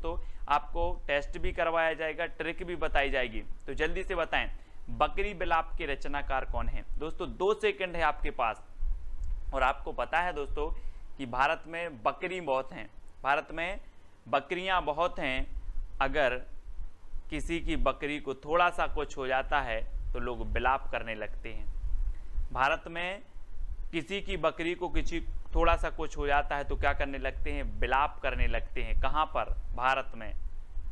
दोस्तों, आपको टेस्ट भी करवाया जाएगा, ट्रिक भी बताई जाएगी। तो जल्दी से बताएं, बकरी बिलाप के रचनाकार कौन है? दोस्तों 2 सेकंड है आपके पास। और आपको पता है दोस्तों कि भारत में बकरी बहुत हैं, भारत में बकरियां बहुत हैं। अगर किसी की बकरी को थोड़ा सा कुछ हो जाता है तो लोग बिलाप करने लगते हैं। भारत में किसी की बकरी को किसी थोड़ा सा कुछ हो जाता है तो क्या करने लगते हैं? बिलाप करने लगते हैं। कहाँ पर? भारत में।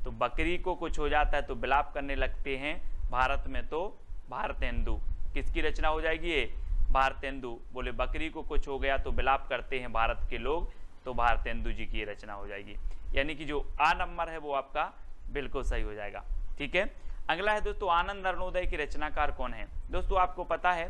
तो बकरी को कुछ हो जाता है तो बिलाप करने लगते हैं भारत में। तो भारतेंदु किसकी रचना हो जाएगी? ये भारतेंदु। बोले बकरी को कुछ हो गया तो बिलाप करते हैं भारत के लोग, तो भारतेंदु जी की रचना हो जाएगी। यानी कि जो आ नंबर है वो आपका बिल्कुल सही हो जाएगा। ठीक है, अगला है दोस्तों, आनंद अरुणोदय के रचनाकार कौन है? दोस्तों आपको पता है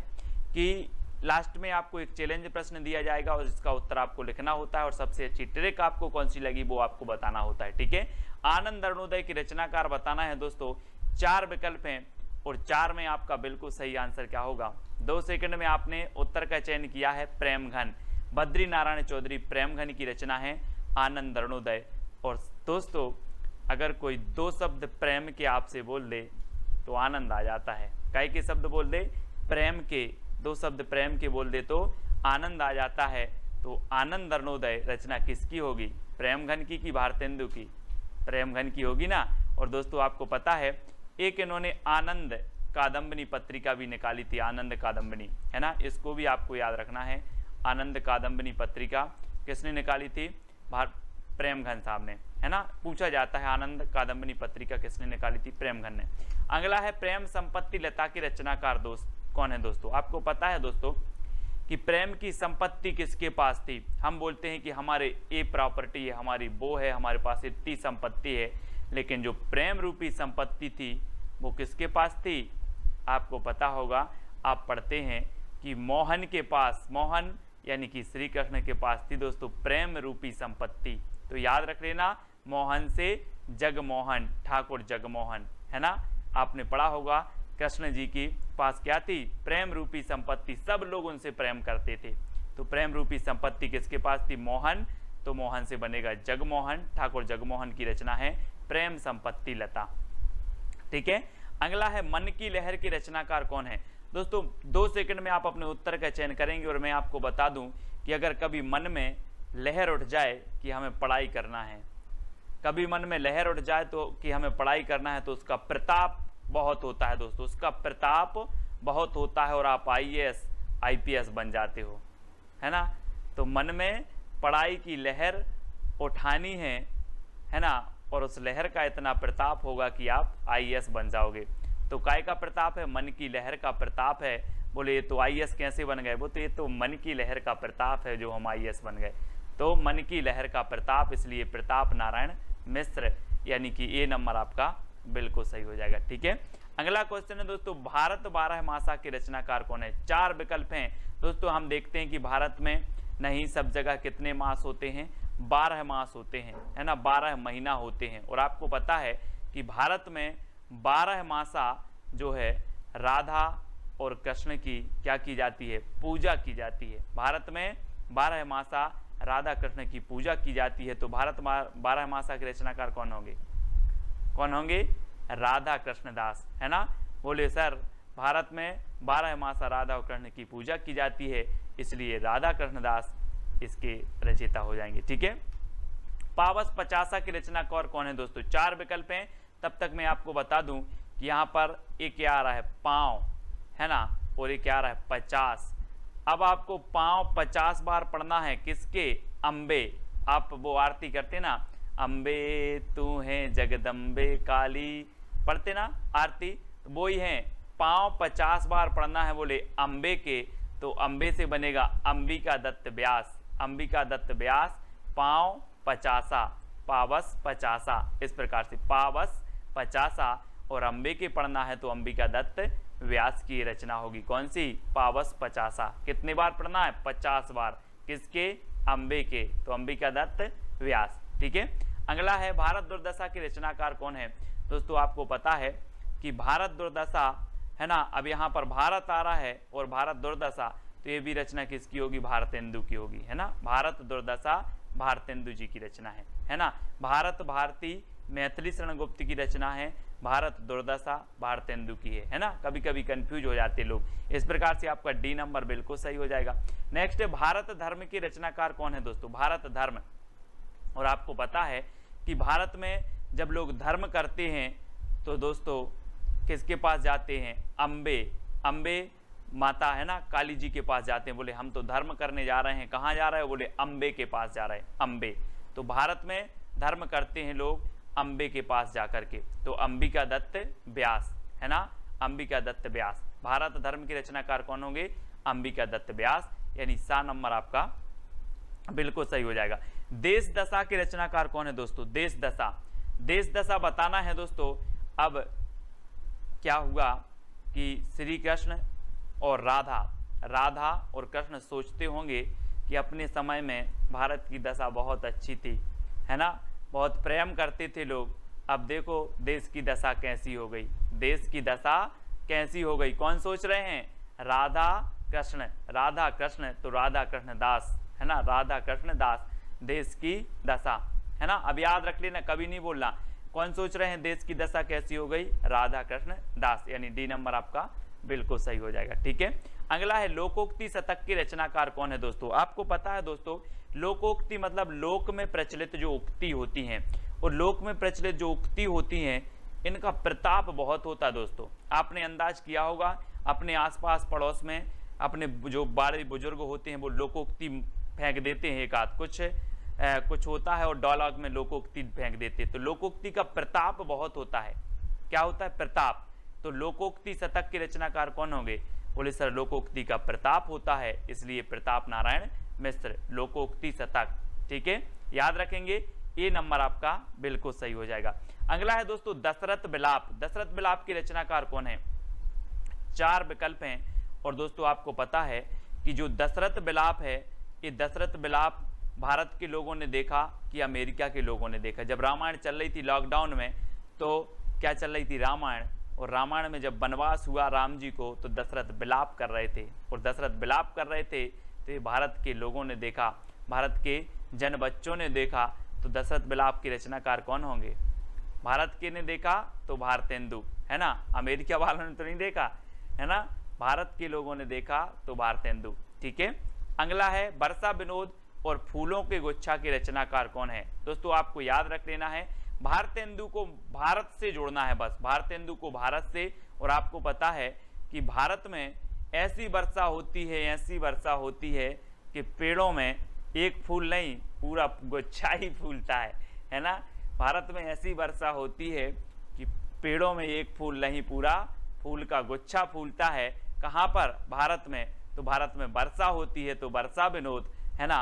कि लास्ट में आपको एक चैलेंज प्रश्न दिया जाएगा और इसका उत्तर आपको लिखना होता है, और सबसे अच्छी ट्रिक आपको कौन सी लगी वो आपको बताना होता है। ठीक है, आनंद अरुणोदय के रचनाकार बताना है दोस्तों। 4 विकल्प हैं और 4 में आपका बिल्कुल सही आंसर क्या होगा? 2 सेकंड में आपने उत्तर का चयन किया है, प्रेमघन। बद्री नारायण चौधरी प्रेमघन की रचना है आनंद अरुणोदय। और दोस्तों अगर कोई 2 शब्द प्रेम के आपसे बोल दे तो आनंद आ जाता है। कई के शब्द बोल दे? प्रेम के। 2 शब्द प्रेम के बोल दे तो आनंद आ जाता है। तो आनंद अरुणोदय रचना किसकी होगी? प्रेमघन की भारतेंदु की? प्रेमघन की होगी ना। और दोस्तों आपको पता है एक इन्होंने आनंद कादम्बनी पत्रिका भी निकाली थी, आनंद कादम्बनी, है ना। इसको भी आपको याद रखना है। आनंद कादम्बनी पत्रिका किसने निकाली थी? प्रेमघन साहब ने, है ना। पूछा जाता है आनंद कादम्बनी पत्रिका किसने निकाली थी? प्रेमघन ने। अगला है प्रेम संपत्ति लता की रचनाकार दोस्त कौन है? दोस्तों आपको पता है दोस्तों कि प्रेम की संपत्ति किसके पास थी? हम बोलते हैं कि हमारे ये प्रॉपर्टी है, हमारी वो है, हमारे पास इतनी संपत्ति है, लेकिन जो प्रेम रूपी संपत्ति थी वो किसके पास थी? आपको पता होगा, आप पढ़ते हैं कि मोहन के पास, मोहन यानी कि श्री कृष्ण के पास थी दोस्तों प्रेम रूपी संपत्ति। तो याद रख लेना, मोहन से जगमोहन, ठाकुर जगमोहन, है ना। आपने पढ़ा होगा कृष्ण जी की पास क्या थी? प्रेम रूपी संपत्ति। सब लोग उनसे प्रेम करते थे। तो प्रेम रूपी संपत्ति किसके पास थी? मोहन। तो मोहन से बनेगा जगमोहन। ठाकुर जगमोहन की रचना है प्रेम संपत्ति लता। ठीक है, अगला है मन की लहर की रचनाकार कौन है? दोस्तों 2 सेकंड में आप अपने उत्तर का चयन करेंगे और मैं आपको बता दूं कि अगर कभी मन में लहर उठ जाए कि हमें पढ़ाई करना है, कभी मन में लहर उठ जाए तो कि हमें पढ़ाई करना है, तो उसका प्रताप बहुत होता है दोस्तों, उसका प्रताप बहुत होता है और आप IAS IPS बन जाते हो, है ना। तो मन में पढ़ाई की लहर उठानी है ना, और उस लहर का इतना प्रताप होगा कि आप IAS बन जाओगे। तो काय का प्रताप है? मन की लहर का प्रताप है। बोले ये तो IAS कैसे बन गए? वो तो ये तो मन की लहर का प्रताप है जो हम IAS बन गए। तो मन की लहर का प्रताप, इसलिए प्रताप नारायण मिश्र, यानी कि ये नंबर आपका बिल्कुल सही हो जाएगा। ठीक है, अगला क्वेश्चन है दोस्तों, भारत 12 मासा के रचनाकार कौन है? 4 विकल्प हैं दोस्तों। हम देखते हैं कि भारत में नहीं, सब जगह कितने मास होते हैं? 12 मास होते हैं, है ना, 12 महीना होते हैं। और आपको पता है कि भारत में 12 मासा जो है राधा और कृष्ण की क्या की जाती है? पूजा की जाती है। भारत में 12 मासा राधा कृष्ण की पूजा की जाती है। तो भारत 12 मासा के रचनाकार कौन होंगे? कौन होंगे? राधा कृष्ण दास, है ना। बोले सर भारत में 12 मासा राधा और कृष्ण की पूजा की जाती है, इसलिए राधा कृष्ण दास इसके रचयिता हो जाएंगे। ठीक है, पावस पचासा की रचनाकार कौन है दोस्तों? 4 विकल्प हैं। तब तक मैं आपको बता दूं कि यहाँ पर एक क्या आ रहा है? पाँव, है ना, और एक क्या आ रहा है? 50। अब आपको पाँव 50 बार पढ़ना है। किसके? अम्बे। आप वो आरती करते ना, अम्बे तू है जगदम्बे काली, पढ़ते ना आरती, तो वो ही है। पाँव 50 बार पढ़ना है बोले अम्बे के, तो अम्बे से बनेगा अंबिका दत्त व्यास। अंबिका दत्त व्यास, पाँव 50, पावस 50, इस प्रकार से पावस 50। और अम्बे के पढ़ना है तो अंबिका दत्त व्यास की रचना होगी। कौन सी? पावस 50। कितने बार पढ़ना है? 50 बार। किसके? अम्बे के, तो अंबिका दत्त व्यास। ठीक है, अगला है भारत दुर्दशा की रचनाकार कौन है? दोस्तों आपको पता है कि भारत दुर्दशा, है ना, अब यहाँ पर भारत आ रहा है और भारत दुर्दशा, तो ये भी रचना किसकी होगी? भारतेंदु की होगी, है ना। भारत दुर्दशा भारतेंदु जी की रचना है ना। भारत भारती मैथिली शरण गुप्त की रचना है, भारत दुर्दशा भारतेंदु की है ना। कभी कभी कंफ्यूज हो जाते लोग, इस प्रकार से आपका डी नंबर बिल्कुल सही हो जाएगा। नेक्स्ट है भारत धर्म के रचनाकार कौन है दोस्तों, भारत धर्म। और आपको पता है कि भारत में जब लोग धर्म करते हैं तो दोस्तों किसके पास जाते हैं, अम्बे माता है ना, काली जी के पास जाते हैं। बोले हम तो धर्म करने जा रहे हैं, कहाँ जा रहे हैं, बोले अम्बे के पास जा रहे हैं, अम्बे। तो भारत में धर्म करते हैं लोग अम्बे के पास जाकर के, तो अंबिका दत्त व्यास है ना, अंबिका दत्त व्यास। भारत धर्म के रचनाकार कौन होंगे, अंबिका दत्त व्यास, यानी सा नंबर आपका बिल्कुल सही हो जाएगा। देश दशा के रचनाकार कौन है दोस्तों, देश दशा। देश दशा बताना है दोस्तों। अब क्या हुआ कि श्री कृष्ण और राधा और कृष्ण सोचते होंगे कि अपने समय में भारत की दशा बहुत अच्छी थी, है ना, बहुत प्रेम करते थे लोग। अब देखो देश की दशा कैसी हो गई, देश की दशा कैसी हो गई। कौन सोच रहे हैं, राधा कृष्ण तो राधा कृष्ण दास है ना, राधा कृष्ण दास, देश की दशा है ना। अब याद रख लेना, कभी नहीं बोलना। कौन सोच रहे हैं देश की दशा कैसी हो गई, राधा कृष्ण दास, यानी डी नंबर आपका बिल्कुल सही हो जाएगा। ठीक है, अगला है लोकोक्ति शतक के रचनाकार कौन है दोस्तों। आपको पता है दोस्तों, लोकोक्ति मतलब लोक में प्रचलित जो उक्ति होती हैं, और लोक में प्रचलित जो उक्ति होती हैं इनका प्रताप बहुत होता है दोस्तों। आपने अंदाज किया होगा अपने आसपास पड़ोस में अपने जो बड़े बुजुर्ग होते हैं वो लोकोक्ति फेंक देते हैं, एक आध कुछ होता है और डायलॉग में लोकोक्ति फेंक देते हैं। तो लोकोक्ति का प्रताप बहुत होता है। क्या होता है, प्रताप। तो लोकोक्ति शतक के रचनाकार कौन होंगे, बोले सर लोकोक्ति का प्रताप होता है, इसलिए प्रताप नारायण मिश्र, लोकोक्ति शतक। ठीक है, याद रखेंगे, ए नंबर आपका बिल्कुल सही हो जाएगा। अगला है दोस्तों दशरथ विलाप। दशरथ विलाप के रचनाकार कौन है, 4 विकल्प हैं। और दोस्तों आपको पता है कि जो दशरथ विलाप है, ये दशरथ विलाप भारत के लोगों ने देखा कि अमेरिका के लोगों ने देखा। जब रामायण चल रही थी लॉकडाउन में, तो क्या चल रही थी, रामायण। और रामायण में जब वनवास हुआ राम जी को, तो दशरथ विलाप कर रहे थे। और दशरथ विलाप कर रहे थे तो ये भारत के लोगों ने देखा, भारत के जन बच्चों ने देखा। तो दशरथ विलाप के रचनाकार कौन होंगे, भारत के ने देखा तो भारतेंदु है ना, अमेरिका वालों ने तो नहीं देखा है ना, भारत के लोगों ने देखा तो भारतेंदु। ठीक है, अगला है वर्षा विनोद और फूलों के गुच्छा के रचनाकार कौन है। दोस्तों आपको याद रख लेना है, भारतेंदु को भारत से जोड़ना है, बस भारतेंदु को भारत से। और आपको पता है कि भारत में ऐसी वर्षा होती है, ऐसी वर्षा होती है कि पेड़ों में एक फूल नहीं पूरा गुच्छा ही फूलता है ना। भारत में ऐसी वर्षा होती है कि पेड़ों में एक फूल नहीं पूरा फूल का गुच्छा फूलता है। कहाँ पर, भारत में। तो भारत में वर्षा होती है तो वर्षा विनोद है ना,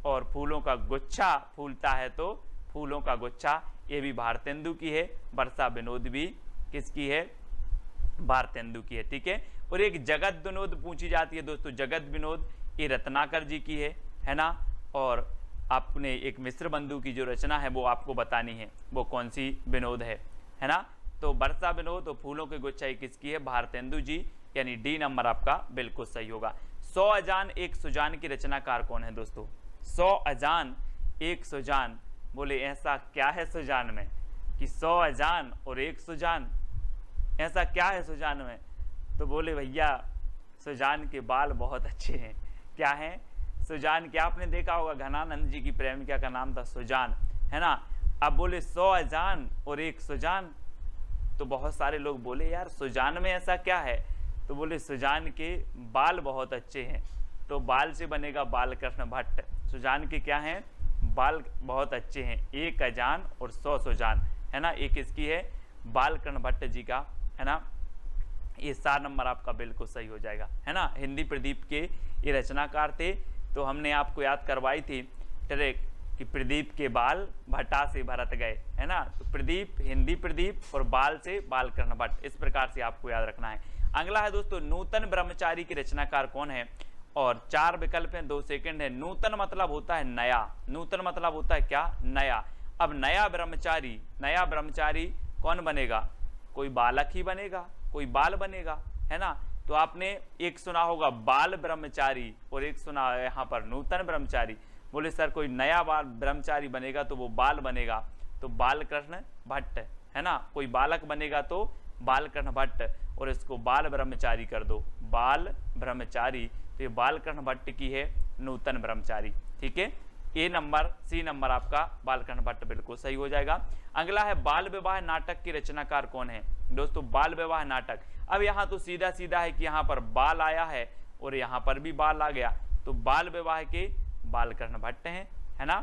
और फूलों का गुच्छा फूलता है तो फूलों का गुच्छा, ये भी भारतेंदु की है। वर्षा विनोद भी किसकी है, भारतेंदु की है। ठीक है, और एक जगत विनोद पूछी जाती है दोस्तों, जगत विनोद ये रत्नाकर जी की है ना। और आपने एक मिश्र बंधु की जो रचना है वो आपको बतानी है, वो कौन सी विनोद है ना। तो वर्षा विनोद और फूलों के गुच्छा किसकी है, भारतेंदु जी, यानी डी नंबर आपका बिल्कुल सही होगा। 100 अजान एक सुजान की रचनाकार कौन है दोस्तों, 100 अजान एक सुजान। बोले ऐसा क्या है सुजान में कि 100 अजान और एक सुजान, ऐसा क्या है सुजान में। तो बोले भैया सुजान के बाल बहुत अच्छे हैं। क्या है सुजान, क्या आपने देखा होगा घनानंद जी की प्रेमिका का नाम था सुजान है ना। अब बोले 100 अजान और एक सुजान, तो बहुत सारे लोग बोले यार सुजान में ऐसा क्या है। तो बोले सुजान के बाल बहुत अच्छे हैं, तो बाल से बनेगा बालकृष्ण भट्ट। सुजान के क्या हैं, बाल बहुत अच्छे हैं, एक अजान और 100 सुजान है ना। एक इसकी है बालकृष्ण भट्ट जी का है ना। ये 4 नंबर आपका बिल्कुल सही हो जाएगा है ना। हिंदी प्रदीप के ये रचनाकार थे। तो हमने आपको याद करवाई थी ट्रिक कि प्रदीप के बाल भट्टा से भरत गए है ना। तो प्रदीप, हिंदी प्रदीप और बाल से बालकृष्ण भट्ट, इस प्रकार से आपको याद रखना है। अगला है दोस्तों नूतन ब्रह्मचारी के रचनाकार कौन है, और 4 विकल्प हैं, 2 सेकंड है। नूतन मतलब होता है नया, नूतन मतलब होता है क्या, नया। अब नया ब्रह्मचारी कौन बनेगा, कोई बालक ही बनेगा, कोई बाल बनेगा है ना। तो आपने एक सुना होगा बाल ब्रह्मचारी और एक सुना है यहाँ पर नूतन ब्रह्मचारी। बोले सर कोई नया बाल ब्रह्मचारी बनेगा तो वो बाल बनेगा, तो बालकृष्ण भट्ट, है ना। कोई बालक बनेगा तो बालकृष्ण भट्ट, और इसको बाल ब्रह्मचारी कर दो, बाल ब्रह्मचारी, तो ये बालकृष्ण भट्ट की है नूतन ब्रह्मचारी। ठीक है, ए नंबर, सी नंबर आपका बालकृष्ण भट्ट बिल्कुल सही हो जाएगा। अगला है बाल विवाह नाटक के रचनाकार कौन है। दोस्तों बाल विवाह नाटक, अब यहाँ तो सीधा सीधा है कि यहाँ पर बाल आया है और यहाँ पर भी बाल आ गया, तो बाल विवाह के बालकृष्ण भट्ट हैं, है ना।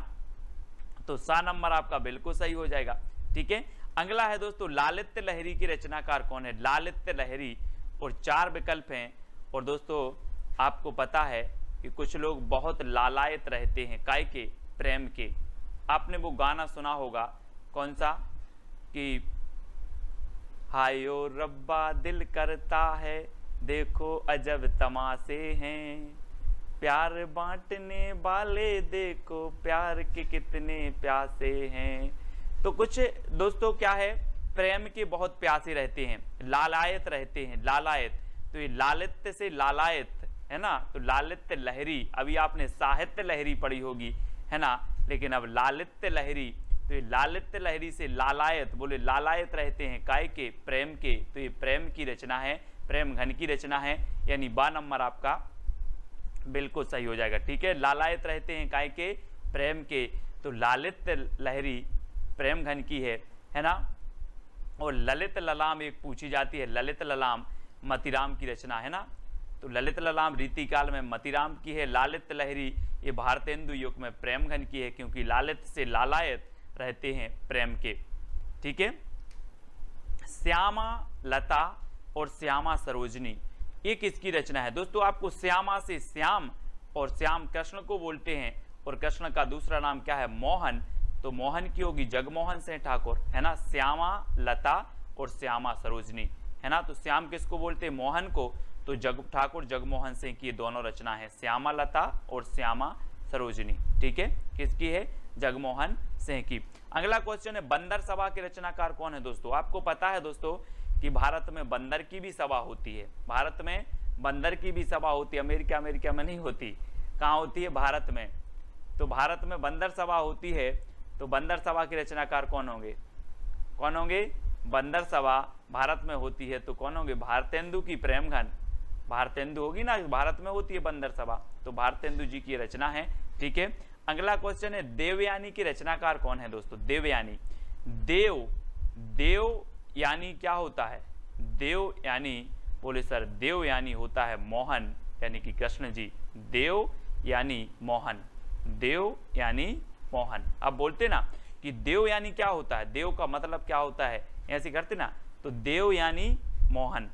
तो सा नंबर आपका बिल्कुल सही हो जाएगा। ठीक है, अगला है दोस्तों लालित्य लहरी की रचनाकार कौन है। लालित्य लहरी, और 4 विकल्प हैं। और दोस्तों आपको पता है कि कुछ लोग बहुत लालायत रहते हैं, काय के, प्रेम के। आपने वो गाना सुना होगा, कौन सा, कि हायो रब्बा दिल करता है देखो अजब तमाशे हैं, प्यार बांटने वाले देखो प्यार के कितने प्यासे हैं। तो कुछ दोस्तों क्या है, प्रेम के बहुत प्यासे रहते हैं, लालायत रहते हैं, लालायत। तो ये लालित्य से लालायत, है ना। तो लालित्य लहरी, अभी आपने साहित्य लहरी पढ़ी होगी, है ना, लेकिन अब लालित्य लहरी, तो ये लालित्य लहरी से लालायत, बोले लालायत रहते हैं काय के, प्रेम के। तो ये प्रेम की रचना है, प्रेम घन की रचना है, यानी बा नंबर आपका बिल्कुल सही हो जाएगा। ठीक है, लालायत रहते हैं काय के, प्रेम के, तो लालित्य लहरी प्रेम घन की है ना। और ललित ललाम एक पूछी जाती है, ललित ललाम मतीराम की रचना, है ना। तो ललित ललाम रीतिकाल में मतीराम की है। लालित लहरी ये भारतेंदु युग में प्रेम घन की है, क्योंकि लालित से लालायत रहते हैं प्रेम के। ठीक है, श्यामा लता और श्यामा सरोजनी, ये किसकी रचना है। दोस्तों आपको श्यामा से श्याम, और श्याम कृष्ण को बोलते हैं, और कृष्ण का दूसरा नाम क्या है, मोहन। तो मोहन की होगी जगमोहन सिंह ठाकुर, है ना। श्यामा लता और श्यामा सरोजनी, है ना। तो श्याम किसको बोलते हैं, मोहन को। तो ठाकुर जगमोहन सिंह की दोनों रचना है, श्यामा लता और श्यामा सरोजनी। ठीक है, किसकी है, जगमोहन सिंह की। अगला क्वेश्चन है बंदर सभा के रचनाकार कौन है। दोस्तों आपको पता है दोस्तों कि भारत में बंदर की भी सभा होती है, भारत में बंदर की भी सभा होती है। अमेरिका में नहीं होती, कहाँ होती है, भारत में। तो भारत में बंदर सभा होती है, तो बंदर सभा के रचनाकार कौन होंगे, कौन होंगे, बंदर सभा भारत में होती है तो कौन होंगे, भारतेंदु की प्रेमघन, भारतेंदु होगी ना, भारत में होती है बंदर सभा, तो भारतेंदु जी की रचना है। ठीक है, अगला क्वेश्चन है देवयानी के रचनाकार कौन है। दोस्तों देवयानी, देव यानी क्या होता है, देव यानी, बोले सर देव यानी होता है मोहन, यानी कि कृष्ण जी। देव यानी मोहन, देव यानी मोहन। अब बोलते ना कि देव यानी क्या होता है, देव का मतलब क्या होता है, ऐसे करते ना, तो देव यानी मोहन,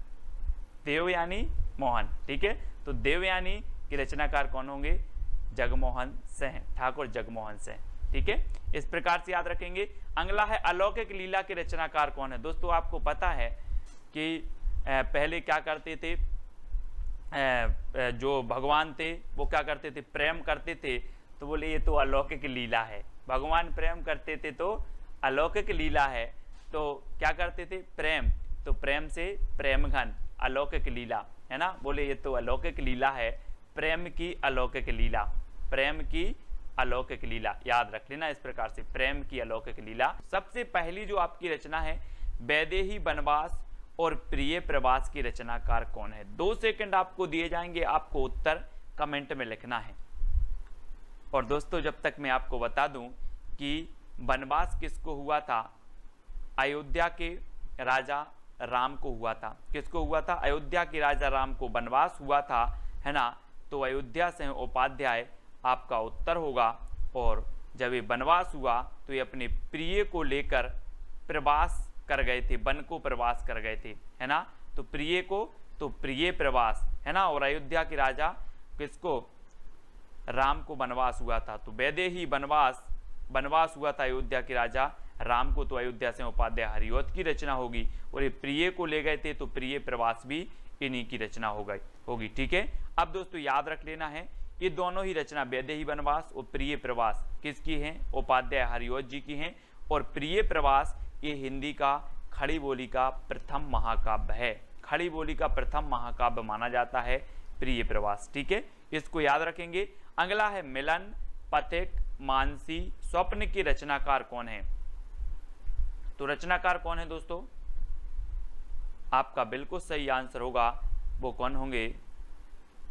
देव यानी मोहन। ठीक है, तो देवयानी के रचनाकार कौन होंगे, जगमोहन सिंह, ठाकुर जगमोहन सिंह। ठीक है, इस प्रकार से याद रखेंगे। अगला है अलौकिक लीला के रचनाकार कौन है। दोस्तों आपको पता है कि पहले क्या करते थे, जो भगवान थे वो क्या करते थे, प्रेम करते थे, तो बोले ये तो अलौकिक लीला है। भगवान प्रेम करते थे तो अलौकिक लीला है। तो क्या करते थे, प्रेम, तो प्रेम से प्रेम घन, अलौकिक लीला, है ना। बोले ये तो अलौकिक लीला है, प्रेम की अलौकिक लीला, प्रेम की अलौकिक लीला, याद रख लेना इस प्रकार से, प्रेम की अलौकिक लीला। सबसे पहली जो आपकी रचना है वैदेही वनवास और प्रिय प्रवास की रचनाकार कौन है। 2 सेकंड आपको दिए जाएंगे, आपको उत्तर कमेंट में लिखना है। और दोस्तों जब तक मैं आपको बता दूं कि वनवास किसको हुआ था, अयोध्या के राजा राम को हुआ था। किसको हुआ था, अयोध्या के राजा राम को वनवास हुआ था, है ना। तो अयोध्या सिंह उपाध्याय आपका उत्तर होगा। और जब ये वनवास हुआ तो ये अपने प्रिय को लेकर प्रवास कर गए थे, वन को प्रवास कर गए थे, है ना। तो प्रिय को, तो प्रिय प्रवास, है ना। और अयोध्या के राजा किसको, राम को वनवास हुआ था, तो वैदेही वनवास हुआ था अयोध्या के राजा राम को, तो अयोध्या से उपाध्याय हरिऔध की रचना होगी। और ये प्रिय को ले गए थे तो प्रिय प्रवास भी इन्हीं की रचना होगी। ठीक है, अब दोस्तों याद रख लेना है ये दोनों ही रचना वैदेही वनवास और प्रिय प्रवास किसकी हैं, उपाध्याय हरिऔध जी की हैं। और प्रिय प्रवास ये हिंदी का खड़ी बोली का प्रथम महाकाव्य है, खड़ी बोली का प्रथम महाकाव्य माना जाता है प्रिय प्रवास। ठीक है, इसको याद रखेंगे। अगला है मिलन, पथिक, मानसी, स्वप्न की रचनाकार कौन है? तो रचनाकार कौन है दोस्तों? आपका बिल्कुल सही आंसर होगा, वो कौन होंगे?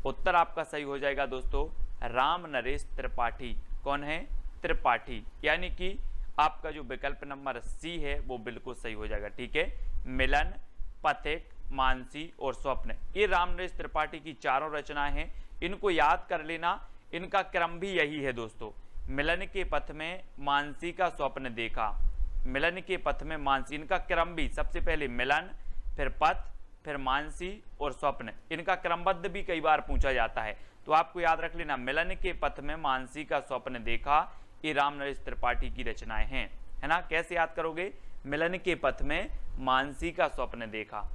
उत्तर आपका सही हो जाएगा दोस्तों, राम नरेश त्रिपाठी। कौन है? त्रिपाठी। यानी कि आपका जो विकल्प नंबर सी है वो बिल्कुल सही हो जाएगा। ठीक है, मिलन, पथिक, मानसी और स्वप्न, ये राम नरेश त्रिपाठी की चारों रचनाएं हैं। इनको याद कर लेना, इनका क्रम भी यही है दोस्तों। मिलन के पथ में मानसी का स्वप्न देखा, मिलन के पथ में मानसी, इनका क्रम भी सबसे पहले मिलन, फिर पथ, फिर मानसी और स्वप्न, इनका क्रमबद्ध भी कई बार पूछा जाता है। तो आपको याद रख लेना, मिलन के पथ में मानसी का स्वप्न देखा, ये राम नरेश त्रिपाठी की रचनाएं हैं, है ना। कैसे याद करोगे? मिलन के पथ में मानसी का स्वप्न देखा,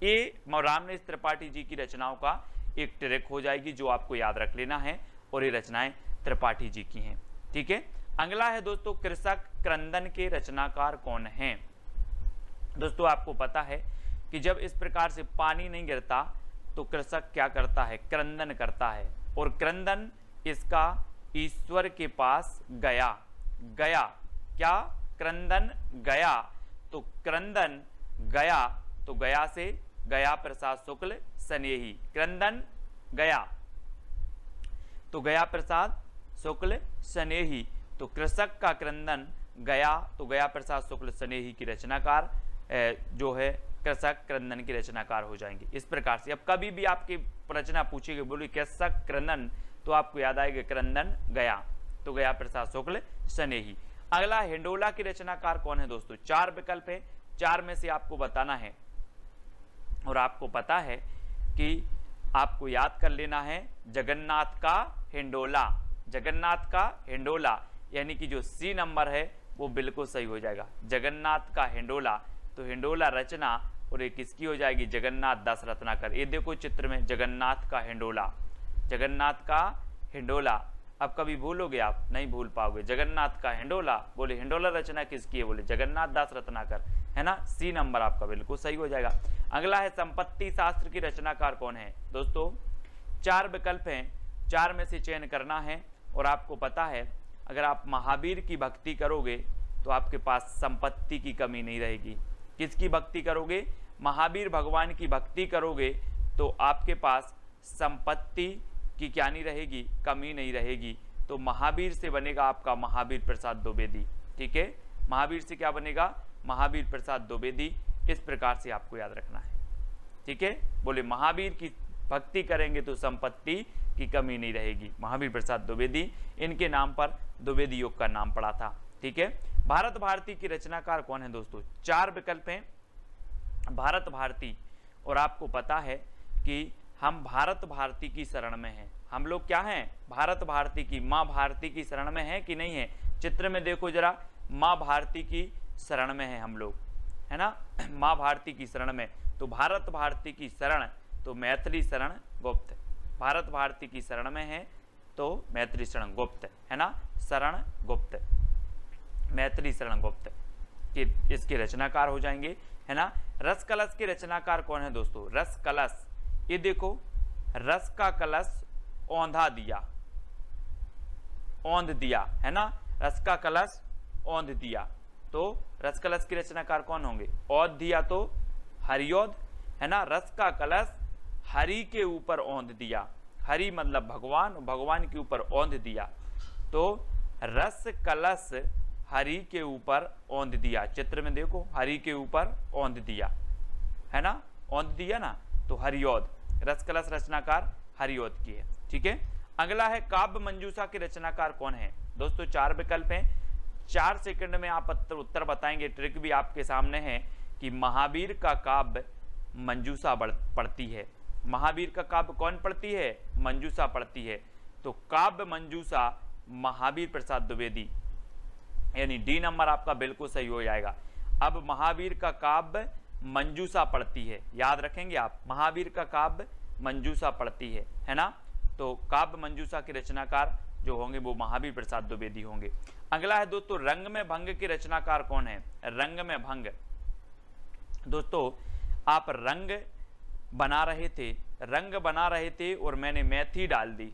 ये राम नरेश त्रिपाठी जी की रचनाओं का एक ट्रिक हो जाएगी जो आपको याद रख लेना है, और ये रचनाएं त्रिपाठी जी की हैं। ठीक है, अगला है दोस्तों, कृषक क्रंदन के रचनाकार कौन हैं? दोस्तों आपको पता है कि जब इस प्रकार से पानी नहीं गिरता तो कृषक क्या करता है? क्रंदन करता है, और क्रंदन इसका ईश्वर के पास गया, गया क्या? क्रंदन गया, तो क्रंदन गया, तो गया से गया प्रसाद शुक्ल स्नेही, क्रंदन गया तो गया प्रसाद शुक्ल स्नेही, तो कृषक का क्रंदन गया, तो गया प्रसाद शुक्ल स्नेही की रचनाकार जो है कृषक क्रंदन की रचनाकार हो जाएंगे। इस प्रकार से अब कभी भी आपकी रचना पूछेगी, बोली कृषक क्रंदन, तो आपको याद आएगा क्रंदन गया, तो गया प्रसाद शुक्ल स्नेही। अगला हिंडोला की रचनाकार कौन है दोस्तों? चार विकल्प है, चार में से आपको बताना है, और आपको पता है कि आपको याद कर लेना है जगन्नाथ का हिंडोला, जगन्नाथ का हिंडोला, यानी कि जो सी नंबर है वो बिल्कुल सही हो जाएगा, जगन्नाथ का हिंडोला। तो हिंडोला रचना और ये किसकी हो जाएगी? जगन्नाथ दास रत्नाकर। ये देखो चित्र में जगन्नाथ का हिंडोला, जगन्नाथ का हिंडोला। अब कभी भूलोगे आप? नहीं भूल पाओगे। जगन्नाथ का हिंडोला, बोले हिंडोला रचना किसकी है? बोले जगन्नाथ दास रत्नाकर, है ना। सी नंबर आपका बिल्कुल सही हो जाएगा। अगला है संपत्ति शास्त्र की रचनाकार कौन है? दोस्तों चार विकल्प हैं, चार में से चयन करना है, और आपको पता है अगर आप महावीर की भक्ति करोगे तो आपके पास संपत्ति की कमी नहीं रहेगी। किसकी भक्ति करोगे? महावीर भगवान की भक्ति करोगे तो आपके पास संपत्ति की क्या नहीं रहेगी? कमी नहीं रहेगी। तो महावीर से बनेगा आपका महावीर प्रसाद द्विवेदी। ठीक है, महावीर से क्या बनेगा? महावीर प्रसाद द्विवेदी। इस प्रकार से आपको याद रखना है। ठीक है, बोले महावीर की भक्ति करेंगे तो संपत्ति की कमी नहीं रहेगी। महावीर प्रसाद द्विवेदी, इनके नाम पर द्विवेदी योग का नाम पड़ा था। ठीक है, भारत भारती की रचनाकार कौन है दोस्तों? चार विकल्प हैं भारत भारती, और आपको पता है कि हम भारत भारती की शरण में हैं। हम लोग क्या हैं? भारत भारती की, माँ भारती की शरण में है कि नहीं है? चित्र में देखो जरा, माँ भारती की शरण में है हम लोग, है ना, माँ भारती की शरण में। तो भारत भारती की शरण, तो मैथिली शरण गुप्त, भारत भारती की शरण में है तो मैथिली शरण गुप्त, है ना, शरण गुप्त, मैथिली शरण गुप्त कि इसके रचनाकार हो जाएंगे, है ना। रस कलश के रचनाकार कौन है दोस्तों? रस कलश, ये देखो, रस का कलश औंधा दिया, औंध दिया, है ना, रस का कलश औंध दिया। तो रस कलश के रचनाकार कौन होंगे? औंध दिया तो हरिऔध, है ना। रस का कलश हरि के ऊपर औंध दिया, हरि मतलब भगवान, भगवान के ऊपर औंध दिया। तो रस कलश हरि के ऊपर औंध दिया, चित्र में देखो, हरि के ऊपर औंध दिया, है ना, औंध दिया ना, तो हरिऔध, रस कलश रचनाकार हरिऔध की है। ठीक है, अगला है काव्य मंजूषा के रचनाकार कौन है दोस्तों? चार विकल्प हैं, 4 सेकंड में आप उत्तर बताएंगे। ट्रिक भी आपके सामने है कि महावीर का काव्य मंजूषा पढ़ती है। महावीर का काव्य कौन पढ़ती है? मंजूषा पढ़ती है। तो काव्य मंजूषा महावीर प्रसाद द्विवेदी, यानी डी नंबर आपका बिल्कुल सही हो जाएगा। अब महावीर का काव्य मंजूषा पढ़ती है, याद रखेंगे आप, महावीर का काव्य मंजूषा पढ़ती है ना। तो काव्य मंजूषा के रचनाकार जो होंगे वो महावीर प्रसाद द्विवेदी होंगे। अगला है दोस्तों रंग में भंग के रचनाकार कौन है? रंग में भंग, दोस्तों आप रंग बना रहे थे और मैंने मेथी डाल दी,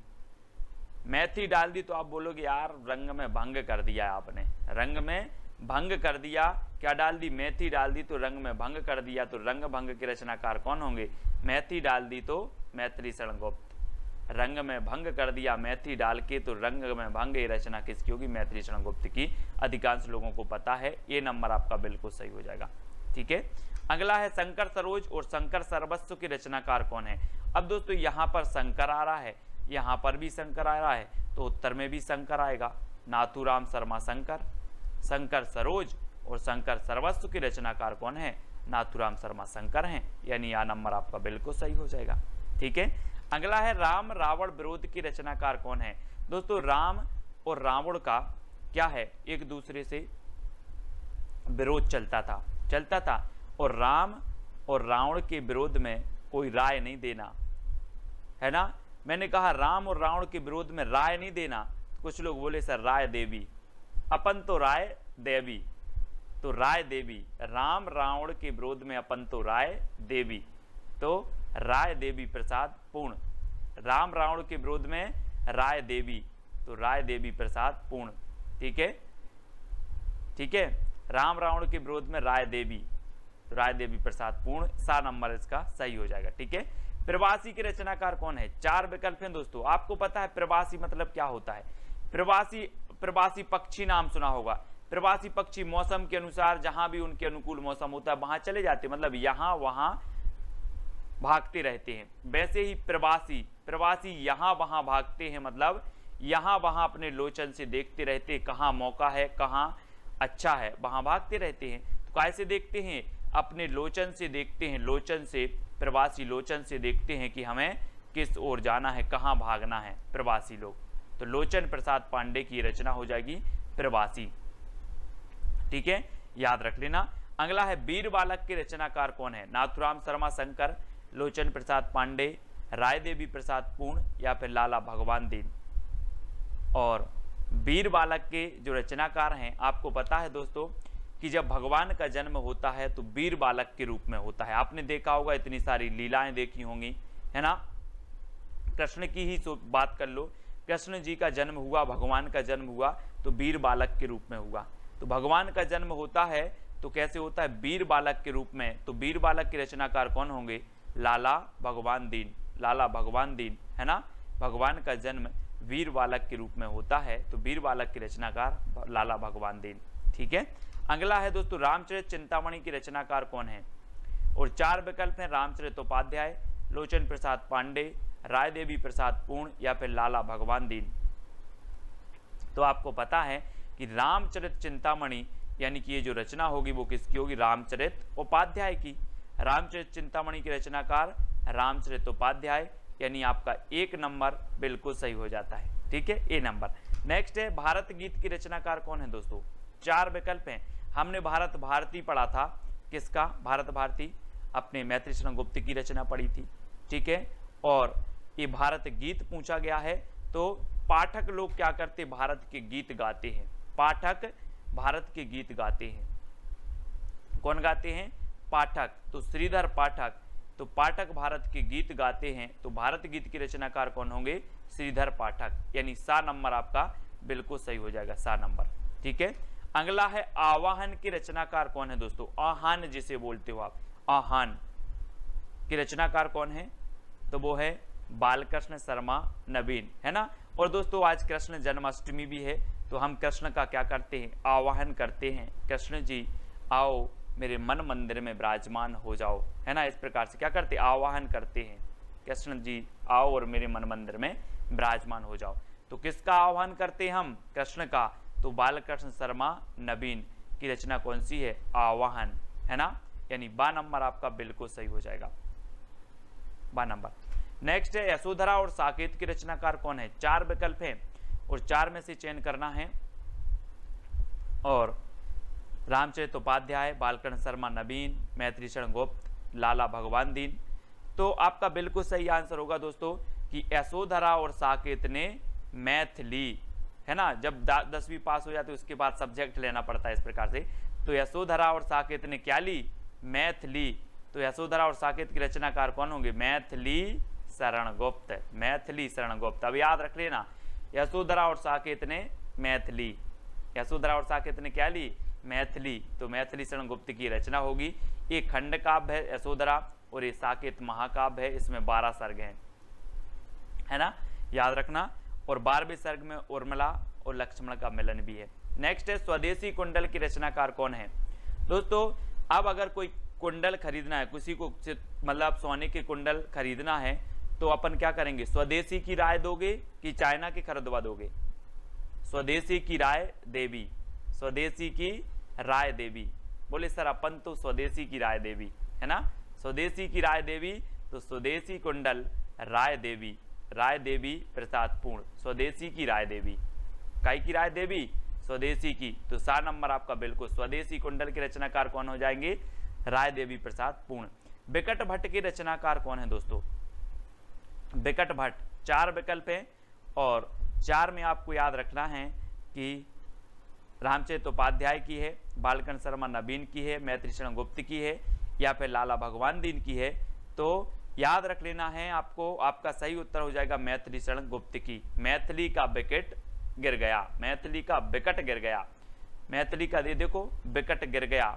मैथी डाल दी तो आप बोलोगे यार रंग में भंग कर दिया आपने, रंग में भंग कर दिया। क्या डाल दी? मेथी डाल दी तो रंग में भंग कर दिया। तो रंग भंग के रचनाकार कौन होंगे? मेथी डाल दी तो मैथिली शरण गुप्त। रंग में भंग कर दिया मेथी डाल के तो रंग में भंग ये रचना किसकी होगी? मैथिली शरण गुप्त की। अधिकांश लोगों को पता है, ये नंबर आपका बिल्कुल सही हो जाएगा। ठीक है, अगला है शंकर सरोज और शंकर सर्वस्व के रचनाकार कौन है? अब दोस्तों यहाँ पर शंकर आ रहा है, यहाँ पर भी शंकर आ रहा है, तो उत्तर में भी शंकर आएगा। नाथूराम शर्मा शंकर, शंकर सरोज और शंकर सर्वस्व के रचनाकार कौन है? नाथूराम शर्मा शंकर हैं, यानी यह नंबर आपका बिल्कुल सही हो जाएगा। ठीक है, अगला है राम रावण विरोध की रचनाकार कौन है? दोस्तों राम और रावण का क्या है? एक दूसरे से विरोध चलता था और राम और रावण के विरोध में कोई राय नहीं देना, है ना। मैंने कहा राम और रावण के विरोध में राय नहीं देना, कुछ लोग बोले सर राय देवी, अपन तो राय देवी, तो राय देवी। राम रावण के विरोध में अपन तो राय देवी, तो राय देवी प्रसाद पूर्ण। राम रावण के विरोध में राय देवी, तो राय देवी प्रसाद पूर्ण। ठीक है, ठीक है, राम रावण के विरोध में राय देवी, तो राय देवी प्रसाद पूर्ण, सा नंबर इसका सही हो जाएगा। ठीक है, प्रवासी के रचनाकार कौन है? 4 विकल्प हैं दोस्तों। आपको पता है प्रवासी मतलब क्या होता है? प्रवासी पक्षी नाम सुना होगा। प्रवासी पक्षी मौसम के अनुसार जहां भी उनके अनुकूल मौसम होता है वहां चले जाते हैं, मतलब यहां वहां भागते रहते हैं। वैसे ही प्रवासी यहां वहां भागते हैं, मतलब यहां वहां अपने लोचन से देखते रहते हैं, कहां मौका है कहां अच्छा है वहां भागते रहते हैं। तो कैसे देखते हैं? अपने लोचन से देखते हैं, लोचन से, प्रवासी लोचन से देखते हैं कि हमें किस ओर जाना है, कहां भागना है प्रवासी लोग। तो लोचन प्रसाद पांडे की रचना हो जाएगी प्रवासी। ठीक है, याद रख लेना। अगला है वीर बालक के रचनाकार कौन है? नाथूराम शर्मा शंकर, लोचन प्रसाद पांडे, राय देवी प्रसाद पूर्ण या फिर लाला भगवान दीन। और वीर बालक के जो रचनाकार हैं, आपको पता है दोस्तों कि जब भगवान का जन्म होता है तो वीर बालक के रूप में होता है। आपने देखा होगा, इतनी सारी लीलाएं देखी होंगी, है ना। कृष्ण की ही बात कर लो, कृष्ण जी का जन्म हुआ, भगवान का जन्म हुआ तो वीर बालक के रूप में हुआ। तो भगवान का जन्म होता है तो कैसे होता है? वीर बालक के रूप में। तो वीर बालक के रचनाकार कौन होंगे? लाला भगवान दीन, लाला भगवान दीन, है ना। भगवान का जन्म वीर बालक के रूप में होता है तो वीर बालक के रचनाकार लाला भगवान दीन। ठीक है, अगला है दोस्तों रामचरित चिंतामणि की रचनाकार कौन है? और 4 विकल्प हैं, रामचरितोपाध्याय, लोचन प्रसाद पांडे, राय देवी प्रसाद पूर्ण या फिर लाला भगवान दीन। तो आपको पता है कि रामचरित चिंतामणि यानी कि ये जो रचना होगी वो किसकी होगी? रामचरित उपाध्याय की। रामचरित चिंतामणि के रचनाकार रामचरित उपाध्याय, यानी आपका 1 नंबर बिल्कुल सही हो जाता है। ठीक है, ए नंबर। नेक्स्ट है भारत गीत की रचनाकार कौन है दोस्तों? 4 विकल्प हैं। हमने भारत भारती पढ़ा था, किसका? भारत भारती, अपने मैथिली शरण गुप्त की रचना पढ़ी थी। ठीक है, और ये भारत गीत पूछा गया है तो पाठक लोग क्या करते? भारत के गीत गाते हैं। पाठक भारत के गीत गाते हैं। कौन गाते हैं? पाठक। तो श्रीधर पाठक, तो पाठक भारत के गीत गाते हैं, तो भारत गीत के रचनाकार कौन होंगे? श्रीधर पाठक, यानी सा नंबर आपका बिल्कुल सही हो जाएगा, सा नंबर। ठीक है, अगला है आवाहन के रचनाकार कौन है दोस्तों? आह्वान जिसे बोलते हो आप, आह्वान के रचनाकार कौन है? तो वो है बालकृष्ण शर्मा नवीन, है ना। और दोस्तों आज कृष्ण जन्माष्टमी भी है, तो हम कृष्ण का क्या करते हैं? आवाहन करते हैं, कृष्ण जी आओ मेरे मन मंदिर में विराजमान हो जाओ, है ना। इस प्रकार से क्या करते? आवाहन करते हैं, कृष्ण जी आओ और मेरे मन मंदिर में विराजमान हो जाओ। तो किसका आह्वान करते हैं हम? कृष्ण का। तो बालकृष्ण शर्मा नवीन की रचना कौन सी है? आवाहन, है ना, यानी बा नंबर आपका बिल्कुल सही हो जाएगा, बा नंबर। नेक्स्ट है यशोधरा और साकेत की रचनाकार कौन है? 4 विकल्प हैं और 4 में से चयन करना है। और रामचरित उपाध्याय, बालकृष्ण शर्मा नवीन, मैथिली शरण गुप्त, लाला भगवान दीन। तो आपका बिल्कुल सही आंसर होगा दोस्तों कि यशोधरा और साकेत ने मैथिली, है ना। जब 10वीं पास हो जाती है उसके बाद सब्जेक्ट लेना पड़ता है इस प्रकार से। तो यशोधरा और साकेत ने क्या ली? मैथिली। तो यशोधरा और साकेत की रचनाकार कौन होंगे? मैथिली शरण गुप्त, मैथिली शरण गुप्त। अब याद रख लेना, यशोधरा और साकेत ने मैथिली, यशोधरा और साकेत ने क्या ली, मैथिली। तो मैथिली शरण गुप्त की रचना होगी। एक खंड काव्य है यशोधरा और ये साकेत महाकाव्य है, इसमें 12 सर्ग हैं, है ना, याद रखना। और 12वें सर्ग में उर्मिला और लक्ष्मण का मिलन भी है। नेक्स्ट है स्वदेशी कुंडल की रचनाकार कौन है। दोस्तों अब अगर कोई कुंडल खरीदना है, किसी को मतलब सोने के कुंडल खरीदना है तो अपन क्या करेंगे, स्वदेशी की राय दोगे कि चाइना की खरीदवा दोगे। स्वदेशी की राय देवी, स्वदेशी की राय देवी। बोले सर अपन तो स्वदेशी की राय देवी, है ना, स्वदेशी की राय देवी। तो स्वदेशी कुंडल राय देवी, राय देवी प्रसाद पूर्ण, स्वदेशी की राय देवी। काय की राय देवी, स्वदेशी की। तो 7 नंबर आपका बिल्कुल स्वदेशी कुंडल के रचनाकार कौन हो जाएंगे, राय देवी प्रसाद पूर्ण। बिकट भट्ट के रचनाकार कौन है दोस्तों, बिकट भट्ट। 4 विकल्प हैं और 4 में आपको याद रखना है कि रामचरित उपाध्याय की है, बालकन शर्मा नवीन की है, मैत्री शरण गुप्त की है या फिर लाला भगवान दीन की है। तो याद रख लेना है आपको, आपका सही उत्तर हो जाएगा मैत्री शरण गुप्त की। मैथिली का विकेट गिर गया, मैथिली का विकट गिर गया, मैथिली का दे देखो विकट गिर गया।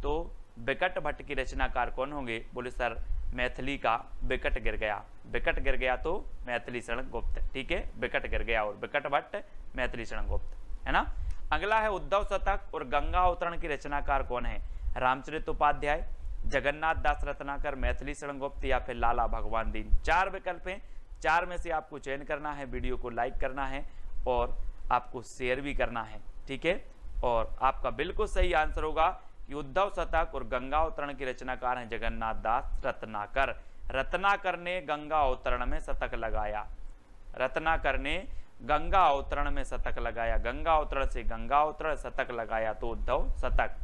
तो बिकट भट्ट की रचनाकार कौन होंगे, बोले सर मैथिली का विकट गिर गया, विकट गिर गया तो मैथिली शरण गुप्त, ठीक है, विकट गिर गया और बिकट भट्ट मैथिली शरण गुप्त, है ना। अगला है उद्धव शतक और गंगा अवतरण की रचनाकार कौन है, रामचरित उपाध्याय, जगन्नाथ दास रत्नाकर, मैथिली शरण गुप्त या फिर लाला भगवान दीन। 4 विकल्प हैं, 4 में से आपको चयन करना है, वीडियो को लाइक करना है और आपको शेयर भी करना है, ठीक है। और आपका बिल्कुल सही आंसर होगा कि उद्धव शतक और गंगा अवतरण की रचनाकार हैं जगन्नाथ दास रत्नाकर। रत्नाकर ने गंगा अवतरण में शतक लगाया, रत्नाकर ने गंगा अवतरण में शतक लगाया, गंगा अवतरण से गंगा अवतरण शतक लगाया तो उद्धव शतक,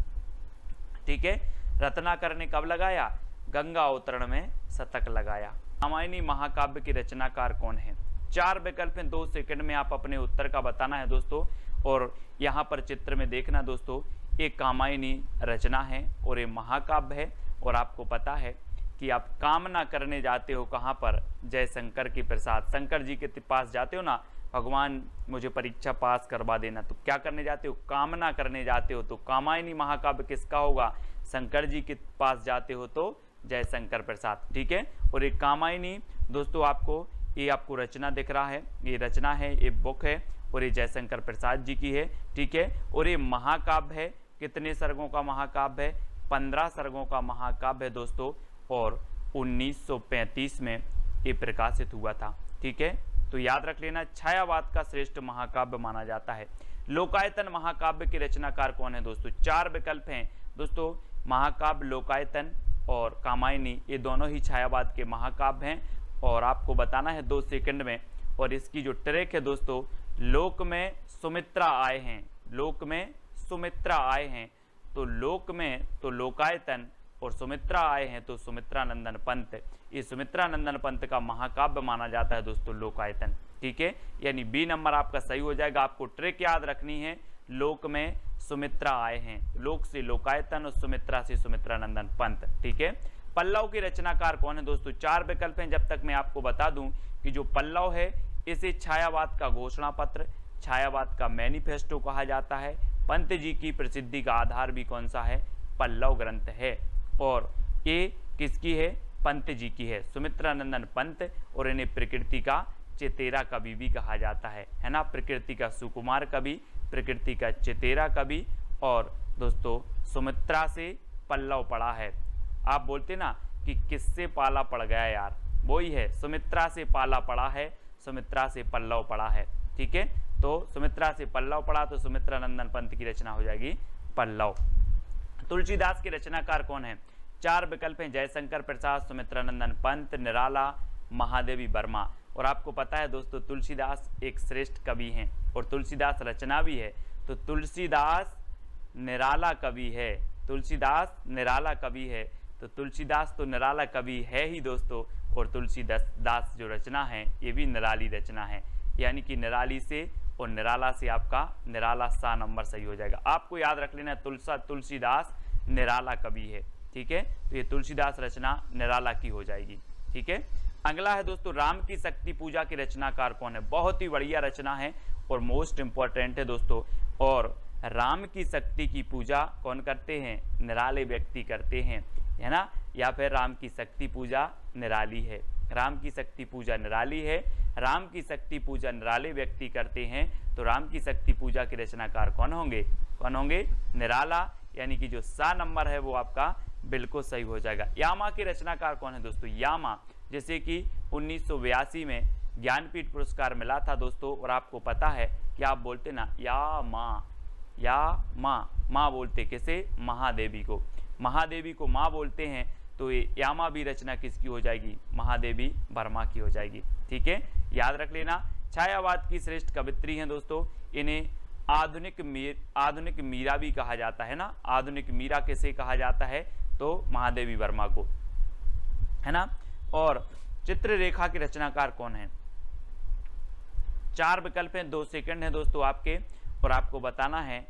ठीक है। रत्नाकर ने कब लगाया, गंगा अवतरण में शतक लगाया। रामायणी महाकाव्य की रचनाकार कौन है। 4 विकल्प हैं, 2 सेकंड में आप अपने उत्तर का बताना है दोस्तों। और यहाँ पर चित्र में देखना दोस्तों, एक कामायनी रचना है और ये महाकाव्य है। और आपको पता है कि आप कामना करने जाते हो कहाँ पर, जय शंकर के प्रसाद, शंकर जी के पास जाते हो ना, भगवान मुझे परीक्षा पास करवा देना, तो क्या करने जाते हो, कामना करने जाते हो। तो कामायनी महाकाव्य किसका होगा, शंकर जी के पास जाते हो तो जय शंकर प्रसाद, ठीक है। और एक कामायनी दोस्तों आपको ये आपको रचना दिख रहा है, ये रचना है, ये बुक है और ये जयशंकर प्रसाद जी की है, ठीक है। और ये महाकाव्य है, कितने सर्गों का महाकाव्य है, 15 सर्गों का महाकाव्य है दोस्तों। और 1935 में ये प्रकाशित हुआ था, ठीक है। तो याद रख लेना, छायावाद का श्रेष्ठ महाकाव्य माना जाता है। लोकायतन महाकाव्य के रचनाकार कौन है दोस्तों। 4 विकल्प हैं दोस्तों, महाकाव्य लोकायतन और कामायनी, ये दोनों ही छायावाद के महाकाव्य हैं। और आपको बताना है 2 सेकंड में। और इसकी जो ट्रैक है दोस्तों, लोक में सुमित्रा आए हैं, लोक में सुमित्रा आए हैं, तो लोक में तो लोकायतन और सुमित्रा आए हैं तो सुमित्रा नंदन पंत। ये सुमित्रा नंदन पंत का महाकाव्य माना जाता है दोस्तों लोकायतन, ठीक है। यानी बी नंबर आपका सही हो जाएगा। आपको ट्रिक याद रखनी है, लोक में सुमित्रा आए हैं, लोक से लोकायतन और सुमित्रा से सुमित्रा नंदन पंत, ठीक है। पल्लव के रचनाकार कौन है दोस्तों। 4 विकल्प हैं, जब तक मैं आपको बता दूं कि जो पल्लव है इसे छायावाद का घोषणा पत्र, छायावाद का मैनिफेस्टो कहा जाता है। पंत जी की प्रसिद्धि का आधार भी कौन सा है, पल्लव ग्रंथ है। और ये किसकी है, पंत जी की है, सुमित्रा नंदन पंत। और इन्हें प्रकृति का चेतेरा कवि भी कहा जाता है ना, प्रकृति का सुकुमार कवि, प्रकृति का चेतेरा कवि। और दोस्तों सुमित्रा से पल्लव पड़ा है, आप बोलते ना कि किससे पाला पड़ गया यार, वही है, सुमित्रा से पाला पड़ा है, सुमित्रा से पल्लव पड़ा है, ठीक है। तो सुमित्रा से पल्लव पड़ा तो सुमित्रा नंदन पंत की रचना हो जाएगी पल्लव। तुलसीदास के रचनाकार कौन है। 4 विकल्प हैं, जयशंकर प्रसाद, सुमित्रा नंदन पंत, निराला, महादेवी वर्मा। और आपको पता है दोस्तों तुलसीदास एक श्रेष्ठ कवि हैं और तुलसीदास रचना भी है। तो तुलसीदास निराला कवि है, तुलसीदास निराला कवि है। तो तुलसीदास तो निराला कवि है ही दोस्तों। और तुलसीदास जो रचना है ये भी निराली रचना है, यानी कि निराली से और निराला से आपका निराला सा नंबर सही हो जाएगा। आपको याद रख लेना तुलसीदास निराला कवि है, ठीक है। तो ये तुलसीदास रचना निराला की हो जाएगी, ठीक है। अगला है दोस्तों राम की शक्ति पूजा के रचनाकार कौन है? बहुत ही बढ़िया रचना है और मोस्ट इंपॉर्टेंट है दोस्तों। और राम की शक्ति की पूजा कौन करते हैं? निराले व्यक्ति करते हैं, है ना। या फिर राम की शक्ति पूजा निराली है, राम की शक्ति पूजा निराली है, राम की शक्ति पूजा निराले व्यक्ति करते हैं। तो राम की शक्ति पूजा के रचनाकार कौन होंगे? कौन होंगे? निराला, यानी कि जो सा नंबर है वो आपका बिल्कुल सही हो जाएगा। यामा के रचनाकार कौन है दोस्तों? यामा, जैसे कि 1982 में ज्ञानपीठ पुरस्कार मिला था दोस्तों। और आपको पता है कि आप बोलते ना या माँ, या माँ बोलते किसे? महादेवी को, महादेवी को माँ बोलते हैं। तो ये यामा भी रचना किसकी हो जाएगी? महादेवी वर्मा की हो जाएगी। ठीक है, याद रख लेना। छायावाद की श्रेष्ठ कवित्री हैं दोस्तों। इन्हें आधुनिक मीरा भी कहा जाता है ना। आधुनिक मीरा किसे कहा जाता है? तो महादेवी वर्मा को, है ना। और चित्ररेखा के रचनाकार कौन है? 4 विकल्प हैं, 2 सेकंड है दोस्तों आपके, और आपको बताना है।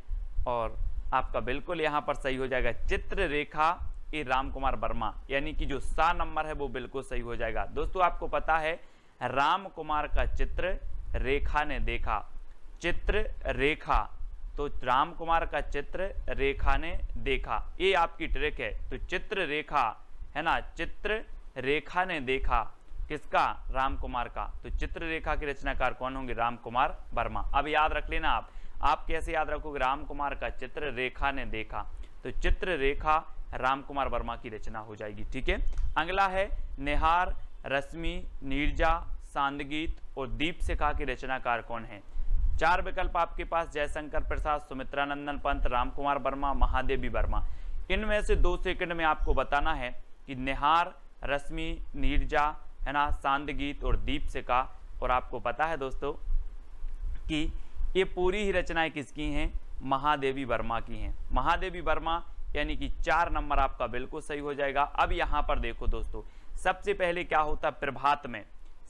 और आपका बिल्कुल यहां पर सही हो जाएगा चित्ररेखा ए राम कुमार वर्मा, यानी कि जो सा नंबर है वो बिल्कुल सही हो जाएगा। दोस्तों आपको पता है राम कुमार का चित्र रेखा ने देखा, चित्र रेखा, तो राम कुमार का चित्र रेखा ने देखा, ये आपकी ट्रिक है। तो चित्र रेखा, है ना, चित्र रेखा ने देखा किसका? राम कुमार का। तो चित्र रेखा के रचनाकार कौन होंगे? राम कुमार वर्मा। अब याद रख लेना आप कैसे याद रखोगे? राम कुमार का चित्र रेखा ने देखा, तो चित्र रेखा राम कुमार वर्मा की रचना हो जाएगी। ठीक है, अगला है निहार, रश्मि, नीरजा, सांदगीत और दीपशिखा के रचनाकार कौन है? 4 विकल्प आपके पास, जयशंकर प्रसाद, सुमित्रानंदन पंत, राम कुमार वर्मा, महादेवी वर्मा। इनमें से 2 सेकंड में आपको बताना है कि निहार, रश्मि, नीरजा, है ना, सांदगीत और दीपशिखा। और आपको पता है दोस्तों कि ये पूरी ही रचनाएं किसकी हैं? महादेवी वर्मा की हैं। महादेवी वर्मा, यानी कि 4 नंबर आपका बिल्कुल सही हो जाएगा। अब यहाँ पर देखो दोस्तों, सबसे पहले क्या होता है प्रभात में?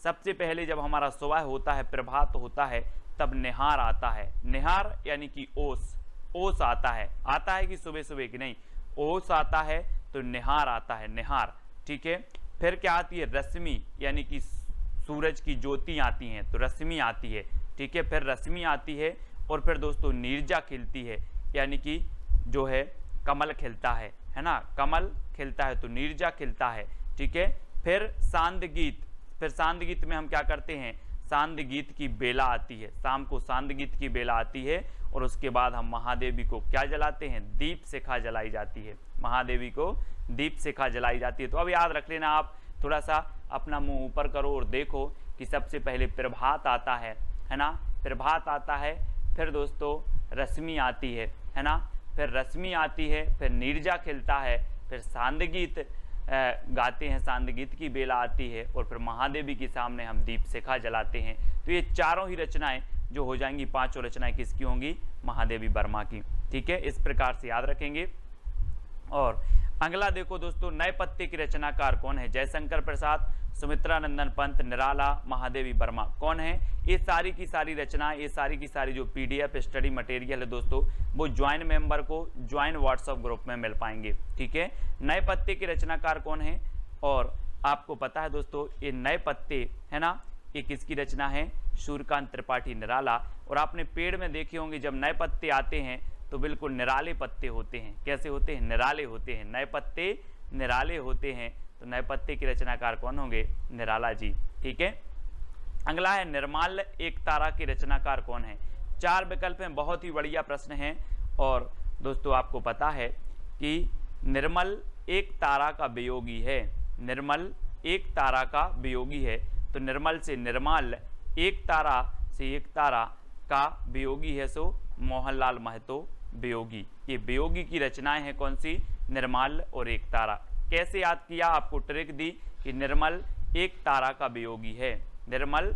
सबसे पहले जब हमारा सुबह होता है, प्रभात होता है, तब निहार आता है। निहार यानी कि ओस आता है कि सुबह सुबह की नहीं, ओस आता है, तो निहार आता है, निहार। ठीक है, फिर क्या आती है? रश्मि, यानी कि सूरज की ज्योति आती हैं, तो रश्मि आती है। ठीक है, फिर रश्मि आती है, और फिर दोस्तों नीरजा खिलती है, यानी कि जो है कमल खिलता है ना, कमल खिलता है तो नीरजा खिलता है। ठीक है, फिर सांदगीत, फिर सांदगीत में हम क्या करते हैं? सांदगीत की बेला आती है, शाम को सांदगीत की बेला आती है, और उसके बाद हम महादेवी को क्या जलाते हैं? दीपशिखा जलाई जाती है, महादेवी को दीपशिखा जलाई जाती है। तो अब याद रख लेना, आप थोड़ा सा अपना मुंह ऊपर करो और देखो कि सबसे पहले प्रभात आता है ना, प्रभात आता है, फिर दोस्तों रश्मि आती है ना, फिर रश्मि आती है, फिर नीरजा खिलता है, फिर सांदगीत गाते हैं, सांदगीत की बेला आती है, और फिर महादेवी के सामने हम दीपशिखा जलाते हैं। तो ये चारों ही रचनाएं जो हो जाएंगी, 5 रचनाएं किसकी होंगी? महादेवी वर्मा की। ठीक है, इस प्रकार से याद रखेंगे। और अगला देखो दोस्तों, नए पत्ते की रचनाकार कौन है? जयशंकर प्रसाद, सुमित्रानंदन पंत, निराला, महादेवी वर्मा। कौन है? ये सारी की सारी रचनाएं, ये सारी की सारी जो PDF स्टडी मटेरियल है दोस्तों, वो ज्वाइन मेंबर को ज्वाइन व्हाट्सएप ग्रुप में मिल पाएंगे। ठीक है, नए पत्ते के रचनाकार कौन है? और आपको पता है दोस्तों, ये नए पत्ते, है ना, ये किसकी रचना है? सूर्यकांत त्रिपाठी, निराला। और आपने पेड़ में देखे होंगे जब नए पत्ते आते हैं तो बिल्कुल निराले पत्ते होते हैं। कैसे होते हैं? निराले होते हैं, नए पत्ते निराले होते हैं। तो नए पत्ते के रचनाकार कौन होंगे? निराला जी। ठीक है, अगला है निर्माल्य एक तारा के रचनाकार कौन है? 4 विकल्प हैं, बहुत ही बढ़िया प्रश्न है। और दोस्तों आपको पता है कि निर्मल एक तारा का वियोगी है, निर्मल एक तारा का वियोगी है। तो निर्मल से निर्माल्य, एक तारा से एक तारा का वियोगी है, सो मोहनलाल महतो वियोगी। ये वियोगी की रचनाएं हैं कौन सी? निर्मल और एक तारा। कैसे याद किया? आपको ट्रिक दी कि निर्मल एक तारा का वियोगी है, निर्मल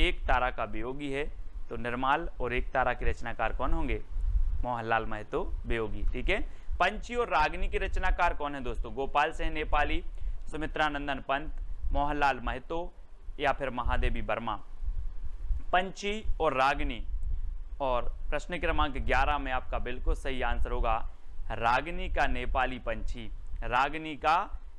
एक तारा का वियोगी है, तो निर्मल और एक तारा के रचनाकार कौन होंगे? मोहनलाल महतो वियोगी। ठीक है, पंछी और रागिनी के रचनाकार कौन है दोस्तों? गोपाल सिंह नेपाली, सुमित्रानंदन पंत, मोहनलाल महतो या फिर महादेवी वर्मा। पंछी और रागिनी, और प्रश्न क्रमांक 11 में आपका बिल्कुल सही आंसर होगा रागिनी का नेपाली पंछी, रागिनी का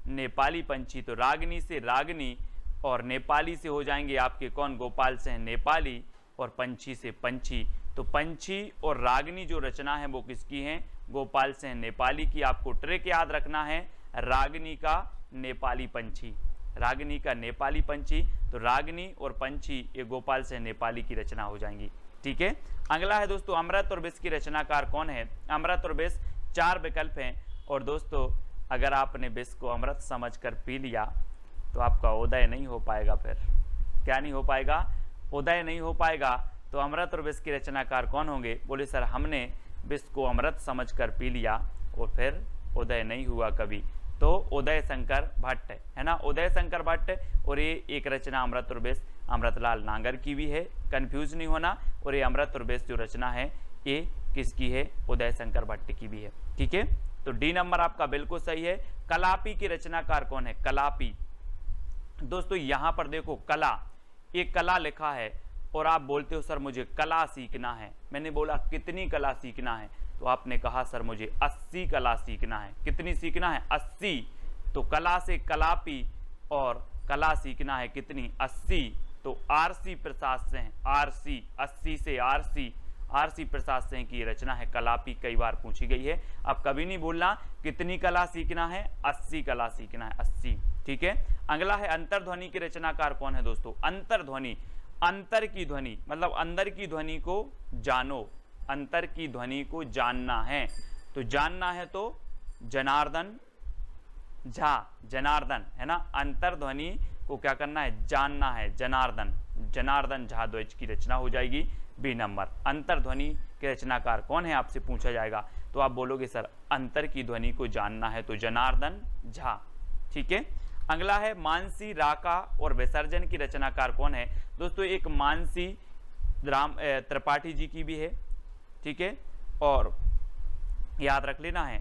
नेपाली पंछी। तो रागिनी से रागिनी और नेपाली से हो जाएंगे आपके कौन, गोपाल सिंह नेपाली, और पंछी से पंछी, तो पंछी और रागिनी जो रचना है वो किसकी है, गोपाल सिंह नेपाली की। आपको ट्रिक याद रखना है, रागिनी का नेपाली पंछी, रागिनी का नेपाली पंछी, तो रागिनी और पंछी ये गोपाल सिंह नेपाली की रचना हो जाएंगी। ठीक है, अगला है दोस्तों अमृत और विष की रचनाकार कौन है। अमृत और विष 4 विकल्प हैं, और दोस्तों अगर आपने विष को अमृत समझकर पी लिया तो आपका उदय नहीं हो पाएगा। फिर क्या नहीं हो पाएगा, उदय नहीं हो पाएगा। तो अमृत और विष के रचनाकार कौन होंगे, बोले सर हमने विष को अमृत समझकर पी लिया और फिर उदय नहीं हुआ कभी, तो उदय शंकर भट्ट है ना, उदय शंकर भट्ट। और ये एक रचना अमृत और विष अमृतलाल नागर की भी है, कंफ्यूज नहीं होना। और ये अमृत और विष जो रचना है ये किसकी है, उदय शंकर भट्ट की भी है। ठीक है, तो डी नंबर आपका बिल्कुल सही है। कलापी की रचनाकार कौन है, कलापी। दोस्तों यहां पर देखो कला, एक कला लिखा है और आप बोलते हो सर मुझे कला सीखना है। मैंने बोला कितनी कला सीखना है, तो आपने कहा सर मुझे 80 कला सीखना है। कितनी सीखना है, 80। तो कला से कलापी और कला सीखना है कितनी, 80। तो आरसी प्रसाद सिंह, आरसी 80 से आरसी प्रसाद सिंह की रचना है कलापी, कई बार पूछी गई है। अब कभी नहीं बोलना कितनी कला सीखना है, 80 कला सीखना है, 80। ठीक है, अगला है अंतर्ध्वनि की रचनाकार कौन है दोस्तों। अंतर्ध्वनि, अंतर की ध्वनि मतलब अंदर की ध्वनि को जानो, अंतर की ध्वनि को जानना है। तो जानना है तो जनार्दन झा, जनार्दन है ना, अंतर्ध्वनि को क्या करना है, जानना है, जनार्दन, जनार्दन झा द्विज की रचना हो जाएगी बी नंबर। अंतर्ध्वनि के रचनाकार कौन है आपसे पूछा जाएगा, तो आप बोलोगे सर अंतर की ध्वनि को जानना है तो जनार्दन झा। ठीक है, अगला है मानसी, राका और विसर्जन की रचनाकार कौन है। दोस्तों एक मानसी राम त्रिपाठी जी की भी है। ठीक है, और याद रख लेना है,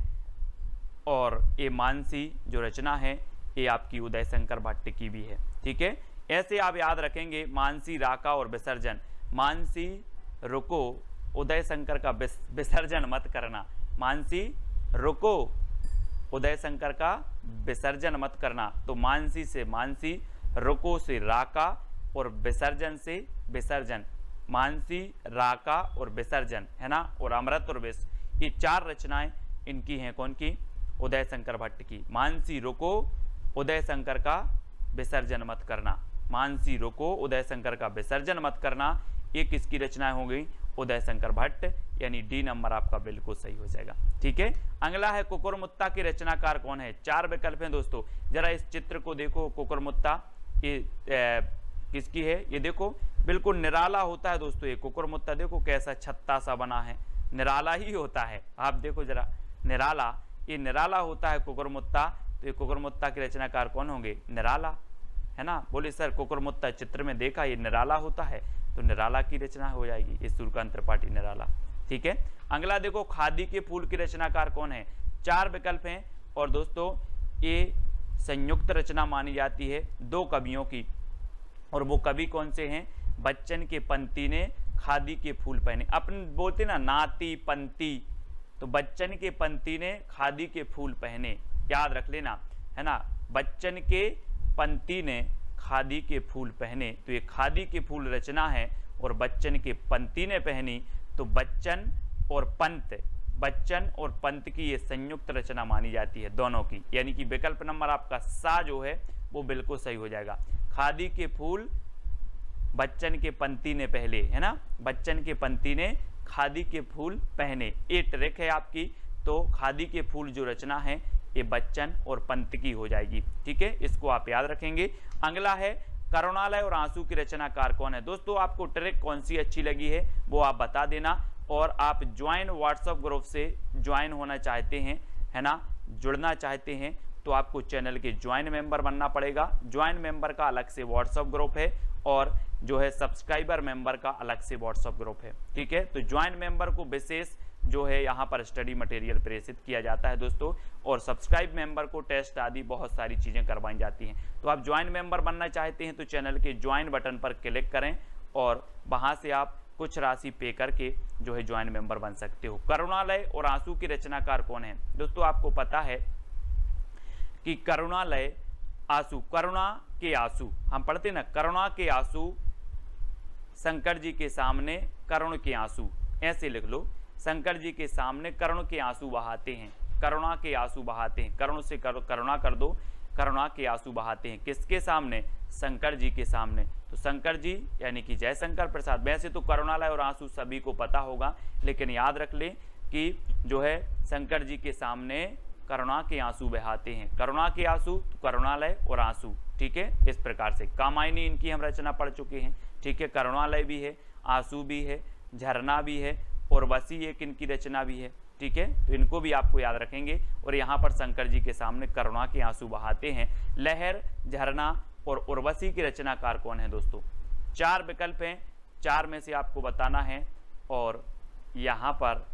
और ये मानसी जो रचना है ये आपकी उदय शंकर भट्ट की भी है। ठीक है, ऐसे आप याद रखेंगे मानसी, राका और विसर्जन। मानसी रुको, उदय शंकर का विसर्जन मत करना, मानसी रुको, उदय शंकर का विसर्जन मत करना। तो मानसी से मानसी, रुको से राका और विसर्जन से विसर्जन, मानसी, राका और विसर्जन है ना। और अमृत और विष ये 4 रचनाएं इनकी हैं, कौन की, उदय शंकर भट्ट की। मानसी रुको, उदय शंकर का विसर्जन मत करना, मानसी रुको, उदय शंकर का विसर्जन मत करना, ये किसकी रचनाएं हो गई, उदय शंकर भट्ट, यानी डी नंबर आपका बिल्कुल सही हो जाएगा। ठीक है, अगला है कुकुरमुत्ता की रचनाकार कौन है। 4 विकल्प हैं दोस्तों, जरा इस चित्र को देखो। कुकुरमुत्ता ये किसकी है, ये देखो बिल्कुल निराला होता है दोस्तों। ये कुकुरमुत्ता देखो कैसा छत्ता सा बना है, निराला ही होता है। आप देखो जरा, निराला, ये निराला होता है कुकुरमुत्ता। तो ये कुकुरमुत्ता के रचनाकार कौन होंगे, निराला है ना। बोले सर कुकुरमुत्ता चित्र में देखा ये निराला होता है, तो निराला की रचना हो जाएगी, ये सूर्यकांत त्रिपाठी, निराला। ठीक है, अगला देखो खादी के फूल की रचनाकार कौन है। 4 विकल्प हैं, और दोस्तों ये संयुक्त रचना मानी जाती है 2 कवियों की, और वो कवि कौन से हैं, बच्चन के पंती ने खादी के फूल पहने। अपन बोलते ना नाती पंती, तो बच्चन के पंती ने खादी के फूल पहने, याद रख लेना है ना। बच्चन के पंती ने खादी के फूल पहने, तो ये खादी के फूल रचना है, और बच्चन के पंती ने पहनी, तो बच्चन और पंत, बच्चन और पंत की ये संयुक्त रचना मानी जाती है दोनों की, यानी कि विकल्प नंबर आपका सा जो है वो बिल्कुल सही हो जाएगा। खादी के फूल बच्चन के पंती ने पहले, है ना, बच्चन के पंती ने खादी के फूल पहने, ये ट्रिक है आपकी। तो खादी के फूल जो रचना है ये बच्चन और पंत की हो जाएगी। ठीक है, इसको आप याद रखेंगे। अगला है करुणालय और आंसू की रचनाकार कौन है। दोस्तों आपको ट्रिक कौन सी अच्छी लगी है वो आप बता देना, और आप ज्वाइन व्हाट्सएप ग्रुप से ज्वाइन होना चाहते हैं, है ना, जुड़ना चाहते हैं, तो आपको चैनल के ज्वाइन मेंबर बनना पड़ेगा। ज्वाइन मेंबर का अलग से व्हाट्सएप ग्रुप है, और जो है सब्सक्राइबर मेंबर का अलग से व्हाट्सएप ग्रुप है। ठीक है, तो ज्वाइन मेंबर को विशेष जो है यहाँ पर स्टडी मटेरियल प्रेषित किया जाता है दोस्तों, और सब्सक्राइब मेंबर को टेस्ट आदि बहुत सारी चीज़ें करवाई जाती हैं। तो आप ज्वाइन मेंबर बनना चाहते हैं तो चैनल के ज्वाइन बटन पर क्लिक करें, और वहाँ से आप कुछ राशि पे करके जो है ज्वाइन मेंबर बन सकते हो। करुणालय और आंसू की रचनाकार कौन है। दोस्तों आपको पता है कि करुणालय आंसू, करुणा के आंसू, हम पढ़ते ना करुणा के आंसू शंकर जी के सामने करुण के आंसू, ऐसे लिख लो, शंकर जी के सामने करुण के आंसू बहाते हैं, करुणा के आंसू बहाते हैं, करुण से करुणा कर दो, करुणा के आंसू बहाते हैं, किसके सामने, शंकर जी के सामने। तो शंकर जी यानी कि जयशंकर प्रसाद। वैसे तो करुणालय और आंसू सभी को पता होगा, लेकिन याद रख ले कि जो है शंकर जी के सामने करुणा के आंसू बहाते हैं, करुणा के आंसू, तो करुणालय और आंसू, ठीक है। इस प्रकार से कामायनी इनकी हम रचना पढ़ चुके हैं, ठीक है। करुणालय भी है, आंसू भी है, झरना भी है, और उर्वशी एक इनकी रचना भी है, ठीक है। तो इनको भी आपको याद रखेंगे। और यहाँ पर शंकर जी के सामने करुणा के आंसू बहाते हैं। लहर, झरना और उर्वशी के रचनाकार कौन है दोस्तों? 4 विकल्प हैं, 4 में से आपको बताना है, और यहाँ पर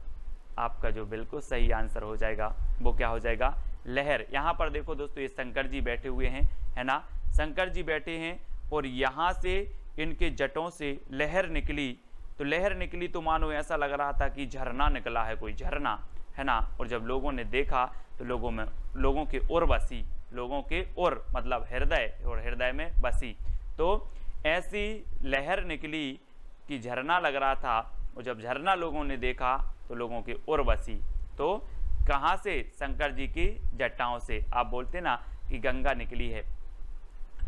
आपका जो बिल्कुल सही आंसर हो जाएगा वो क्या हो जाएगा? लहर। यहाँ पर देखो दोस्तों, ये शंकर जी बैठे हुए हैं, है ना, शंकर जी बैठे हैं, और यहाँ से इनके जटों से लहर निकली। तो लहर निकली तो मानो ऐसा लग रहा था कि झरना निकला है, कोई झरना, है ना। और जब लोगों ने देखा तो लोगों के उर बसी, लोगों के उर मतलब हृदय, और हृदय में बसी। तो ऐसी लहर निकली कि झरना लग रहा था, और जब झरना लोगों ने देखा तो लोगों के उर बसी। तो कहाँ से? शंकर जी की जटाओं से। आप बोलते ना कि गंगा निकली है।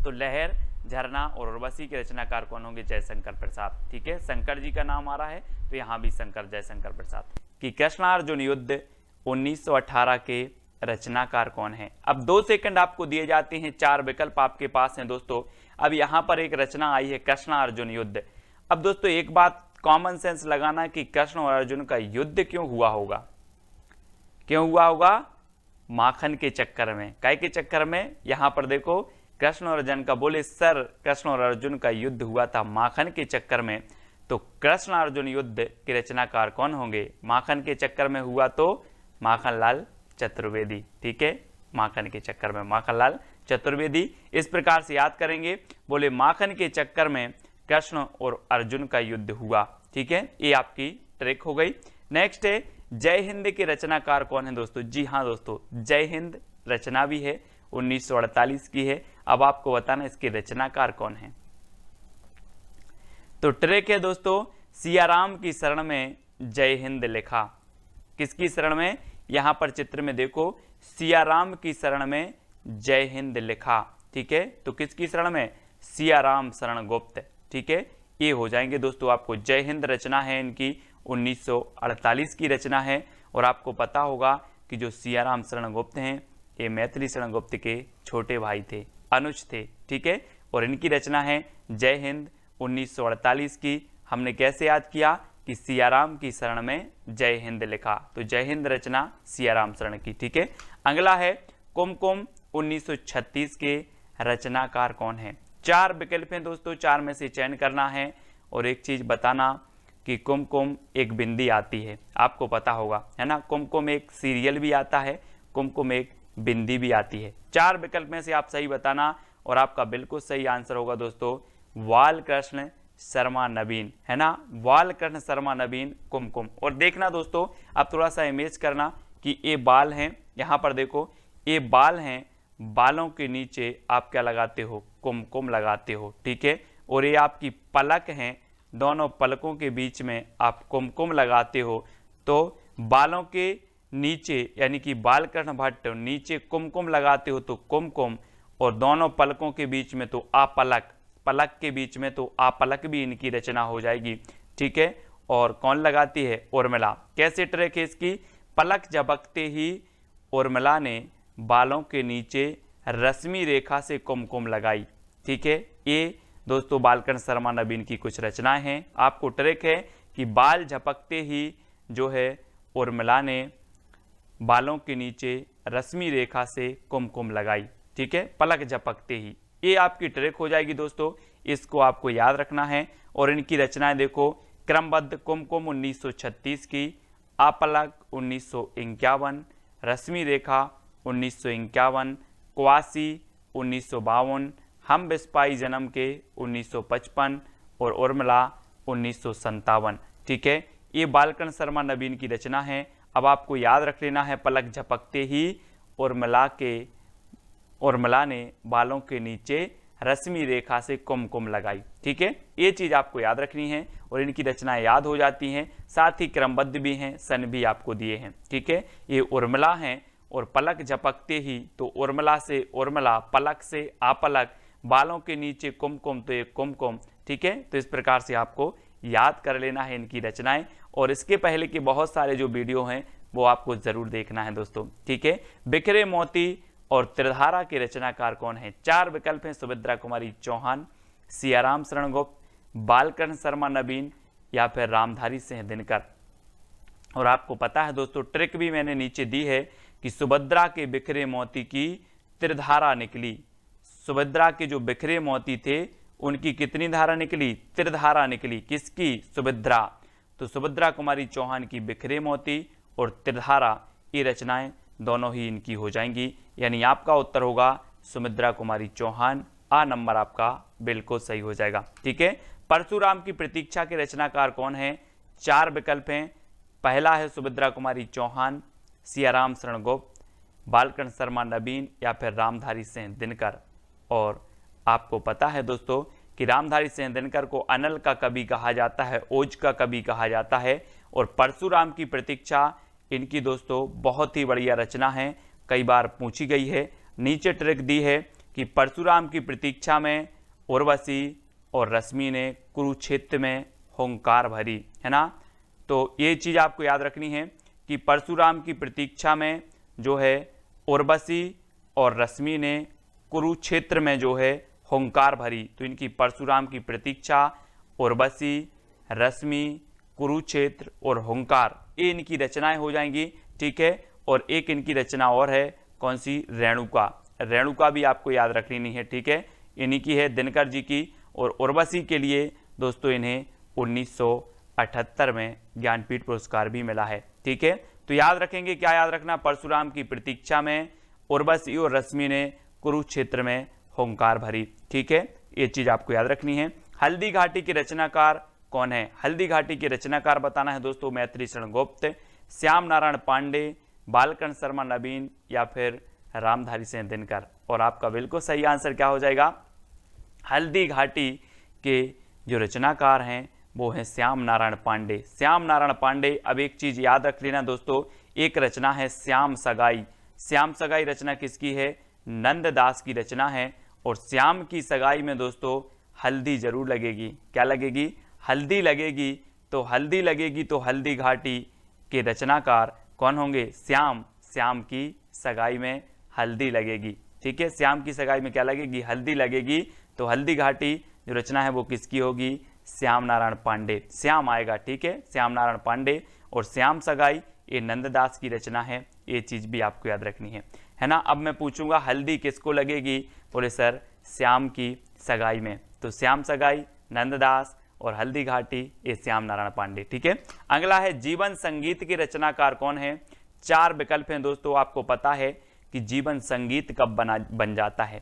तो लहर, झरना और उर्वशी के रचनाकार कौन होंगे? जयशंकर प्रसाद, ठीक है। शंकर जी का नाम आ रहा है तो यहाँ भी जयशंकर प्रसाद। कि कृष्णार्जुन युद्ध 1918 के रचनाकार कौन है? अब 2 सेकंड आपको दिए जाते हैं, 4 विकल्प आपके पास हैं दोस्तों। अब यहाँ पर एक रचना आई है कृष्णार्जुन युद्ध। अब दोस्तों एक बात कॉमन सेंस लगाना कि कृष्ण और अर्जुन का युद्ध क्यों हुआ होगा? क्यों हुआ होगा? माखन के चक्कर में। काय के चक्कर में? यहाँ पर देखो, कृष्ण और अर्जुन का बोले सर, कृष्ण और अर्जुन का युद्ध हुआ था माखन के चक्कर में। तो कृष्ण अर्जुन युद्ध के रचनाकार कौन होंगे? माखन के चक्कर में हुआ तो माखनलाल चतुर्वेदी, ठीक है। माखन के चक्कर में माखनलाल चतुर्वेदी। इस प्रकार से याद करेंगे, बोले माखन के चक्कर में कृष्ण और अर्जुन का युद्ध हुआ, ठीक है। ये आपकी ट्रिक हो गई। नेक्स्ट है जय हिंद के रचनाकार कौन है दोस्तों? जी हाँ दोस्तों, जय हिंद रचना भी है, 1948 की है। अब आपको बताना इसके रचनाकार कौन है। तो ट्रिक है दोस्तों, सियाराम की शरण में जय हिंद लिखा। किसकी शरण में? यहां पर चित्र में देखो, सियाराम की शरण में जय हिंद लिखा, ठीक है। तो किसकी शरण में? सियाराम शरण गुप्त, ठीक है। ये हो जाएंगे दोस्तों आपको। जय हिंद रचना है इनकी 1948 की रचना है। और आपको पता होगा कि जो सियाराम शरण गुप्त हैं ये मैथिली शरण गुप्त के छोटे भाई थे, अनुज थे, ठीक है। और इनकी रचना है जय हिंद 1948 की। हमने कैसे याद किया कि सियाराम की शरण में जय हिंद लिखा, तो जय हिंद रचना सियाराम शरण की, ठीक है। अगला है कुमकुम 1936 के रचनाकार कौन है? 4 विकल्प हैं दोस्तों, 4 में से चयन करना है। और एक चीज बताना कि कुमकुम एक बिंदी आती है, आपको पता होगा, है ना। कुमकुम एक सीरियल भी आता है, कुमकुम एक बिंदी भी आती है। 4 विकल्प में से आप सही बताना, और आपका बिल्कुल सही आंसर होगा दोस्तों बालकृष्ण शर्मा नवीन, है ना। बालकृष्ण शर्मा नवीन कुमकुम। और देखना दोस्तों, अब थोड़ा सा इमेज करना कि ये बाल हैं, यहाँ पर देखो ये बाल हैं, बालों के नीचे आप क्या लगाते हो? कुमकुम लगाते हो, ठीक है। और ये आपकी पलक हैं, दोनों पलकों के बीच में आप कुमकुम लगाते हो। तो बालों के नीचे यानी कि बालकृष्ण भट्ट नीचे कुमकुम लगाते हो तो कुमकुम, और दोनों पलकों के बीच में तो आपलक, पलक के बीच में तो आपलक भी इनकी रचना हो जाएगी, ठीक है। और कौन लगाती है? उर्मिला। कैसे ट्रिक है इसकी? पलक झपकते ही उर्मिला ने बालों के नीचे रश्मि रेखा से कुमकुम लगाई, ठीक है। ये दोस्तों बालकृष्ण शर्मा नवीन की कुछ रचनाएं हैं। आपको ट्रिक है कि बाल झपकते ही जो है उर्मिला ने बालों के नीचे रश्मि रेखा से कुमकुम लगाई, ठीक है, पलक झपकते ही। ये आपकी ट्रिक हो जाएगी दोस्तों, इसको आपको याद रखना है। और इनकी रचनाएं देखो, क्रमबद्ध कुमकुम 1936 की, आपलक 1951, रश्मि रेखा 1951, क्वासी 1952, हम बिस्पाई जन्म के 1955 और उर्मिला 1957, ठीक है। ये बालकृष्ण शर्मा नवीन की रचना है। अब आपको याद रख लेना है, पलक झपकते ही उर्मिला के उर्मिला ने बालों के नीचे रश्मि रेखा से कुमकुम लगाई। ठीक है, ये चीज आपको याद रखनी है और इनकी रचनाएं याद हो जाती हैं, साथ ही क्रमबद्ध भी हैं, सन भी आपको दिए हैं। ठीक है, ये उर्मिला हैं और पलक झपकते ही, तो उर्मिला से उर्मिला, पलक से आपलक, बालों के नीचे कुमकुम तो एक कुमकुम। ठीक है, तो इस प्रकार से आपको याद कर लेना है इनकी रचनाएं, और इसके पहले के बहुत सारे जो वीडियो हैं वो आपको जरूर देखना है दोस्तों। ठीक है, बिखरे मोती और त्रिधारा के रचनाकार कौन है? 4 विकल्प हैं, सुभद्रा कुमारी चौहान, सियाराम शरण गुप्त, बालकृष्ण शर्मा नवीन या फिर रामधारी सिंह दिनकर। और आपको पता है दोस्तों, ट्रिक भी मैंने नीचे दी है कि सुभद्रा के बिखरे मोती की त्रिधारा निकली। सुभद्रा के जो बिखरे मोती थे उनकी कितनी धारा निकली? त्रिधारा निकली। किसकी? सुभद्रा। तो सुभद्रा कुमारी चौहान की बिखरे मोती और त्रिधारा, ये रचनाएं दोनों ही इनकी हो जाएंगी, यानी आपका उत्तर होगा सुभद्रा कुमारी चौहान। आ नंबर आपका बिल्कुल सही हो जाएगा। ठीक है, परशुराम की प्रतीक्षा के रचनाकार कौन है? 4 विकल्प हैं, पहला है सुभद्रा कुमारी चौहान, सियाराम शरण गुप्त, बालकृष्ण शर्मा नवीन या फिर रामधारी सिंह दिनकर। और आपको पता है दोस्तों कि रामधारी सिंह दिनकर को अनल का कवि कहा जाता है, ओज का कवि कहा जाता है। और परशुराम की प्रतीक्षा इनकी दोस्तों बहुत ही बढ़िया रचना है, कई बार पूछी गई है। नीचे ट्रिक दी है कि परशुराम की प्रतीक्षा में उर्वशी और रश्मि ने कुरुक्षेत्र में हुंकार भरी, है ना। तो ये चीज आपको याद रखनी है कि परशुराम की प्रतीक्षा में जो है उर्वशी और रश्मि ने कुरुक्षेत्र में जो है हुंकार भरी। तो इनकी परशुराम की प्रतीक्षा, उर्वशी, रश्मि, कुरुक्षेत्र और हुंकार, ये इनकी रचनाएं हो जाएंगी। ठीक है, और एक इनकी रचना और है, कौन सी? रेणुका। रेणुका भी आपको याद रखनी है। ठीक है, इन्हीं की है, दिनकर जी की। और उर्वशी के लिए दोस्तों इन्हें 1978 में ज्ञानपीठ पुरस्कार भी मिला है। ठीक है, तो याद रखेंगे, क्या याद रखना? परशुराम की प्रतीक्षा में उर्वशी और रश्मि ने कुरुक्षेत्र में हुंकार भरी। ठीक है, ये चीज आपको याद रखनी है। हल्दी घाटी के रचनाकार कौन है? हल्दी घाटी के रचनाकार बताना है दोस्तों, मैथिली शरण गुप्त, श्याम नारायण पांडे, बालकृष्ण शर्मा नवीन या फिर रामधारी सिंह दिनकर। और आपका बिल्कुल सही आंसर क्या हो जाएगा? हल्दी घाटी के जो रचनाकार हैं वो हैं श्याम नारायण पांडे। श्याम नारायण पांडे। अब एक चीज याद रख लेना दोस्तों, एक रचना है श्याम सगाई। श्याम सगाई रचना किसकी है? नंददास की रचना है। और श्याम की सगाई में दोस्तों हल्दी जरूर लगेगी। क्या लगेगी? हल्दी लगेगी। तो हल्दी लगेगी तो हल्दी घाटी के रचनाकार कौन होंगे? श्याम। श्याम की सगाई में हल्दी लगेगी। ठीक है, श्याम की सगाई में क्या लगेगी? हल्दी लगेगी। तो हल्दी घाटी जो रचना है वो किसकी होगी? श्याम नारायण पांडे। श्याम आएगा। ठीक है, श्याम नारायण पांडे। और श्याम सगाई ये नंददास की रचना है, ये चीज भी आपको याद रखनी है ना। अब मैं पूछूंगा हल्दी किसको लगेगी? बोले सर श्याम की सगाई में। तो श्याम सगाई, नंददास और हल्दी घाटी, ये श्याम नारायण पांडे। ठीक है, अगला है जीवन संगीत के रचनाकार कौन है? 4 विकल्प हैं दोस्तों। आपको पता है कि जीवन संगीत कब बन जाता है?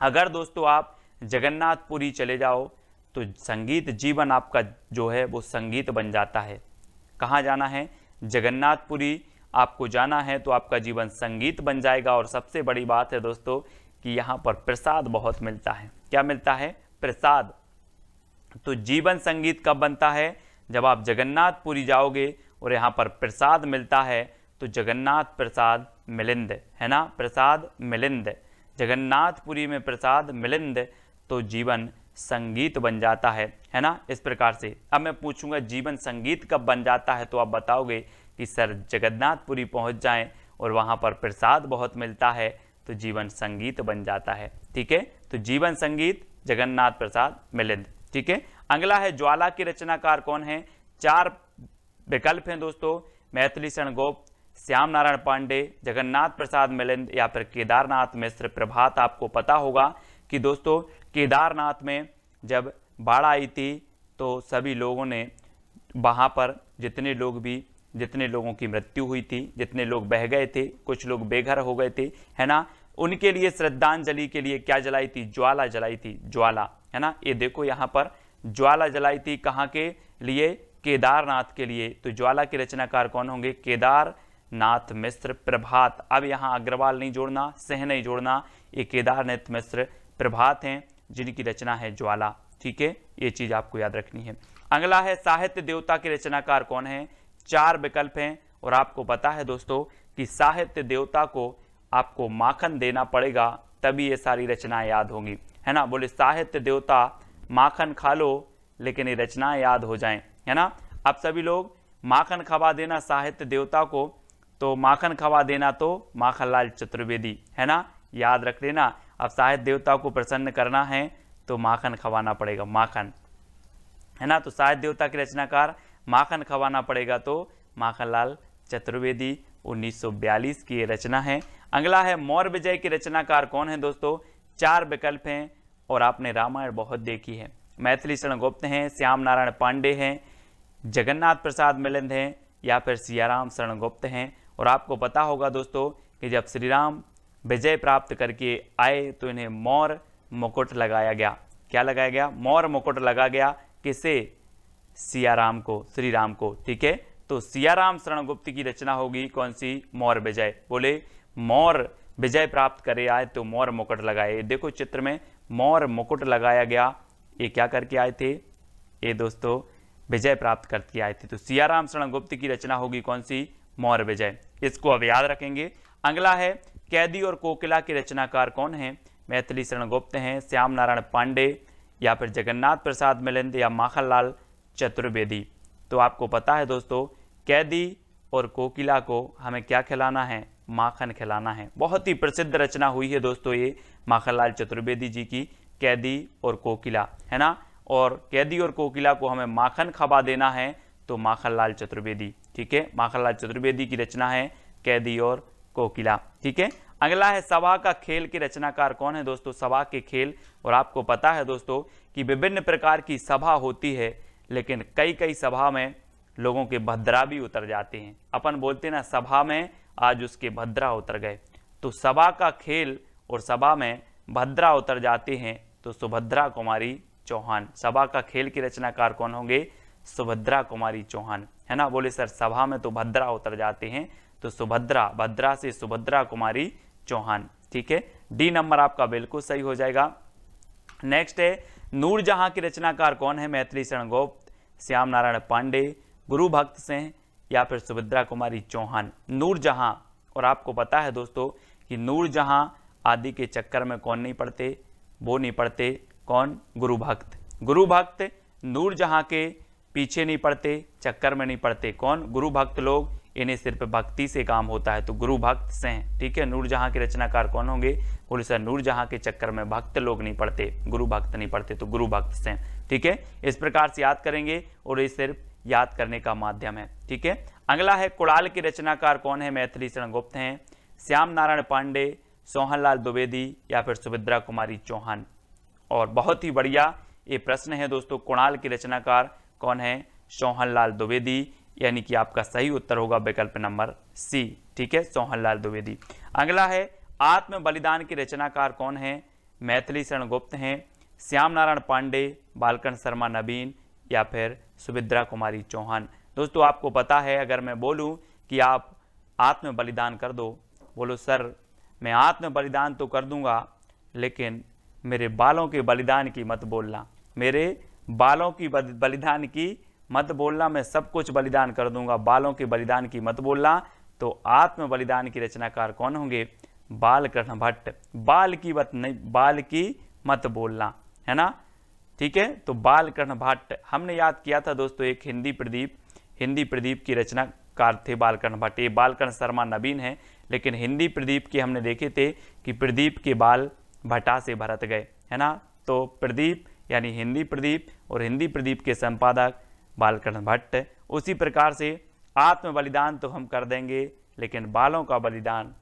अगर दोस्तों आप जगन्नाथपुरी चले जाओ तो संगीत जीवन आपका जो है वो संगीत बन जाता है। कहाँ जाना है? जगन्नाथपुरी आपको जाना है तो आपका जीवन संगीत बन जाएगा। और सबसे बड़ी बात है दोस्तों कि यहाँ पर प्रसाद बहुत मिलता है। क्या मिलता है? प्रसाद। तो जीवन संगीत कब बनता है? जब आप जगन्नाथपुरी जाओगे और यहाँ पर प्रसाद मिलता है, तो जगन्नाथ प्रसाद मिलिंद, है ना। प्रसाद मिलिंद, जगन्नाथपुरी में प्रसाद मिलिंद, तो जीवन संगीत बन जाता है ना। इस प्रकार से अब मैं पूछूंगा जीवन संगीत कब बन जाता है, तो आप बताओगे कि सर जगन्नाथपुरी पहुंच जाएं और वहां पर प्रसाद बहुत मिलता है तो जीवन संगीत बन जाता है। ठीक है, तो जीवन संगीत, जगन्नाथ प्रसाद मिलिंद। ठीक है, अगला है ज्वाला के रचनाकार कौन है? 4 विकल्प हैं दोस्तों, मैथिली शरण गुप्त, श्याम नारायण पांडे, जगन्नाथ प्रसाद मिलिंद या फिर केदारनाथ मिश्र। प्रभात आपको पता होगा कि दोस्तों केदारनाथ में जब बाढ़ आई थी तो सभी लोगों ने वहाँ पर जितने लोगों की मृत्यु हुई थी, जितने लोग बह गए थे, कुछ लोग बेघर हो गए थे, है ना, उनके लिए श्रद्धांजलि के लिए क्या जलाई थी? ज्वाला जलाई थी, ज्वाला, है ना। ये देखो यहाँ पर ज्वाला जलाई थी, कहाँ के लिए? केदारनाथ के लिए। तो ज्वाला के रचनाकार कौन होंगे? केदारनाथ नाथ मिश्र प्रभात। अब यहाँ अग्रवाल नहीं जोड़ना, सिंह नहीं जोड़ना, ये केदारनाथ मिश्र प्रभात हैं जिनकी रचना है ज्वाला। ठीक है, ये चीज आपको याद रखनी है। अगला है साहित्य देवता के रचनाकार कौन है। 4 विकल्प हैं और आपको पता है दोस्तों कि साहित्य देवता को आपको माखन देना पड़ेगा तभी ये सारी रचनाएं याद होंगी, है ना। बोले साहित्य देवता माखन खा लो लेकिन ये रचनाएं याद हो जाएं, है ना। अब सभी लोग माखन खवा देना साहित्य देवता को, तो माखन खवा देना तो माखनलाल चतुर्वेदी, है ना, याद रख लेना। अब साहित्य देवता को प्रसन्न करना है तो माखन खवाना पड़ेगा, माखन, है ना। तो साहित्य देवता के रचनाकार माखन खवाना पड़ेगा तो माखनलाल चतुर्वेदी, 1942 की ये रचना है। अगला है मौर्य विजय के रचनाकार कौन है दोस्तों। 4 विकल्प हैं और आपने रामायण बहुत देखी है। मैथिली शरण गुप्त हैं, श्याम नारायण पांडे हैं, जगन्नाथ प्रसाद मिलिंद हैं या फिर सियाराम शरण गुप्त हैं। और आपको पता होगा दोस्तों कि जब श्री राम विजय प्राप्त करके आए तो इन्हें मौर्य मुकुट लगाया गया। क्या लगाया गया, मौर्य मुकुट लगा गया, किसे, सियाराम को, श्री राम को। ठीक है, तो सियाराम शरण गुप्त की रचना होगी कौन सी, मौर्य विजय। बोले मौर्य विजय प्राप्त करे आए तो मौर्य मुकुट लगाए। देखो चित्र में मौर्य मुकुट लगाया गया, ये क्या करके आए थे, ये दोस्तों विजय प्राप्त करके आए थे। तो सियाराम शरण गुप्त की रचना होगी कौन सी, मौर्य विजय। इसको अब याद रखेंगे। अगला है कैदी और कोकिला के रचनाकार कौन है। मैथिली शरण गुप्त हैं, श्याम नारायण पांडे या फिर जगन्नाथ प्रसाद मिलिंद या माखनलाल चतुर्वेदी। तो आपको पता है दोस्तों कैदी और कोकिला को हमें क्या खिलाना है, माखन खिलाना है। बहुत ही प्रसिद्ध रचना हुई है दोस्तों ये माखनलाल चतुर्वेदी जी की, कैदी और कोकिला, है ना। और कैदी और कोकिला को हमें माखन खवा देना है तो माखनलाल चतुर्वेदी। ठीक है, माखनलाल चतुर्वेदी की रचना है कैदी और कोकिला। ठीक है, अगला है सभा का खेल के रचनाकार कौन है दोस्तों। सभा के खेल, और आपको पता है दोस्तों कि विभिन्न प्रकार की सभा होती है लेकिन कई कई सभा में लोगों के भद्रा भी उतर जाते हैं। अपन बोलते ना सभा में आज उसके भद्रा उतर गए। तो सभा का खेल और सभा में भद्रा उतर जाते हैं तो सुभद्रा कुमारी चौहान। सभा का खेल के रचनाकार कौन होंगे, सुभद्रा कुमारी चौहान, है ना। बोले सर सभा में तो भद्रा उतर जाते हैं तो सुभद्रा, भद्रा से सुभद्रा कुमारी चौहान। ठीक है, डी नंबर आपका बिल्कुल सही हो जाएगा। नेक्स्ट है नूरजहां के रचनाकार कौन है। मैथिली शरण गुप्त, श्याम नारायण पांडे, गुरु भक्त सिंह या फिर सुभद्रा कुमारी चौहान। नूरजहां, और आपको पता है दोस्तों कि नूरजहां आदि के चक्कर में कौन नहीं पड़ते, वो नहीं पड़ते, कौन, गुरु भक्त। गुरु भक्त नूरजहां के पीछे नहीं पड़ते, चक्कर में नहीं पड़ते, कौन, गुरु भक्त लोग। इन्हें सिर्फ भक्ति से काम होता है तो गुरु भक्त सिंह। ठीक है, नूरजहां के रचनाकार कौन होंगे, बोले सर नूरजहां के चक्कर में भक्त लोग नहीं पड़ते, गुरु भक्त नहीं पड़ते तो गुरु भक्त सिंह। ठीक है, इस प्रकार से याद करेंगे और ये सिर्फ याद करने का माध्यम है। ठीक है, अगला है कुणाल के रचनाकार कौन है। मैथिली शरण गुप्त हैं, श्याम नारायण पांडे, सोहनलाल द्विवेदी या फिर सुभद्रा कुमारी चौहान। और बहुत ही बढ़िया ये प्रश्न है दोस्तों, कुणाल के रचनाकार कौन है, सोहनलाल द्विवेदी, यानी कि आपका सही उत्तर होगा विकल्प नंबर सी। ठीक है, सोहनलाल द्विवेदी। अगला है आत्म बलिदान के रचनाकार कौन है। मैथिली शरण गुप्त हैं, श्याम नारायण पांडे, बालकन शर्मा नवीन या फिर सुभद्रा कुमारी चौहान। दोस्तों आपको पता है अगर मैं बोलूं कि आप आत्म बलिदान कर दो, बोलो सर मैं आत्म बलिदान तो कर दूंगा लेकिन मेरे बालों के बलिदान की मत बोलना, मेरे बालों की बलिदान की मत बोलना, मैं सब कुछ बलिदान कर दूंगा, बालों के बलिदान की मत बोलना। तो आत्म बलिदान की रचनाकार कौन होंगे, बालकृष्ण भट्ट। बाल की मत नहीं, बाल की मत बोलना, है ना। ठीक है, तो बालकृष्ण भट्ट हमने याद किया था दोस्तों, एक हिंदी प्रदीप की रचनाकार थे बालकृष्ण भट्ट। ये बालकृष्ण शर्मा नवीन है लेकिन हिंदी प्रदीप के हमने देखे थे कि प्रदीप के बाल भट्टा से भरत गए, है ना। तो प्रदीप यानी हिंदी प्रदीप और हिंदी प्रदीप के संपादक बालकृष्ण भट्ट। उसी प्रकार से आत्म बलिदान तो हम कर देंगे लेकिन बालों का बलिदान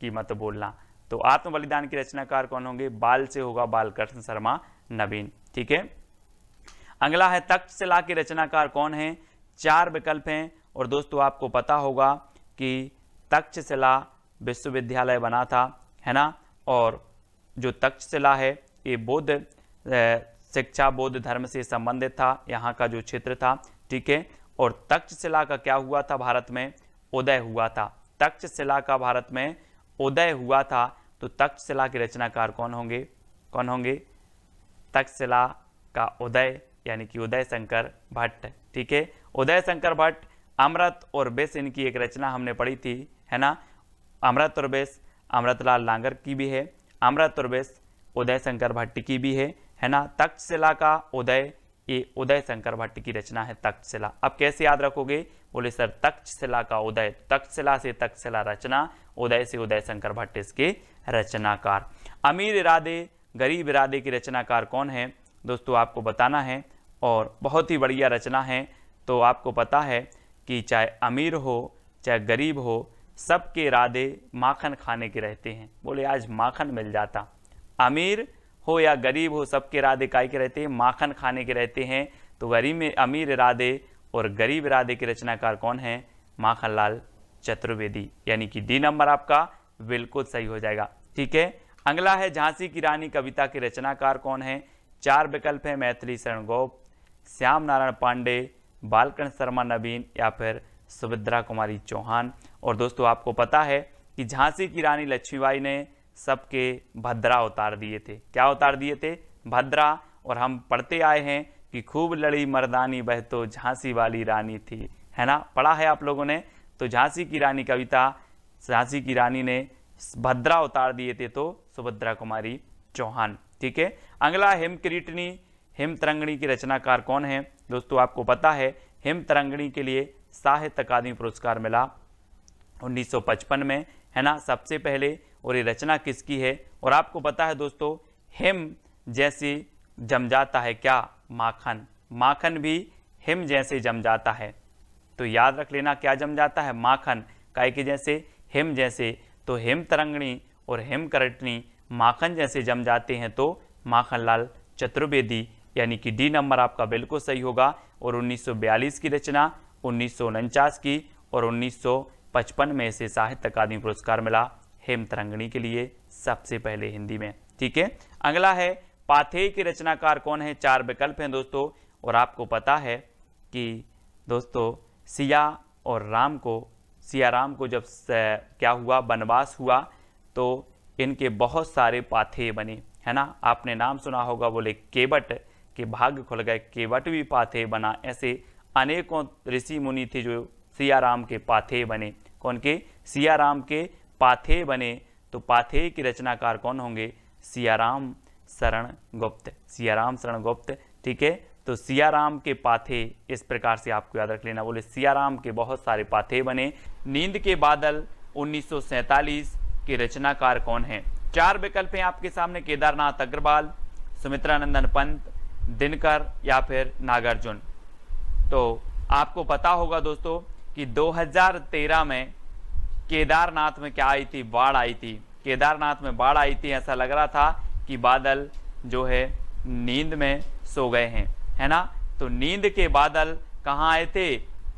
की मत बोलना। तो आत्म बलिदान की रचनाकार कौन होंगे, बाल से होगा बालकृष्ण शर्मा नवीन। ठीक है, अगला है तक्षशिला के रचनाकार कौन है। 4 विकल्प हैं और दोस्तों आपको पता होगा कि तक्षशिला विश्वविद्यालय बना था, है ना। और जो तक्षशिला है ये बौद्ध शिक्षा, बौद्ध धर्म से संबंधित था, यहाँ का जो क्षेत्र था। ठीक है, और तक्षशिला का क्या हुआ था, भारत में उदय हुआ था। तक्षशिला का भारत में उदय हुआ था, तो तक्षशिला के रचनाकार कौन होंगे? तक्षशिला का उदय यानी कि उदय शंकर भट्ट। ठीक है, उदय शंकर भट्ट। अमृत और विष इनकी एक रचना हमने पढ़ी थी, है ना। अमृत और विष अमृतलाल लांगर की भी है, अमृत और विष उदय शंकर भट्ट की भी है ना। तक्षशिला का उदय, ये उदय शंकर भट्ट की रचना है तक्षशिला। अब कैसे याद रखोगे? बोले सर तक्षशिला का उदय, तक्षशिला से तक्षशिला रचना, उदय से उदय शंकर भट्ट इसके रचनाकार। अमीर इरादे गरीब इरादे की रचनाकार कौन है दोस्तों? आपको बताना है, और बहुत ही बढ़िया रचना है। तो आपको पता है कि चाहे अमीर हो चाहे गरीब हो, सबके इरादे माखन खाने के रहते हैं। बोले आज माखन मिल जाता। अमीर हो या गरीब हो, सबके इरादे काय के रहते हैं? माखन खाने के रहते हैं। तो गरीब में अमीर इरादे और गरीब इरादे के रचनाकार कौन है? माखनलाल चतुर्वेदी, यानी कि डी नंबर आपका बिल्कुल सही हो जाएगा। ठीक है, अगला है झांसी की रानी कविता के रचनाकार कौन है? 4 विकल्प है, मैथिली शरण गोप, श्याम नारायण पांडे, बालकृष्ण शर्मा नवीन या फिर सुभद्रा कुमारी चौहान। और दोस्तों आपको पता है कि झांसी की रानी लक्ष्मीबाई ने सबके भद्रा उतार दिए थे। क्या उतार दिए थे? भद्रा। और हम पढ़ते आए हैं कि खूब लड़ी मर्दानी वह तो झांसी वाली रानी थी, है ना, पढ़ा है आप लोगों ने। तो झांसी की रानी कविता, झांसी की रानी ने भद्रा उतार दिए थे, तो सुभद्रा कुमारी चौहान। ठीक है, अगला हिमकिरीटनी हिमतरंगिणी की रचनाकार कौन है दोस्तों? आपको पता है हिमतरंगिणी के लिए साहित्य अकादमी पुरस्कार मिला 1955 में, है ना, सबसे पहले। और ये रचना किसकी है? और आपको पता है दोस्तों, हिम जैसे जम जाता है क्या? माखन। माखन भी हिम जैसे जम जाता है, तो याद रख लेना क्या जम जाता है? माखन। काय के जैसे? हिम जैसे। तो हिमतरंगिणी और हिमकरटनी माखन जैसे जम जाते हैं, तो माखनलाल चतुर्वेदी, यानी कि डी नंबर आपका बिल्कुल सही होगा। और 1942 की रचना, 1949 की और 1955 में इसे साहित्य अकादमी पुरस्कार मिला हेमतरंगिणी के लिए, सबसे पहले हिंदी में। ठीक है, अगला है पाथेय के रचनाकार कौन है? 4 विकल्प हैं दोस्तों। और आपको पता है कि दोस्तों सिया राम को जब क्या हुआ, वनवास हुआ, तो इनके बहुत सारे पाथेय बने, है ना। आपने नाम सुना होगा, बोले केवट के भाग्य खुल गए, केवट भी पाथेय बना। ऐसे अनेकों ऋषि मुनि थे जो सिया राम के पाथेय बने। कौन के? सिया राम के पाथेय बने। तो पाथेय के रचनाकार कौन होंगे? सियाराम शरण गुप्त, सियाराम शरण गुप्त। ठीक है, तो सियाराम के पाथेय इस प्रकार से आपको याद रख लेना। बोले सियाराम के बहुत सारे पाथेय बने। नींद के बादल 1947 के रचनाकार कौन है? 4 विकल्प हैं आपके सामने, केदारनाथ अग्रवाल, सुमित्रानंदन पंत, दिनकर या फिर नागार्जुन। तो आपको पता होगा दोस्तों कि 2013 में केदारनाथ में क्या आई थी? बाढ़ आई थी। केदारनाथ में बाढ़ आई थी, ऐसा लग रहा था कि बादल जो है नींद में सो गए हैं, है ना। तो नींद के बादल कहाँ आए थे?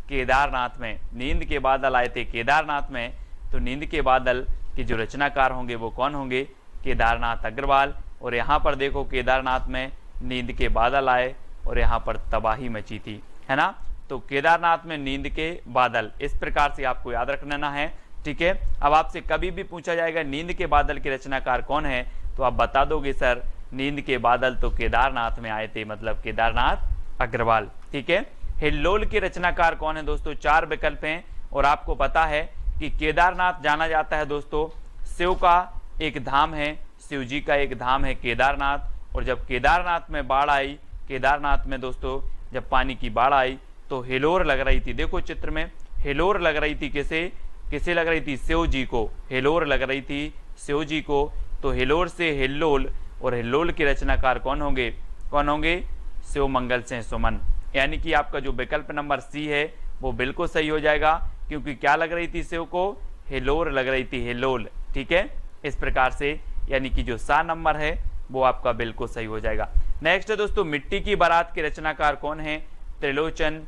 केदारनाथ में। नींद के बादल आए थे केदारनाथ में। तो नींद के बादल के जो रचनाकार होंगे वो कौन होंगे? केदारनाथ अग्रवाल। और यहाँ पर देखो केदारनाथ में नींद के बादल आए और यहाँ पर तबाही मची थी, है ना। तो केदारनाथ में नींद के बादल, इस प्रकार से आपको याद रखना है। ठीक है, अब आपसे कभी भी पूछा जाएगा नींद के बादल के रचनाकार कौन है, तो आप बता दोगे सर नींद के बादल तो केदारनाथ में आए थे, मतलब केदारनाथ अग्रवाल। ठीक है, हिल्लोल के रचनाकार कौन है दोस्तों? 4 विकल्प हैं। और आपको पता है कि केदारनाथ जाना जाता है दोस्तों, शिव का एक धाम है, शिव जी का एक धाम है केदारनाथ। और जब केदारनाथ में बाढ़ आई, केदारनाथ में दोस्तों जब पानी की बाढ़ आई तो हिलोर लग रही थी। देखो चित्र में हिलोर लग रही थी, किसे लग रही थी? शिव जी को हिलोर लग रही थी, शिव जी को। तो हिलोर से हिल्लोल, और हिल्लोल के रचनाकार कौन होंगे? शिव मंगल सिंह सुमन। यानी कि आपका जो विकल्प नंबर सी है वो बिल्कुल सही हो जाएगा, क्योंकि क्या लग रही थी शिव को? हिलोर लग रही थी, हिलोल। ठीक है, इस प्रकार से यानी कि जो सा नंबर है वो आपका बिल्कुल सही हो जाएगा। नेक्स्ट है दोस्तों मिट्टी की बारात के रचनाकार कौन है? त्रिलोचन,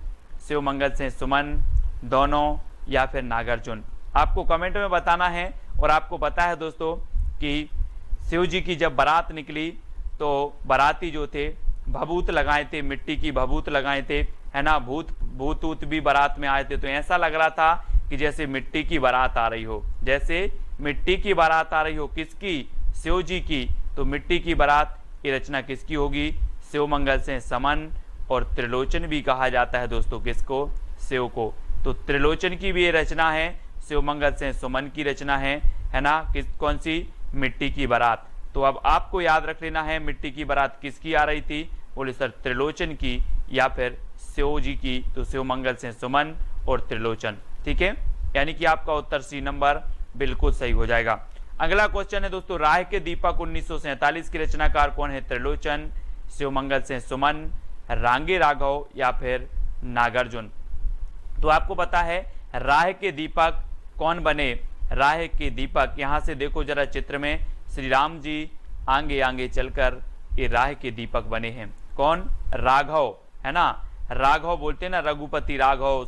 शिव मंगल सिंह सुमन, दोनों या फिर नागार्जुन। आपको कमेंट में बताना है। और आपको पता है दोस्तों कि शिव जी की जब बारात निकली तो बाराती जो थे भभूत लगाए थे, मिट्टी की भभूत लगाए थे, है ना। भूत भी बारात में आए थे। तो ऐसा लग रहा था कि जैसे मिट्टी की बारात आ रही हो, जैसे मिट्टी की बारात आ रही हो, किसकी? शिव जी की। तो मिट्टी की बारात ये रचना किसकी होगी? शिव मंगल से समन। और त्रिलोचन भी कहा जाता है दोस्तों किसको? शिव को। तो त्रिलोचन की भी ये रचना है, शिव मंगल से सुमन की रचना है ना? कौन सी? मिट्टी की बारात। तो अब आपको याद रख लेना है मिट्टी की बारात किसकी आ रही थी? बोले सर त्रिलोचन की या फिर शिव जी की। तो शिव मंगल से सुमन और त्रिलोचन। ठीक है, यानी कि आपका उत्तर सी नंबर बिल्कुल सही हो जाएगा। अगला क्वेश्चन है दोस्तों, राह के दीपक 1947 की रचनाकार कौन है? त्रिलोचन, शिव मंगल से सुमन, रांगे राघव या फिर नागार्जुन। तो आपको पता है राह के दीपक कौन बने? राह के दीपक, यहां से देखो जरा चित्र में, श्री राम जी आगे आगे चलकर ये राह के दीपक बने हैं। कौन? राघव, है ना? राघव बोलते ना, रघुपति राघव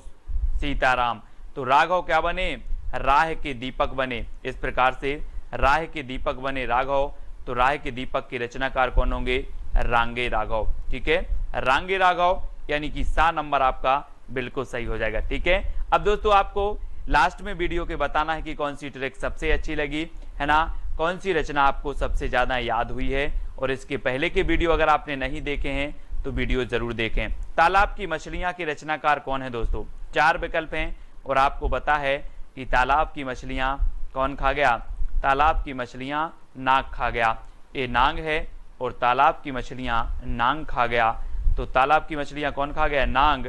सीताराम। तो राघव क्या बने? राह के दीपक बने। इस प्रकार से राह के दीपक बने राघव। तो राह के दीपक के रचनाकार कौन होंगे? रांगे राघव। ठीक है, रांगे राघव, यानी कि सा नंबर आपका बिल्कुल सही हो जाएगा। ठीक है, अब दोस्तों आपको लास्ट में वीडियो के बताना है कि कौन सी ट्रिक सबसे अच्छी लगी, है ना? कौन सी रचना आपको सबसे ज्यादा याद हुई है। और इसके पहले के वीडियो अगर आपने नहीं देखे हैं तो वीडियो जरूर देखें। तालाब की मछलियां के रचनाकार कौन है दोस्तों? 4 विकल्प हैं और आपको पता है कि तालाब की मछलियां कौन खा गया? तालाब की मछलियां नाग खा गया। ये नाग है और तालाब की मछलियां नाग खा गया। तो तालाब की मछलियां कौन खा गया? नाग।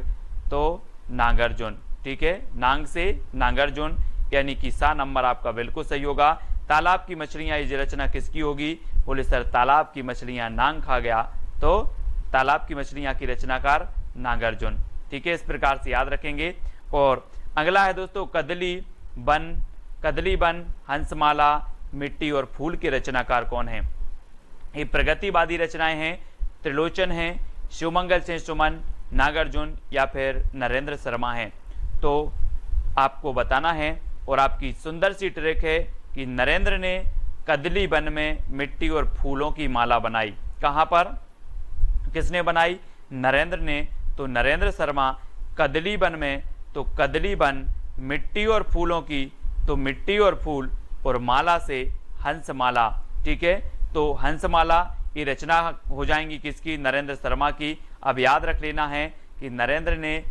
तो नागार्जुन। ठीक है, नाग से नागार्जुन, यानी कि सा नंबर आपका बिल्कुल सही होगा। तालाब की मछलियां ये रचना किसकी होगी? बोले सर तालाब की मछलियां नाग खा गया। तो तालाब की मछलियां की रचनाकार नागार्जुन। ठीक है, इस प्रकार से याद रखेंगे। और अगला है दोस्तों, कदली बन, हंसमाला, मिट्टी और फूल के रचनाकार कौन है? ये प्रगतिवादी रचनाएं हैं। त्रिलोचन है, शिवमंगल से सुमन, नागार्जुन या फिर नरेंद्र शर्मा है। तो आपको बताना है और आपकी सुंदर सी ट्रिक है कि नरेंद्र ने कदली वन में मिट्टी और फूलों की माला बनाई। कहां पर? किसने बनाई? नरेंद्र ने। तो नरेंद्र शर्मा कदली वन में, तो कदली वन मिट्टी और फूलों की, तो मिट्टी और फूल और माला से हंसमाला। ठीक है, तो हंसमाला ये रचना हो जाएंगी किसकी? नरेंद्र शर्मा की। अब याद रख लेना है कि नरेंद्र ने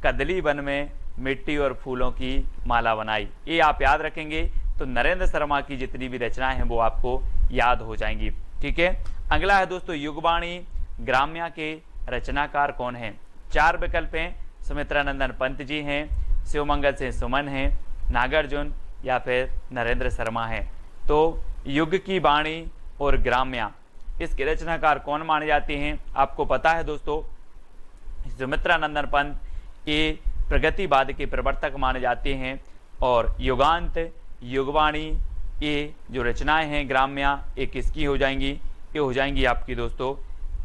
कदली वन में मिट्टी और फूलों की माला बनाई। ये आप याद रखेंगे तो नरेंद्र शर्मा की जितनी भी रचनाएं हैं वो आपको याद हो जाएंगी। ठीक है, अगला है दोस्तों, युगवाणी ग्राम्या के रचनाकार कौन है? 4 विकल्प हैं। सुमित्रानंदन पंत जी हैं, शिवमंगल से सुमन हैं, नागार्जुन या फिर नरेंद्र शर्मा हैं। तो युग की वाणी और ग्राम्या, इसके रचनाकार कौन माने जाते हैं? आपको पता है दोस्तों, सुमित्रानंदन पंत ये प्रगतिवाद के प्रवर्तक माने जाते हैं। और युगांत, युगवाणी ये जो रचनाएं हैं ग्राम्या, ये किसकी हो जाएंगी? ये हो जाएंगी आपकी दोस्तों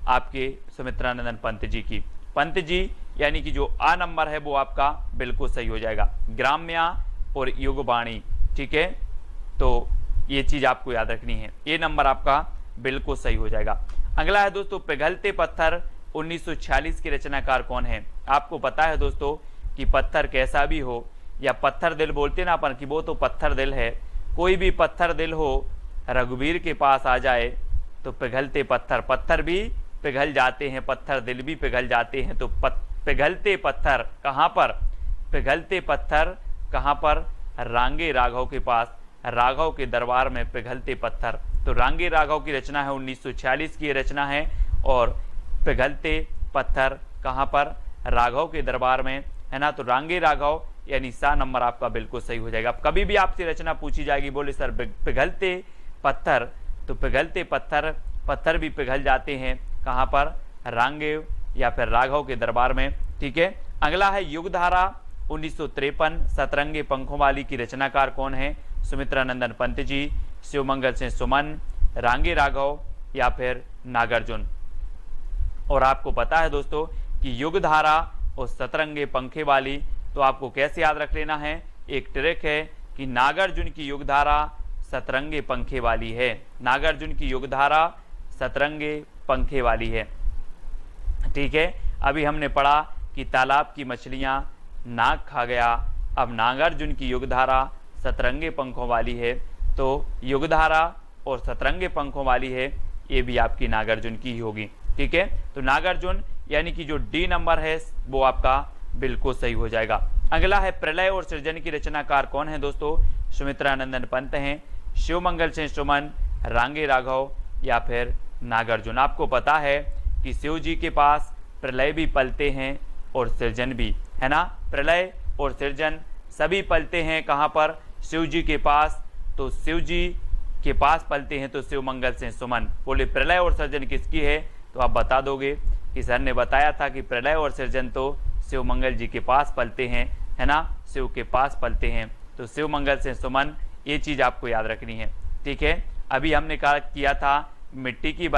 आपके सुमित्रानंदन पंत जी की। पंत जी यानी कि जो आ नंबर है वो आपका बिल्कुल सही हो जाएगा, ग्राम्या और युगवाणी। ठीक है, तो ये चीज आपको याद रखनी है, ये नंबर आपका बिल्कुल सही हो जाएगा। अगला है दोस्तों, पिघलते पत्थर 1946 के रचनाकार कौन है? आपको पता है दोस्तों कि पत्थर कैसा भी हो, या पत्थर दिल बोलते ना अपन, कि वो तो पत्थर दिल है। कोई भी पत्थर दिल हो रघुवीर के पास आ जाए तो पिघलते पत्थर, पत्थर भी पिघल जाते हैं, पत्थर दिल भी पिघल जाते हैं। तो पिघलते पत्थर कहाँ पर? पिघलते पत्थर कहाँ पर? रांगे राघव के पास, राघव के दरबार में पिघलते पत्थर। तो रांगे राघव की रचना है, 1946 की रचना है। और पिघलते पत्थर कहाँ पर? राघव के दरबार में, है ना? तो रांगे राघव यानी सा नंबर आपका बिल्कुल सही हो जाएगा। कभी भी आपसे रचना पूछी जाएगी, बोले सर पिघलते पत्थर, तो पिघलते पत्थर, पत्थर भी पिघल जाते हैं कहाँ पर? रांगे या फिर राघव के दरबार में। ठीक है, अगला है युगधारा 1953 सतरंगे पंखों वाली की रचनाकार कौन है? सुमित्रानंदन पंत जी, शिवमंगल से सुमन, रांगे राघव या फिर नागार्जुन। और आपको पता है दोस्तों कि युगधारा और सतरंगे पंखे वाली, तो आपको कैसे याद रख लेना है? एक ट्रिक है कि नागार्जुन की युगधारा सतरंगे पंखे वाली है, नागार्जुन की युगधारा सतरंगे पंखे वाली है। ठीक है, अभी हमने पढ़ा कि तालाब की मछलियां नाग खा गया। अब नागार्जुन की युगधारा सतरंगे पंखों वाली है, तो युगधारा और सतरंगे पंखों वाली है, ये भी आपकी नागार्जुन की ही होगी। ठीक है, तो नागार्जुन यानी कि जो डी नंबर है वो आपका बिल्कुल सही हो जाएगा। अगला है प्रलय और सृजन की रचनाकार कौन है दोस्तों? सुमित्रानंदन पंत हैं, शिवमंगल सिंह सुमन, रांगे राघव या फिर नागार्जुन। आपको पता है कि शिव जी के पास प्रलय भी पलते हैं और सृजन भी, है ना। प्रलय और सृजन सभी पलते हैं कहाँ पर? शिव जी के पास। तो शिव जी के पास पलते हैं तो शिवमंगल सिंह सुमन। बोले प्रलय और सृजन किसकी है? तो आप बता दोगे कि सर ने बताया था कि प्रलय और सृजन तो शिवमंगल जी के पास पलते हैं, है ना, शिव के पास पलते हैं। तो शिवमंगल सिंह सुमन, ये चीज़ आपको याद रखनी है। ठीक है, अभी हमने कहा किया था मिट्टी की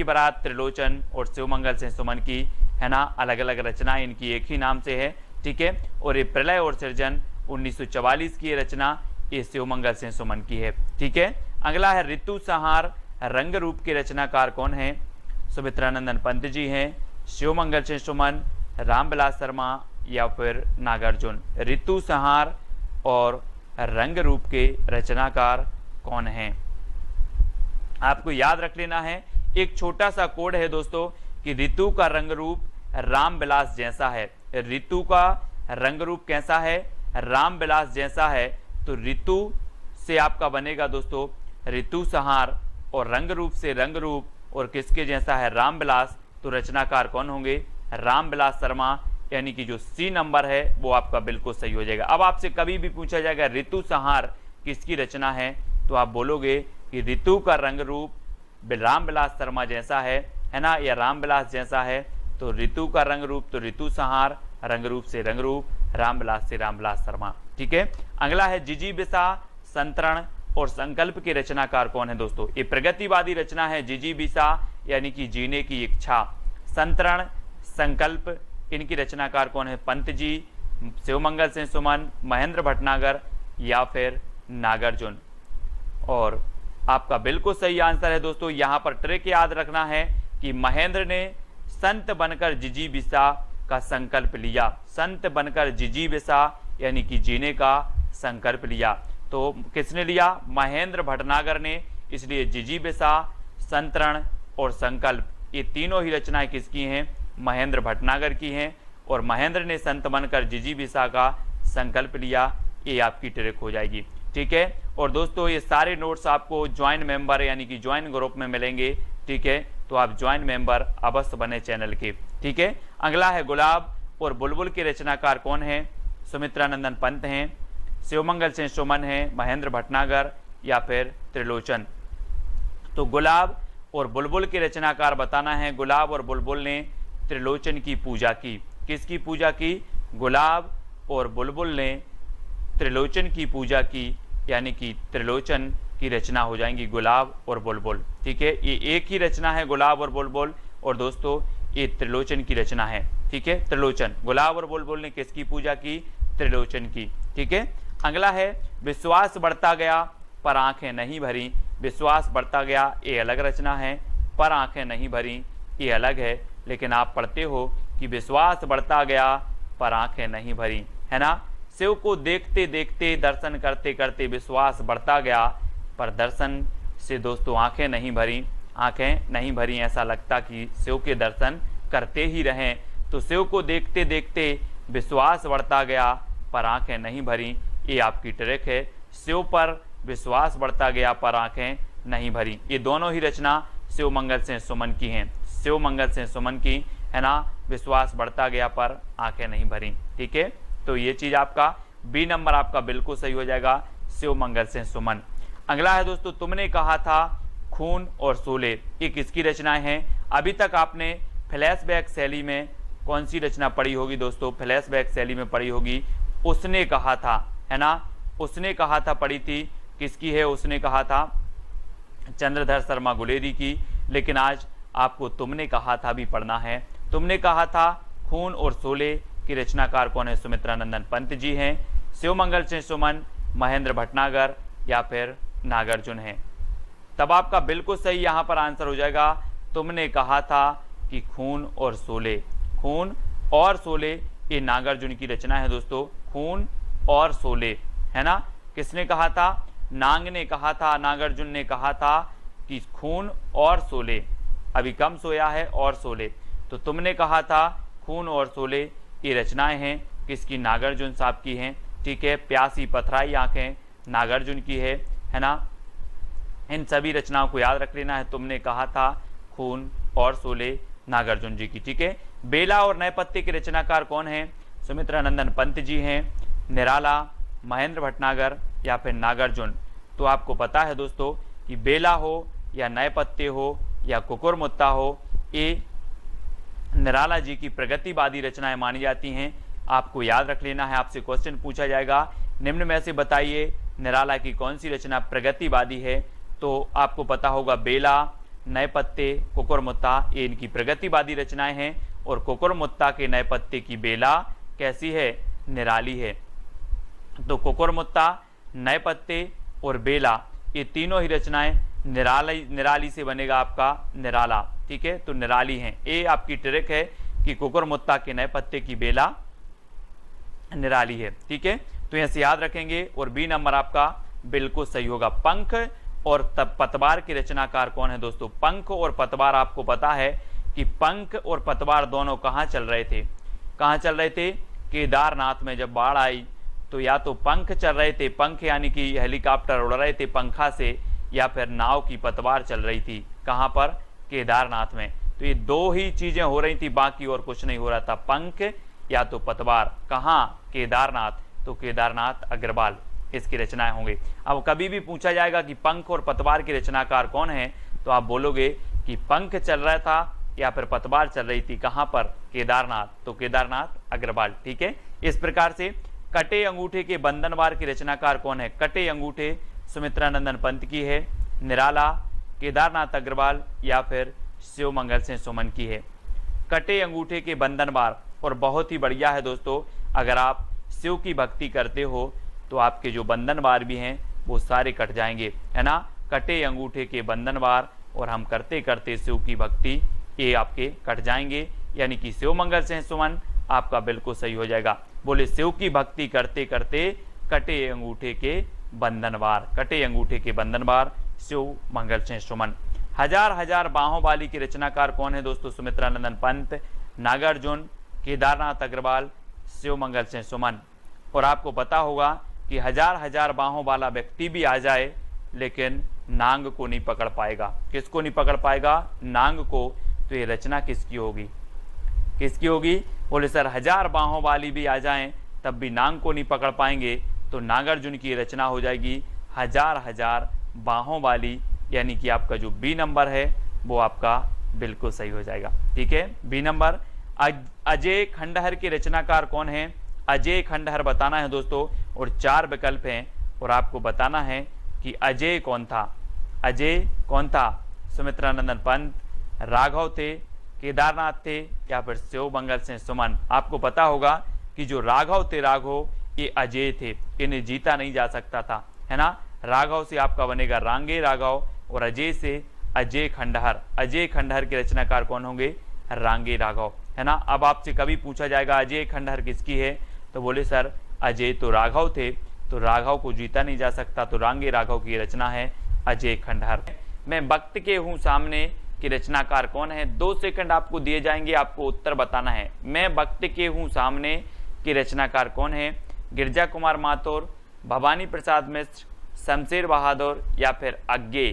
बारात त्रिलोचन और शिवमंगल सिंह सुमन की, है ना, अलग अलग रचनाएं इनकी एक ही नाम से है। ठीक है, और ये प्रलय और सृजन 1944 की रचना ये शिवमंगल सिंह सुमन की है। ठीक है, अगला है ऋतु संहार रंग रूप के रचनाकार कौन है? सुमित्रानंदन पंत जी हैं, शिवमंगल सिंह सुमन, रामविलास शर्मा या फिर नागार्जुन। ऋतु संहार और रंग रूप के रचनाकार कौन हैं? आपको याद रख लेना है, एक छोटा सा कोड है दोस्तों कि ऋतु का रंग रूप रामविलास जैसा है। ऋतु का रंग रूप कैसा है? रामविलास जैसा है। तो ऋतु से आपका बनेगा दोस्तों ऋतु संहार और रंग रूप से रंग रूप, और किसके जैसा है? रामविलास। तो रचनाकार कौन होंगे? रामविलास शर्मा, यानी कि जो सी नंबर है वो आपका बिल्कुल सही हो जाएगा। अब आपसे कभी भी पूछा जाएगा ऋतु संहार किसकी रचना है, तो आप बोलोगे कि ऋतु का रंग रूप रामविलास शर्मा जैसा है ना, या रामविलास जैसा है। तो ऋतु का रंग रूप तो ऋतु संहार, रंग रूप से रंग रूप, रामविलास से रामविलास शर्मा। ठीक है, अगला है जिजीविषा संतरण और संकल्प के रचनाकार कौन है दोस्तों? ये प्रगतिवादी रचना है। जिजीविषा यानी कि जीने की इच्छा, संतरण संकल्प, इनकी रचनाकार कौन है? पंत जी, शिवमंगल सिंह सुमन, महेंद्र भटनागर या फिर नागार्जुन। और आपका बिल्कुल सही आंसर है दोस्तों। यहाँ पर ट्रिक याद रखना है कि महेंद्र ने संत बनकर जिजीविषा का संकल्प लिया। संत बनकर जिजीविषा यानी कि जीने का संकल्प लिया। तो किसने लिया? महेंद्र भटनागर ने। इसलिए जिजीविषा, संतरण और संकल्प ये तीनों ही रचनाएं किसकी हैं? महेंद्र भटनागर की हैं। और महेंद्र ने संत बनकर जिजीविषा का संकल्प लिया, ये आपकी ट्रिक हो जाएगी। ठीक है, और दोस्तों ये सारे नोट्स आपको ज्वाइन मेंबर यानी कि ज्वाइन ग्रुप में मिलेंगे। ठीक है, तो आप ज्वाइन मेंबर अवश्य बने चैनल के। ठीक है, अगला है गुलाब और बुलबुल के रचनाकार कौन है? सुमित्रानंदन पंत हैं, शिवमंगल सिंह सुमन हैं, महेंद्र भटनागर या फिर त्रिलोचन। तो गुलाब और बुलबुल के रचनाकार बताना है। गुलाब और बुलबुल ने त्रिलोचन की पूजा की। किसकी पूजा की? गुलाब और बुलबुल ने त्रिलोचन की पूजा की, यानी कि त्रिलोचन की रचना हो जाएंगी गुलाब और बुलबुल। ठीक है, ये एक ही रचना है गुलाब और बुलबुल, और दोस्तों ये त्रिलोचन की रचना है। ठीक है, त्रिलोचन, गुलाब और बुलबुल ने किसकी पूजा की? त्रिलोचन की। ठीक है, अगला है विश्वास बढ़ता गया पर आंखें नहीं भरी। विश्वास बढ़ता गया ये अलग रचना है, पर आंखें नहीं भरी ये अलग है। लेकिन आप पढ़ते हो कि विश्वास बढ़ता गया पर आंखें नहीं भरी, है ना। शिव को देखते देखते दर्शन करते करते विश्वास बढ़ता गया, पर दर्शन से दोस्तों आंखें नहीं भरी। आंखें नहीं भरी, ऐसा लगता कि शिव के दर्शन करते ही रहें। तो शिव को देखते देखते विश्वास बढ़ता गया पर आंखें नहीं भरी, ये आपकी ट्रिक है। शिव पर विश्वास बढ़ता गया पर आंखें नहीं भरी, ये दोनों ही रचना शिवमंगल सिंह सुमन की हैं। शिवमंगल सिंह सुमन की, है ना, विश्वास बढ़ता गया पर आंखें नहीं भरी। ठीक है, तो ये चीज आपका बी नंबर आपका बिल्कुल सही हो जाएगा, शिवमंगल सिंह सुमन। अगला है दोस्तों, तुमने कहा था खून और शोले, ये किसकी रचनाएं हैं? अभी तक आपने फ्लैशबैक शैली में कौन सी रचना पढ़ी होगी दोस्तों? फ्लैशबैक शैली में पढ़ी होगी उसने कहा था, है ना। उसने कहा था पढ़ी थी, किसकी है? उसने कहा था चंद्रधर शर्मा गुलेरी की। लेकिन आज आपको तुमने कहा था भी पढ़ना है। तुमने कहा था खून और शोले की रचनाकार कौन है? सुमित्रानंदन पंत जी हैं, शिवमंगल सिंह सुमन, महेंद्र भटनागर या फिर नागार्जुन हैं। तब आपका बिल्कुल सही यहाँ पर आंसर हो जाएगा, तुमने कहा था कि खून और शोले। खून और शोले ये नागार्जुन की रचना है दोस्तों। खून और शोले, है ना। किसने कहा था? नांग ने कहा था, नागार्जुन ने कहा था कि खून और शोले, अभी कम सोया है और शोले, तो तुमने कहा था खून और शोले। ये रचनाएं हैं किसकी? नागार्जुन साहब की हैं, ठीक है। प्यासी पथराई आंखें नागार्जुन की है ना। इन सभी रचनाओं को याद रख लेना है। तुमने कहा था खून और शोले नागार्जुन जी की, ठीक है। बेला और नए पत्ते के रचनाकार कौन हैं? सुमित्रानंदन पंत जी हैं, निराला, महेंद्र भटनागर या फिर नागार्जुन। तो आपको पता है दोस्तों कि बेला हो या नए पत्ते हो या कुकुरमुत्ता हो, ये निराला जी की प्रगतिवादी रचनाएं मानी जाती हैं। आपको याद रख लेना है, आपसे क्वेश्चन पूछा जाएगा निम्न में से बताइए निराला की कौन सी रचना प्रगतिवादी है। तो आपको पता होगा बेला, नए पत्ते, कुकुरमुत्ता, ये इनकी प्रगतिवादी रचनाएं हैं। और कुकुरमुत्ता के नए पत्ते की बेला कैसी है? निराली है। तो कुकुरमुत्ता, नए पत्ते और बेला, ये तीनों ही रचनाएं निराली से बनेगा आपका निराला, ठीक है। तो निराली हैं। ये आपकी ट्रिक है कि कुकुरमुत्ता के नए पत्ते की बेला निराली है, ठीक है। तो यहाँ से याद रखेंगे। और बी नंबर आपका बिल्कुल सही होगा। पंख और पतवार के रचनाकार कौन है दोस्तों? पंख और पतवार, आपको पता है कि पंख और पतवार दोनों कहाँ चल रहे थे? कहाँ चल रहे थे? केदारनाथ में जब बाढ़ आई तो या तो पंख चल रहे थे, पंख यानी कि हेलीकॉप्टर उड़ रहे थे पंखा से, या फिर नाव की पतवार चल रही थी। कहाँ पर? केदारनाथ में। तो ये दो ही चीजें हो रही थी, बाकी और कुछ नहीं हो रहा था, पंख या तो पतवार। कहाँ? केदारनाथ। तो केदारनाथ अग्रवाल इसकी रचनाएं होंगे। अब कभी भी पूछा जाएगा कि पंख और पतवार के रचनाकार कौन है, तो आप बोलोगे कि पंख चल रहा था या फिर पतवार चल रही थी। कहाँ पर? केदारनाथ। तो केदारनाथ अग्रवाल, ठीक है। इस प्रकार से कटे अंगूठे के बंधनवार की रचनाकार कौन है? कटे अंगूठे सुमित्रानंदन पंत की है, निराला, केदारनाथ अग्रवाल या फिर शिव मंगल सिंह सुमन की है। कटे अंगूठे के बंधनवार, और बहुत ही बढ़िया है दोस्तों, अगर आप शिव की भक्ति करते हो तो आपके जो बंधनवार भी हैं वो सारे कट जाएंगे, है ना। कटे अंगूठे के बंधनवार, और हम करते करते शिव की भक्ति, ये आपके कट जाएंगे, यानी कि शिव मंगल सिंह सुमन आपका बिल्कुल सही हो जाएगा। बोले शिव की भक्ति करते करते कटे अंगूठे के बंधनवार, कटे अंगूठे के बंधनवार शिव मंगल सिंह सुमन। हजार हजार बाहों वाली की रचनाकार कौन है दोस्तों? सुमित्रानंदन पंत, नागार्जुन, केदारनाथ अग्रवाल, शिव मंगल सिंह सुमन। और आपको पता होगा कि हजार हजार बाहों वाला व्यक्ति भी आ जाए लेकिन नांग को नहीं पकड़ पाएगा। किसको नहीं पकड़ पाएगा? नांग को। तो ये रचना किसकी होगी? किसकी होगी? बोले सर हजार बाहों वाली भी आ जाएं तब भी नांग को नहीं पकड़ पाएंगे, तो नागार्जुन की रचना हो जाएगी हजार हजार बाहों वाली, यानी कि आपका जो बी नंबर है वो आपका बिल्कुल सही हो जाएगा, ठीक है। B number. अजय खंडहर के रचनाकार कौन है? अजय खंडहर बताना है दोस्तों, और 4 विकल्प हैं और आपको बताना है कि अजय कौन था। अजय कौन था? सुमित्रानंदन पंत, राघव थे, केदारनाथ थे या फिर शिव मंगल सिंह सुमन। आपको पता होगा कि जो राघव थे, राघव ये अजय थे, इन्हें जीता नहीं जा सकता था, है ना। राघव से आपका बनेगा रांगे राघव, और अजय से अजय खंडहर। अजय खंडहर के रचनाकार कौन होंगे? रांगे राघव, है ना। अब आपसे कभी पूछा जाएगा अजय खंडहर किसकी है, तो बोले सर अजय तो राघव थे, तो राघव को जीता नहीं जा सकता, तो रांगे राघव की रचना है अजय खंडहर। मैं वक्त के हूँ सामने की रचनाकार कौन है? 2 सेकंड आपको दिए जाएंगे, आपको उत्तर बताना है। मैं वक्त के हूँ सामने की रचनाकार कौन है? गिरजा कुमार माथुर, भवानी प्रसाद मिश्र, शमशेर बहादुर या फिर अज्ञे।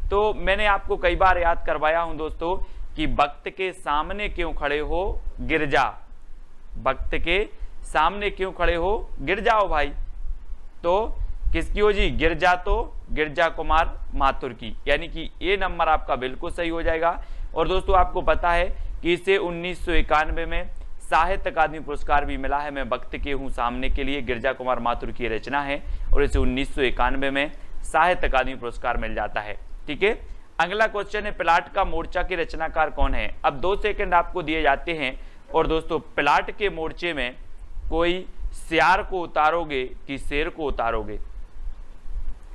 तो मैंने आपको कई बार याद करवाया हूं दोस्तों कि वक्त के सामने क्यों खड़े हो? गिरजा। वक्त के सामने क्यों खड़े हो? गिर जाओ भाई। तो किसकी हो जी? गिरजा, तो गिरजा कुमार माथुर की, यानी कि ये नंबर आपका बिल्कुल सही हो जाएगा। और दोस्तों आपको पता है कि इसे 1991 में साहित्य अकादमी पुरस्कार भी मिला है। मैं वक्त के हूँ सामने के लिए गिरजा कुमार माथुर की रचना है, और इसे 1991 में साहित्य अकादमी पुरस्कार मिल जाता है, ठीक है। अगला क्वेश्चन है प्लाट का मोर्चा के रचनाकार कौन है? अब 2 सेकंड आपको दिए जाते हैं, और दोस्तों प्लाट के मोर्चे में कोई सियार को उतारोगे कि शेर को उतारोगे?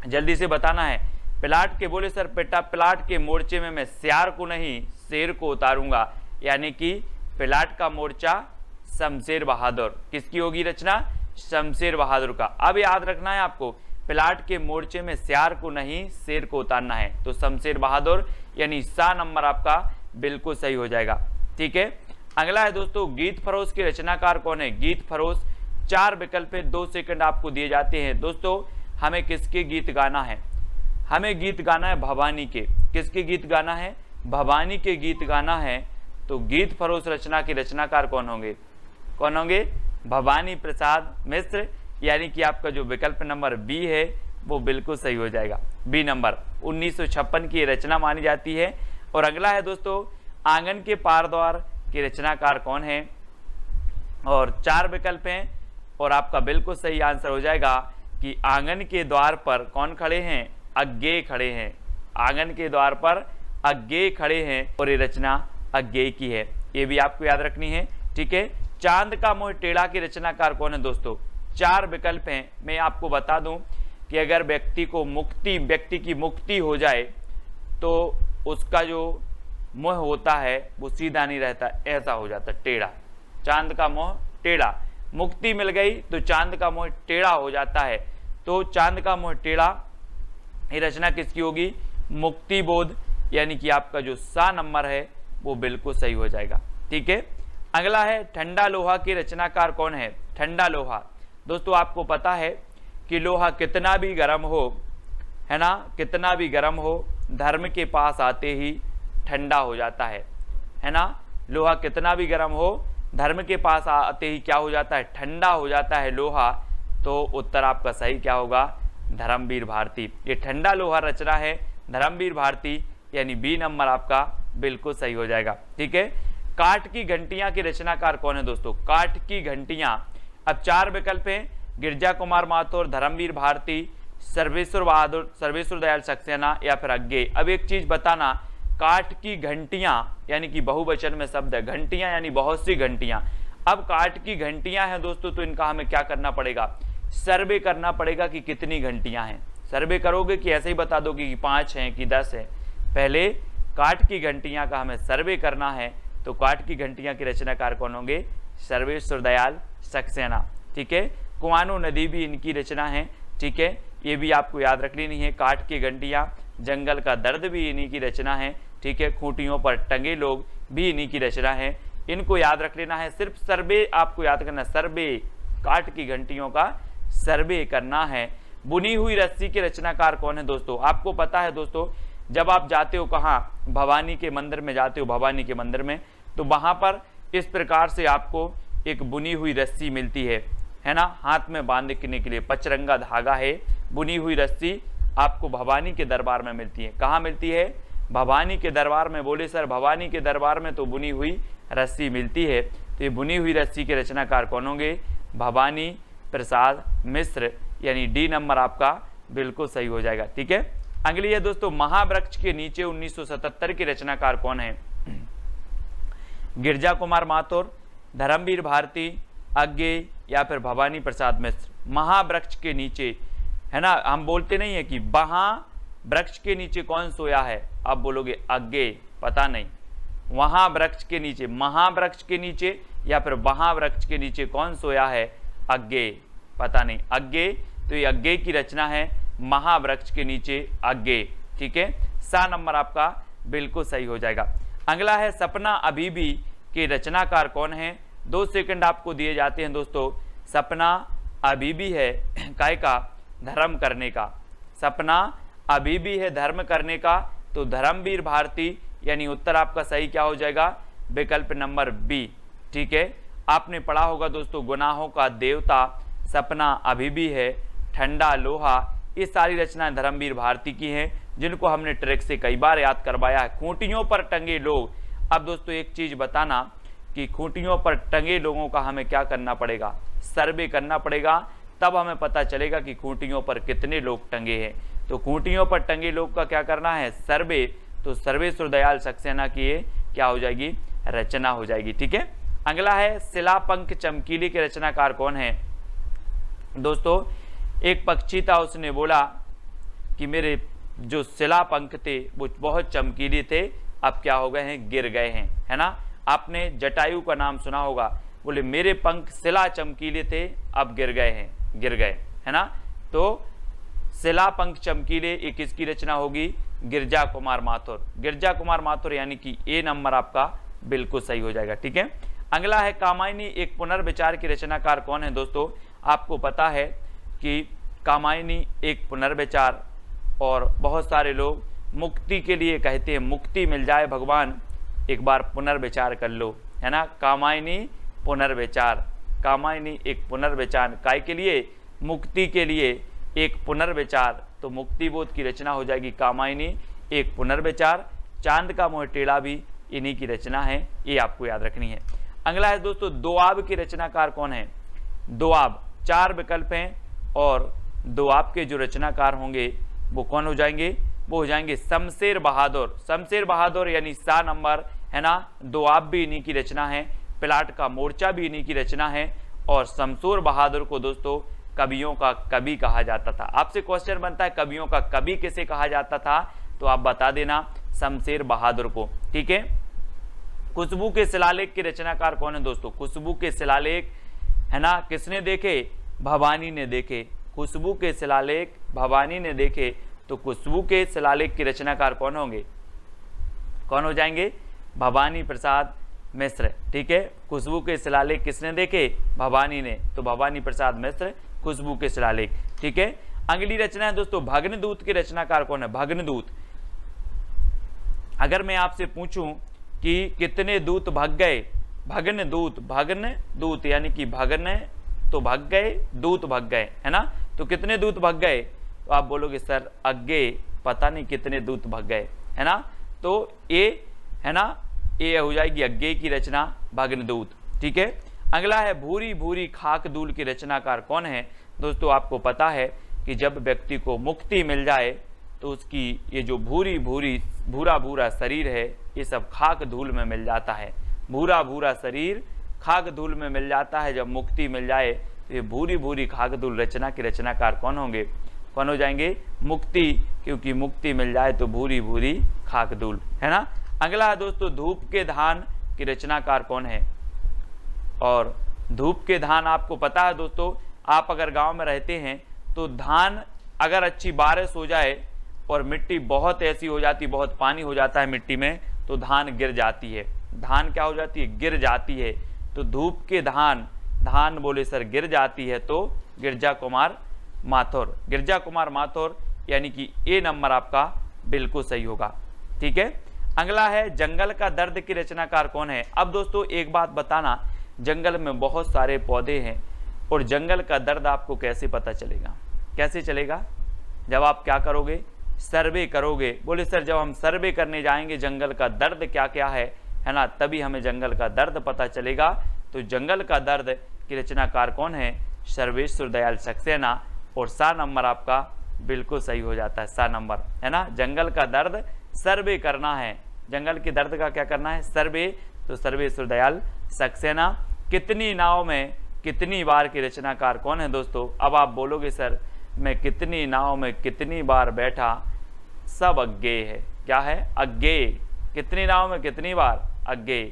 जल्दी से बताना है। प्लाट के, बोले सर बेटा प्लाट के मोर्चे में मैं सियार को नहीं शेर को उतारूंगा, यानी कि प्लाट का मोर्चा शमशेर बहादुर। किसकी होगी रचना? शमशेर बहादुर का। अब याद रखना है आपको, प्लाट के मोर्चे में सियार को नहीं शेर को उतारना है, तो शमशेर बहादुर यानी सा नंबर आपका बिल्कुल सही हो जाएगा। ठीक है, अगला है दोस्तों, गीत फरोश के रचनाकार कौन है? गीत फरोश, 4 विकल्प है, 2 सेकंड आपको दिए जाते हैं। दोस्तों हमें किसके गीत गाना है? हमें गीत गाना है भवानी के। किसके गीत गाना है? भवानी के गीत गाना है। तो गीत फरोश रचना के रचनाकार कौन होंगे? कौन होंगे? भवानी प्रसाद मिश्र, यानी कि आपका जो विकल्प नंबर बी है वो बिल्कुल सही हो जाएगा। बी नंबर 1956 की रचना मानी जाती है। और अगला है दोस्तों, आंगन के पार द्वार के रचनाकार कौन है? और 4 विकल्प हैं और आपका बिल्कुल सही आंसर हो जाएगा कि आंगन के द्वार पर कौन खड़े हैं? अज्ञेय खड़े हैं। आंगन के द्वार पर अज्ञेय खड़े हैं और ये रचना अज्ञेय की है, ये भी आपको याद रखनी है। ठीक है, चांद का मोह टेढ़ा के रचनाकार कौन है? दोस्तों 4 विकल्प हैं। मैं आपको बता दूं कि अगर व्यक्ति की मुक्ति हो जाए तो उसका जो मोह होता है वो सीधा नहीं रहता, ऐसा हो जाता टेढ़ा। चांद का मोह टेढ़ा, मुक्ति मिल गई तो चांद का मोह टेढ़ा हो जाता है। तो चांद का मोह टेढ़ा, ये रचना किसकी होगी? मुक्ति बोध, यानी कि आपका जो सा नंबर है वो बिल्कुल सही हो जाएगा। ठीक है, अगला है ठंडा लोहा के रचनाकार कौन है? ठंडा लोहा, दोस्तों आपको पता है कि लोहा कितना भी गर्म हो, है ना, कितना भी गर्म हो, धर्म के पास आते ही ठंडा हो जाता है ना। लोहा कितना भी गर्म हो, धर्म के पास आते ही क्या हो जाता है? ठंडा हो जाता है लोहा। तो उत्तर आपका सही क्या होगा? धर्मवीर भारती। ये ठंडा लोहा रचना है धर्मवीर भारती, यानी बी नंबर आपका बिल्कुल सही हो जाएगा। ठीक है, काठ की घंटियां के रचनाकार कौन है? दोस्तों काठ की घंटियां, अब 4 विकल्प हैं, गिरजा कुमार माथुर, धर्मवीर भारती, सर्वेश्वर बहादुर, सर्वेश्वर दयाल सक्सेना या फिर अज्ञेय। अब एक चीज बताना, काठ की घंटियां यानी कि बहुवचन में शब्द है, घंटियां यानी बहुत सी घंटियां। अब काठ की घंटियां हैं दोस्तों, तो इनका हमें क्या करना पड़ेगा? सर्वे करना पड़ेगा कि कितनी घंटियां हैं। सर्वे करोगे कि ऐसे ही बता दोगे कि 5 हैं कि 10 है? पहले काठ की घंटियां का हमें सर्वे करना है। तो काठ की घंटियां के रचनाकार कौन होंगे? सर्वेश्वर दयाल सक्सेना। ठीक है, कुआनो नदी भी इनकी रचना है। ठीक है, ये भी आपको याद रख लेनी है। काठ की घंटियां, जंगल का दर्द भी इन्हीं की रचना है। ठीक है, खूंटियों पर टंगे लोग भी इन्हीं की रचना है। इनको याद रख लेना है, सिर्फ सर्वे आपको याद करना, सर्वे, काठ की घंटियों का सर्वे करना है। बुनी हुई रस्सी के रचनाकार कौन है? दोस्तों आपको पता है दोस्तों, जब आप जाते हो कहाँ? भवानी के मंदिर में जाते हो, भवानी के मंदिर में, तो वहां पर इस प्रकार से आपको एक बुनी हुई रस्सी मिलती है ना, हाथ में बांधने के लिए पचरंगा धागा है। बुनी हुई रस्सी आपको भवानी के दरबार में मिलती है। कहाँ मिलती है? भवानी के दरबार में। बोले सर भवानी के दरबार में तो बुनी हुई रस्सी मिलती है। तो ये बुनी हुई रस्सी के रचनाकार कौन होंगे? भवानी प्रसाद मिश्र, यानी डी नंबर आपका बिल्कुल सही हो जाएगा। ठीक है, अगली है दोस्तों, महावृक्ष के नीचे 1977 के रचनाकार कौन है? गिरजा कुमार माथुर, धर्मवीर भारती, अज्ञेय या फिर भवानी प्रसाद मिश्र। महावृक्ष के नीचे, है ना, हम बोलते नहीं है कि वृक्ष के नीचे कौन सोया है? आप बोलोगे अज्ञेय, पता नहीं। वहां वृक्ष के नीचे, महावृक्ष के नीचे या फिर वहां वृक्ष के नीचे कौन सोया है? अज्ञेय, पता नहीं। अज्ञेय, तो ये अज्ञेय की रचना है, महावृक्ष के नीचे अज्ञेय। ठीक है, सा नंबर आपका बिल्कुल सही हो जाएगा। अगला है सपना अभी भी के रचनाकार कौन है? 2 सेकंड आपको दिए जाते हैं दोस्तों। सपना अभी भी है काय का? धर्म करने का। सपना अभी भी है धर्म करने का, तो धर्मवीर भारती, यानी उत्तर आपका सही क्या हो जाएगा? विकल्प नंबर बी। ठीक है, आपने पढ़ा होगा दोस्तों, गुनाहों का देवता, सपना अभी भी है, ठंडा लोहा, ये सारी रचनाएं धर्मवीर भारती की हैं, जिनको हमने ट्रिक से कई बार याद करवाया है। खूंटियों पर टंगे लोग, अब दोस्तों एक चीज बताना कि खूंटियों पर टंगे लोगों का हमें क्या करना पड़ेगा? सर्वे करना पड़ेगा, तब हमें पता चलेगा कि खूंटियों पर कितने लोग टंगे हैं। तो खूंटियों पर टंगे लोग का क्या करना है? सर्वे। तो सर्वेश्वर दयाल सक्सेना की ये क्या हो जाएगी? रचना हो जाएगी। ठीक है, अगला है शिलापंख चमकीली के रचनाकार कौन है? दोस्तों एक पक्षी था, उसने बोला कि मेरे जो शिलापंख थे वो बहुत चमकीले थे, अब क्या हो गए हैं? गिर गए हैं, है ना। आपने जटायु का नाम सुना होगा। बोले मेरे पंख शिला चमकीले थे अब गिर गए हैं, गिर गए, है ना। तो शिला पंख चमकीले ये किसकी रचना होगी? गिरजा कुमार माथुर, गिरजा कुमार माथुर, यानी कि ए नंबर आपका बिल्कुल सही हो जाएगा। ठीक है, अगला है कामायनी एक पुनर्विचार की रचनाकार कौन है? दोस्तों आपको पता है कि कामायनी एक पुनर्विचार, और बहुत सारे लोग मुक्ति के लिए कहते हैं, मुक्ति मिल जाए भगवान एक बार पुनर्विचार कर लो, है ना। कामायनी पुनर्विचार, कामायनी एक पुनर्विचार काय के लिए? मुक्ति के लिए एक पुनर्विचार, तो मुक्ति बोध की रचना हो जाएगी कामायनी एक पुनर्विचार। चांद का मोह टेढ़ा भी इन्हीं की रचना है, ये आपको याद रखनी है। अगला है दोस्तों दोआब की रचनाकार कौन है? दोआब, 4 विकल्प हैं और दोआब के जो रचनाकार होंगे वो कौन हो जाएंगे? वो हो जाएंगे शमशेर बहादुर, शमशेर बहादुर यानी सा नंबर, है ना। दोआब भी इन्हीं की रचना है, प्लाट का मोर्चा भी इन्हीं की रचना है, और शमशेर बहादुर को दोस्तों कवियों का कवि कहा जाता था। आपसे क्वेश्चन बनता है कवियों का कवि किसे कहा जाता था, तो आप बता देना शमशेर बहादुर को। ठीक है, खुशबू के शिलालेख के रचनाकार कौन है? दोस्तों खुशबू के शिलालेख, है ना, किसने देखे? भवानी ने देखे। खुशबू के शिलालेख भवानी ने देखे, तो खुशबू के शिलालेख के रचनाकार कौन होंगे? कौन हो जाएंगे? भवानी प्रसाद मिश्र। ठीक है, खुशबू के शिलालेख किसने देखे? भवानी ने, तो भवानी प्रसाद मिश्र खुशबू के शिलालेख। ठीक है, अगली रचना है दोस्तों भग्नदूत के रचनाकार कौन है? भग्नदूत, अगर मैं आपसे पूछूं कि कितने दूत भग गए? भग्न दूत, भग्न दूत यानी कि भगन तो भग गए, दूत भग गए, है ना। तो कितने दूत भग गए? तो आप बोलोगे सर अज्ञे पता नहीं कितने दूत भग गए, है ना। तो ए, है ना, ए हो जाएगी अज्ञे की रचना भग्नदूत। ठीक है, अगला है भूरी भूरी खाक धूल की रचनाकार कौन है? दोस्तों आपको पता है कि जब व्यक्ति को मुक्ति मिल जाए तो उसकी ये जो भूरी भूरी भूरा भूरा शरीर है ये सब खाक धूल में मिल जाता है। भूरा भूरा शरीर खाक धूल में मिल जाता है जब मुक्ति मिल जाए, तो ये भूरी भूरी खाक धूल रचना के रचनाकार कौन होंगे? कौन हो जाएंगे? मुक्ति, क्योंकि मुक्ति मिल जाए तो भूरी भूरी खाक धूल, है ना। अगला है दोस्तों धूप के धान की रचनाकार कौन है? और धूप के धान आपको पता है दोस्तों, आप अगर गांव में रहते हैं तो धान अगर अच्छी बारिश हो जाए और मिट्टी बहुत ऐसी हो जाती, बहुत पानी हो जाता है मिट्टी में, तो धान गिर जाती है। धान क्या हो जाती है? गिर जाती है। तो धूप के धान, धान बोले सर गिर जाती है, तो गिरजा कुमार माथुर, गिरजा कुमार माथुर यानी कि ए नंबर आपका बिल्कुल सही होगा। ठीक है, अगला है जंगल का दर्द की रचनाकार कौन है? अब दोस्तों एक बात बताना, जंगल में बहुत सारे पौधे हैं और जंगल का दर्द आपको कैसे पता चलेगा? कैसे चलेगा? जब आप क्या करोगे? सर्वे करोगे। बोले सर जब हम सर्वे करने जाएंगे जंगल का दर्द क्या क्या है ना, तभी हमें जंगल का दर्द पता चलेगा। तो जंगल का दर्द की रचनाकार कौन है? सर्वेश्वर दयाल सक्सेना, और सा नंबर आपका बिल्कुल सही हो जाता है, सा नंबर, है ना। जंगल का दर्द सर्वे करना है, जंगल के दर्द का क्या करना है? सर्वे, तो सर्वेश्वर दयाल सक्सेना। कितनी नाव में कितनी बार की रचनाकार कौन है? दोस्तों अब आप बोलोगे सर मैं कितनी नाव में कितनी बार बैठा, सब अज्ञेय है। क्या है? अज्ञेय। कितनी नाव में कितनी बार? अज्ञेय।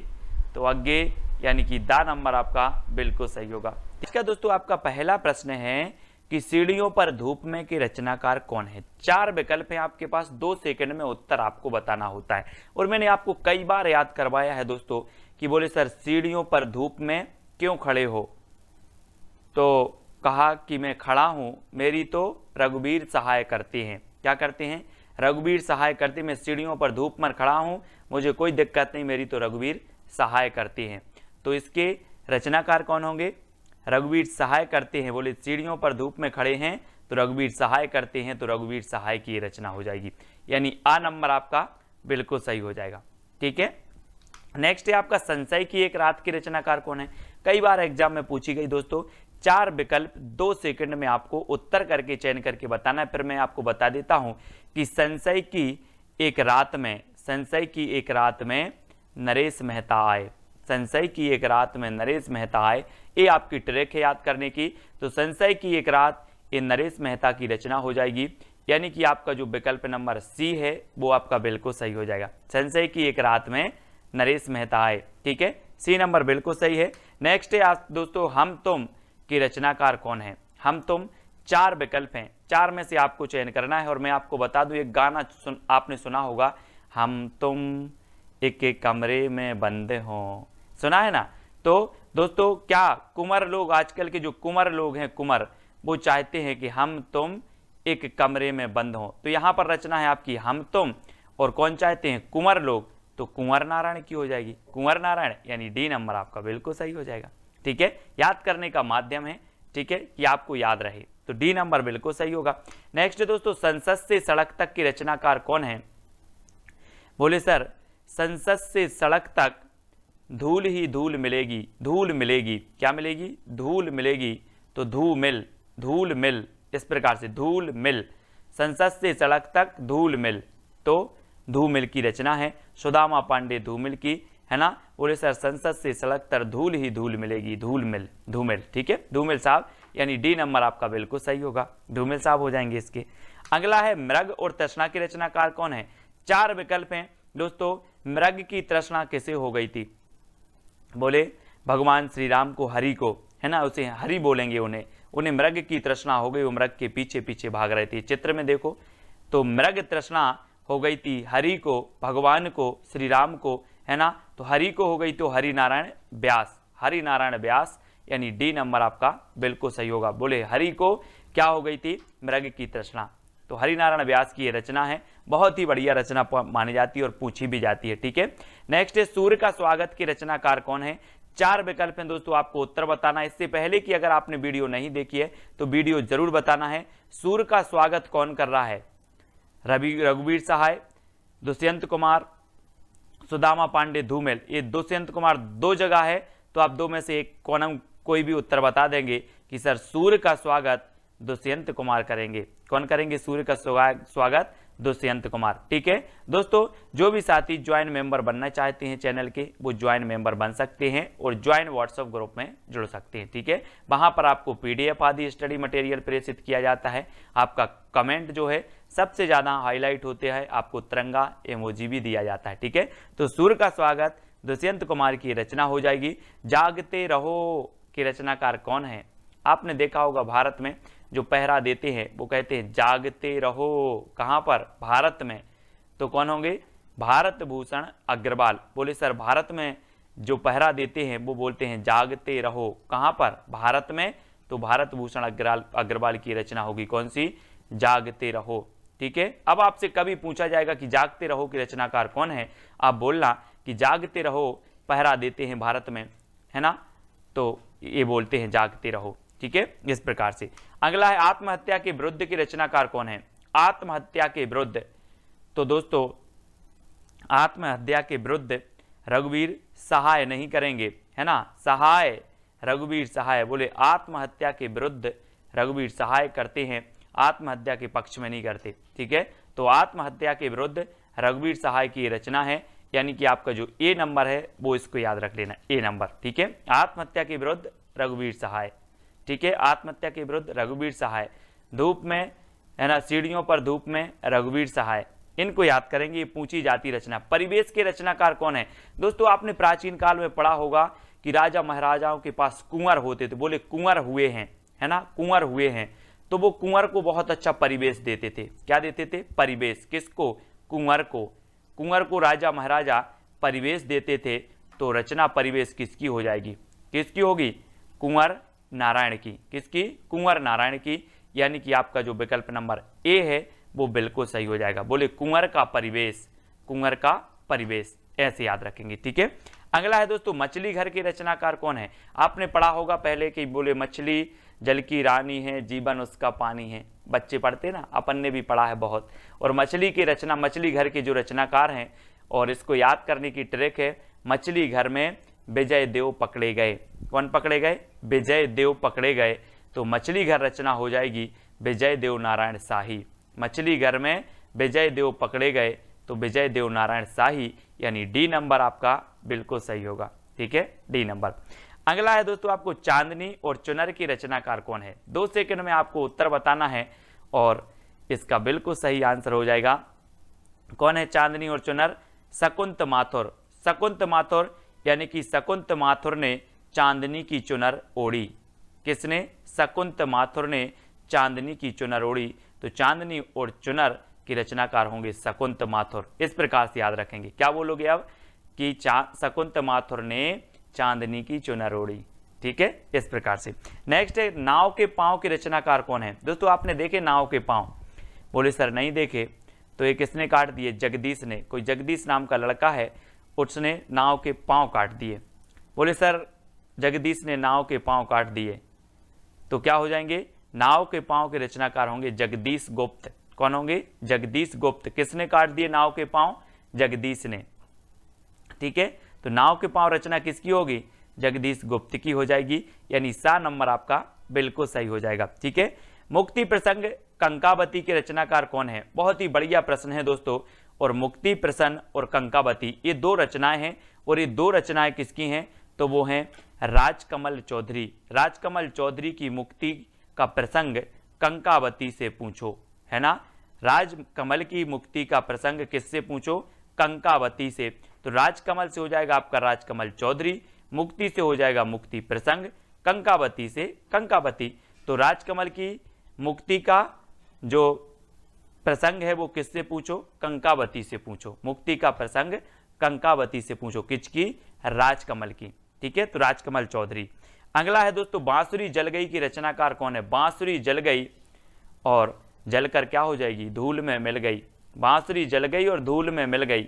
तो अज्ञेय यानी कि दा नंबर आपका बिल्कुल सही होगा। इसका दोस्तों आपका पहला प्रश्न है कि सीढ़ियों पर धूप में के रचनाकार कौन है? 4 विकल्प हैं आपके पास, 2 सेकंड में उत्तर आपको बताना होता है। और मैंने आपको कई बार याद करवाया है दोस्तों कि बोले सर सीढ़ियों पर धूप में क्यों खड़े हो? तो कहा कि मैं खड़ा हूं, मेरी तो रघुवीर सहाय करते हैं। क्या करते हैं? रघुवीर सहाय करते। मैं सीढ़ियों पर धूप में खड़ा हूं, मुझे कोई दिक्कत नहीं, मेरी तो रघुवीर सहाय करते हैं। तो इसके रचनाकार कौन होंगे? रघुवीर सहाय करते हैं। बोले सीढ़ियों पर धूप में खड़े हैं तो रघुवीर सहाय करते हैं, तो रघुवीर सहाय की रचना हो जाएगी, यानी आ नंबर आपका बिल्कुल सही हो जाएगा। ठीक है, नेक्स्ट है आपका संशय की एक रात की रचनाकार कौन है? कई बार एग्जाम में पूछी गई दोस्तों। 4 विकल्प 2 सेकंड में आपको उत्तर करके चयन करके बताना है। फिर मैं आपको बता देता हूं कि संशय की एक रात में, संशय की एक रात में नरेश मेहता आए, संशय की एक रात में नरेश मेहता आए, ये आपकी ट्रिक है याद करने की। तो संशय की एक रात ये नरेश मेहता की रचना हो जाएगी, यानी कि आपका जो विकल्प नंबर सी है वो आपका बिल्कुल सही हो जाएगा। संशय की एक रात में नरेश मेहता आए। ठीक है, सी नंबर बिल्कुल सही है। नेक्स्ट है दोस्तों हम तुम की रचनाकार कौन है। हम तुम 4 विकल्प हैं, 4 में से आपको चयन करना है। और मैं आपको बता दूं एक गाना आपने सुना होगा, हम तुम एक एक कमरे में बंद हो, सुना है ना। तो दोस्तों क्या कुंवर लोग, आजकल के जो कुंवर लोग हैं, कुंवर, वो चाहते हैं कि हम तुम एक कमरे में बंद हो। तो यहां पर रचना है आपकी हम तुम, और कौन चाहते हैं, कुंवर लोग, तो कुंवर नारायण की हो जाएगी, कुंवर नारायण, यानी डी नंबर आपका बिल्कुल सही हो जाएगा। ठीक है, याद करने का माध्यम है, ठीक है, कि आपको याद रहे, तो डी नंबर बिल्कुल सही होगा। नेक्स्ट दोस्तों संसद से सड़क तक की रचनाकार कौन है। बोले सर संसद से सड़क तक धूल ही धूल मिलेगी, धूल मिलेगी, क्या मिलेगी, धूल मिलेगी, तो धूमिल, धूल मिल, इस प्रकार से धूल मिल, संसद से सड़क तक धूल मिल, तो धूमिल की रचना है सुदामा पांडे धूमिल की, है ना। बोले सर संसद से सड़क तक धूल ही धूल मिलेगी, धूल मिल, धूमिल, ठीक है, धूमिल साहब, यानी डी नंबर आपका बिल्कुल सही होगा, धूमिल साहब हो जाएंगे इसके। अगला है मृग और तृष्णा की रचनाकार कौन है। 4 विकल्प हैं दोस्तों। मृग की तृष्णा कैसे हो गई थी, बोले भगवान श्री राम को, हरि को, है ना, उसे हरि बोलेंगे, उन्हें मृग की तृष्णा हो गई, वो मृग के पीछे पीछे भाग रहे थे। चित्र में देखो तो मृग तृष्णा हो गई थी हरि को, भगवान को, श्री राम को, है ना, तो हरि को हो गई तो हरि नारायण व्यास, हरि नारायण व्यास, यानी डी नंबर आपका बिल्कुल सही होगा। बोले हरि को क्या हो गई थी, मृग की तृष्णा, तो हरिनारायण व्यास की ये रचना है, बहुत ही बढ़िया रचना मानी जाती है और पूछी भी जाती है। ठीक है, नेक्स्ट है सूर्य का स्वागत की रचनाकार कौन है। 4 विकल्प हैं दोस्तों, आपको उत्तर बताना है। इससे पहले कि अगर आपने वीडियो नहीं देखी है तो वीडियो जरूर बताना है। सूर्य का स्वागत कौन कर रहा है, रघुवीर सहाय, दुष्यंत कुमार, सुदामा पांडे धूमिल। ये दुष्यंत कुमार 2 जगह है, तो आप 2 में से एक कोई भी उत्तर बता देंगे कि सर सूर्य का स्वागत दुष्यंत कुमार करेंगे। कौन करेंगे सूर्य का स्वागत, दुष्यंत कुमार। ठीक है दोस्तों, जो भी साथी ज्वाइन मेंबर बनना चाहते हैं चैनल के, वो ज्वाइन मेंबर बन सकते हैं और ज्वाइन व्हाट्सएप ग्रुप में जुड़ सकते हैं। ठीक है, वहां पर आपको पीडीएफ आदि स्टडी मटेरियल प्रेषित किया जाता है। आपका कमेंट जो है सबसे ज्यादा हाईलाइट होते हैं, आपको तिरंगा इमोजी भी दिया जाता है। ठीक है, तो सूर्य का स्वागत दुष्यंत कुमार की रचना हो जाएगी। जागते रहो की रचनाकार कौन है। आपने देखा होगा भारत में जो पहरा देते हैं वो कहते हैं जागते रहो, कहां पर, भारत में, तो कौन होंगे, भारत भूषण अग्रवाल। बोले सर भारत में जो पहरा देते हैं वो बोलते हैं जागते रहो, कहां पर, भारत में, तो भारत भूषण अग्रवाल की रचना होगी कौन सी, जागते रहो। ठीक है, अब आपसे कभी पूछा जाएगा कि जागते रहो की रचनाकार कौन है, आप बोलना कि जागते रहो पहरा देते हैं भारत में, है ना, तो ये बोलते हैं जागते रहो। ठीक है, इस प्रकार से। अगला है आत्महत्या के विरुद्ध की रचनाकार कौन है। आत्महत्या के विरुद्ध, तो दोस्तों आत्महत्या के विरुद्ध रघुवीर सहाय नहीं करेंगे, है ना, सहाय, रघुवीर सहाय। बोले आत्महत्या के विरुद्ध रघुवीर सहाय करते हैं, आत्महत्या के पक्ष में नहीं करते। ठीक है, तो आत्महत्या के विरुद्ध रघुवीर सहाय की रचना है, यानी कि आपका जो ए नंबर है वो इसको याद रख लेना, ए नंबर। ठीक है, आत्महत्या के विरुद्ध रघुवीर सहाय। ठीक है, आत्महत्या के विरुद्ध रघुवीर सहाय, धूप में, है ना, सीढ़ियों पर धूप में रघुवीर सहाय, इनको याद करेंगे, ये पूछी जाती रचना। परिवेश के रचनाकार कौन है। दोस्तों आपने प्राचीन काल में पढ़ा होगा कि राजा महाराजाओं के पास कुंवर होते थे, बोले कुंवर हुए हैं, है ना, कुंवर हुए हैं, तो वो कुंवर को बहुत अच्छा परिवेश देते थे। क्या देते थे, परिवेश, किसको, कुंवर को, कुंवर को राजा महाराजा परिवेश देते थे। तो रचना परिवेश किसकी हो जाएगी, किसकी होगी, कुंवर नारायण की, किसकी, कुंवर नारायण की, यानी कि आपका जो विकल्प नंबर ए है वो बिल्कुल सही हो जाएगा। बोले कुंवर का परिवेश, कुंवर का परिवेश, ऐसे याद रखेंगे। ठीक है, अगला है दोस्तों मछली घर के रचनाकार कौन है। आपने पढ़ा होगा पहले कि बोले मछली जल की रानी है, जीवन उसका पानी है, बच्चे पढ़ते ना, अपन ने भी पढ़ा है बहुत। और मछली की रचना, मछली घर के जो रचनाकार हैं, और इसको याद करने की ट्रिक है, मछली घर में विजय देव पकड़े गए। कौन पकड़े गए, विजय देव पकड़े गए, तो मछली घर रचना हो जाएगी विजय देव नारायण शाही। मछली घर में विजय देव पकड़े गए, तो विजय देव नारायण शाही, यानी डी नंबर आपका बिल्कुल सही होगा। ठीक है, डी नंबर। अगला है दोस्तों आपको चांदनी और चुनर की रचनाकार कौन है। 2 सेकंड में आपको उत्तर बताना है और इसका बिल्कुल सही आंसर हो जाएगा। कौन है चांदनी और चुनर, शकुंत माथुर। शकुंत माथुर यानी कि शकुंत माथुर ने चांदनी की चुनर ओढ़ी। किसने? शकुंत माथुर ने चांदनी की चुनर ओढ़ी। तो चांदनी और चुनर की रचनाकार होंगे शकुंत माथुर। इस प्रकार से याद रखेंगे। क्या बोलोगे अब कि शकुंत माथुर ने चांदनी की चुनर ओढ़ी। ठीक है, इस प्रकार से। नेक्स्ट है नाव के पांव की रचनाकार कौन है? दोस्तों आपने देखे नाव के पांव? बोले सर नहीं देखे। तो ये किसने काट दिए? जगदीश ने। कोई जगदीश नाम का लड़का है, उसने नाव के पांव काट दिए। बोले सर जगदीश ने नाव के पांव काट दिए, तो क्या हो जाएंगे? नाव के पांव के रचनाकार होंगे जगदीश गुप्त। कौन होंगे? जगदीश गुप्त। किसने काट दिए नाव के पांव? जगदीश ने। ठीक है, तो नाव के पांव रचना किसकी होगी? जगदीश गुप्त की हो जाएगी, यानी सा नंबर आपका बिल्कुल सही हो जाएगा। ठीक है, मुक्ति प्रसंग कंकावती के रचनाकार कौन है? बहुत ही बढ़िया प्रश्न है दोस्तों। और मुक्ति प्रसन्न और कंकावती ये दो रचनाएं हैं, और ये दो रचनाएं किसकी हैं? तो वो हैं राजकमल चौधरी। राजकमल चौधरी की मुक्ति का प्रसंग कंकावती से पूछो, है ना। राजकमल की मुक्ति का प्रसंग किससे पूछो? कंकावती से। तो राजकमल से हो जाएगा आपका राजकमल चौधरी, मुक्ति से हो जाएगा मुक्ति प्रसंग, कंकावती से कंकावती। तो राजकमल की मुक्ति का जो प्रसंग है वो किससे पूछो? कंकावती से पूछो। मुक्ति का प्रसंग कंकावती से पूछो। किसकी? राजकमल की। ठीक है, तो राजकमल चौधरी। अगला है दोस्तों बांसुरी जल गई की रचनाकार कौन है? बांसुरी जल गई और जलकर क्या हो जाएगी? धूल में मिल गई। बांसुरी जल गई और धूल में मिल गई,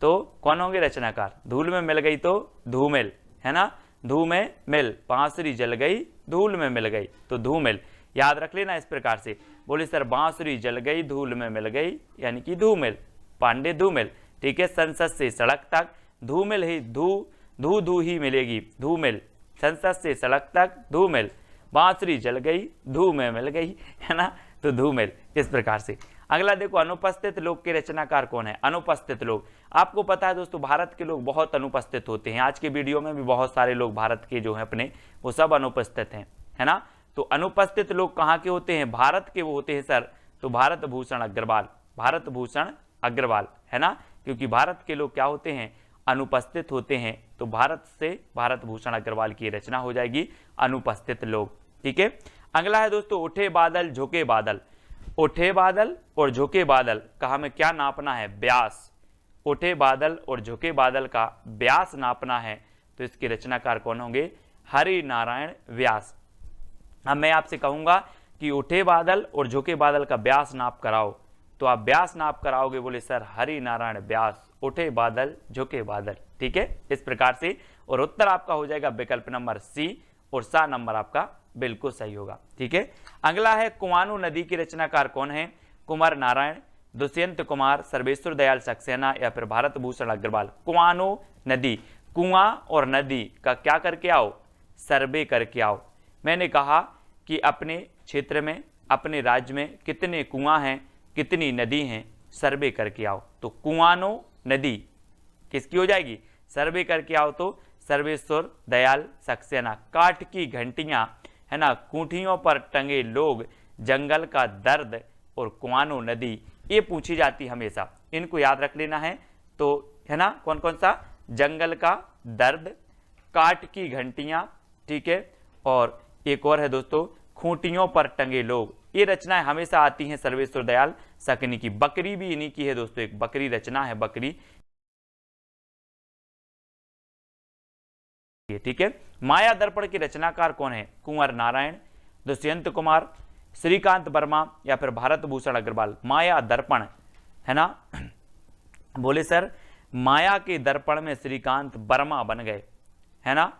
तो कौन होंगे रचनाकार? धूल में मिल गई तो धूमिल, है ना। धूमें मिल, बांसुरी जल गई धूल में मिल गई, तो धूमिल। याद रख लेना इस प्रकार से। बोले सर बांसुरी जल गई धूल में मिल गई, यानी कि धूमिल, पांडे धूमिल। ठीक है, संसद से सड़क तक धूमिल ही धू ही मिलेगी, धूमिल। संसद से सड़क तक धूमिल, बांसुरी जल गई धू में मिल गई, है ना, तो धूमिल। इस प्रकार से। अगला देखो अनुपस्थित लोग के रचनाकार कौन है? अनुपस्थित लोग। आपको पता है दोस्तों भारत के लोग बहुत अनुपस्थित होते हैं। आज के वीडियो में भी बहुत सारे लोग भारत के जो है अपने वो सब अनुपस्थित हैं, है ना। तो अनुपस्थित लोग कहाँ के होते हैं? भारत के वो होते हैं सर। तो भारत भूषण अग्रवाल, भारत भूषण अग्रवाल, है ना। क्योंकि भारत के लोग क्या होते हैं? अनुपस्थित होते हैं। तो भारत से भारत भूषण अग्रवाल की रचना हो जाएगी अनुपस्थित लोग। ठीक है, अगला है दोस्तों उठे बादल झुके बादल। उठे बादल और झुके बादल का हमें क्या नापना है? व्यास। उठे बादल और झुके बादल का व्यास नापना है, तो इसके रचनाकार कौन होंगे? हरि नारायण व्यास। अब मैं आपसे कहूंगा कि उठे बादल और झुके बादल का व्यास नाप कराओ, तो आप व्यास नाप कराओगे। बोले सर हरि नारायण व्यास, उठे बादल झुके बादल। ठीक है, इस प्रकार से। और उत्तर आपका हो जाएगा विकल्प नंबर सी, और सा नंबर आपका बिल्कुल सही होगा। ठीक है, अगला है कुआनो नदी की रचनाकार कौन है? कुंवर नारायण, दुष्यंत कुमार, सर्वेश्वर दयाल सक्सेना या फिर भारत भूषण अग्रवाल। कुआनो नदी, कुआं और नदी का क्या करके आओ? सर्वे करके आओ। मैंने कहा कि अपने क्षेत्र में, अपने राज्य में कितने कुआं हैं, कितनी नदी हैं, सर्वे करके आओ। तो कुआनो नदी किसकी हो जाएगी? सर्वे करके आओ। तो सर्वेश्वर दयाल सक्सेना। काठ की घंटियां, है ना, कूठियों पर टंगे लोग, जंगल का दर्द और कुआनो नदी, ये पूछी जाती हमेशा। इनको याद रख लेना है। तो है ना, कौन कौन सा? जंगल का दर्द, काठ की घंटियां, ठीक है, और एक और है दोस्तों खूंटियों पर टंगे लोग। ये रचनाएं हमेशा आती हैं सर्वेश्वर दयाल सक्सेना की। बकरी भी इन्हीं की है दोस्तों, एक बकरी रचना है, बकरी। ठीक है, माया दर्पण के रचनाकार कौन है? कुंवर नारायण, दुष्यंत कुमार, श्रीकांत वर्मा या फिर भारत भूषण अग्रवाल। माया दर्पण, है ना। बोले सर माया के दर्पण में श्रीकांत वर्मा बन गए, है ना।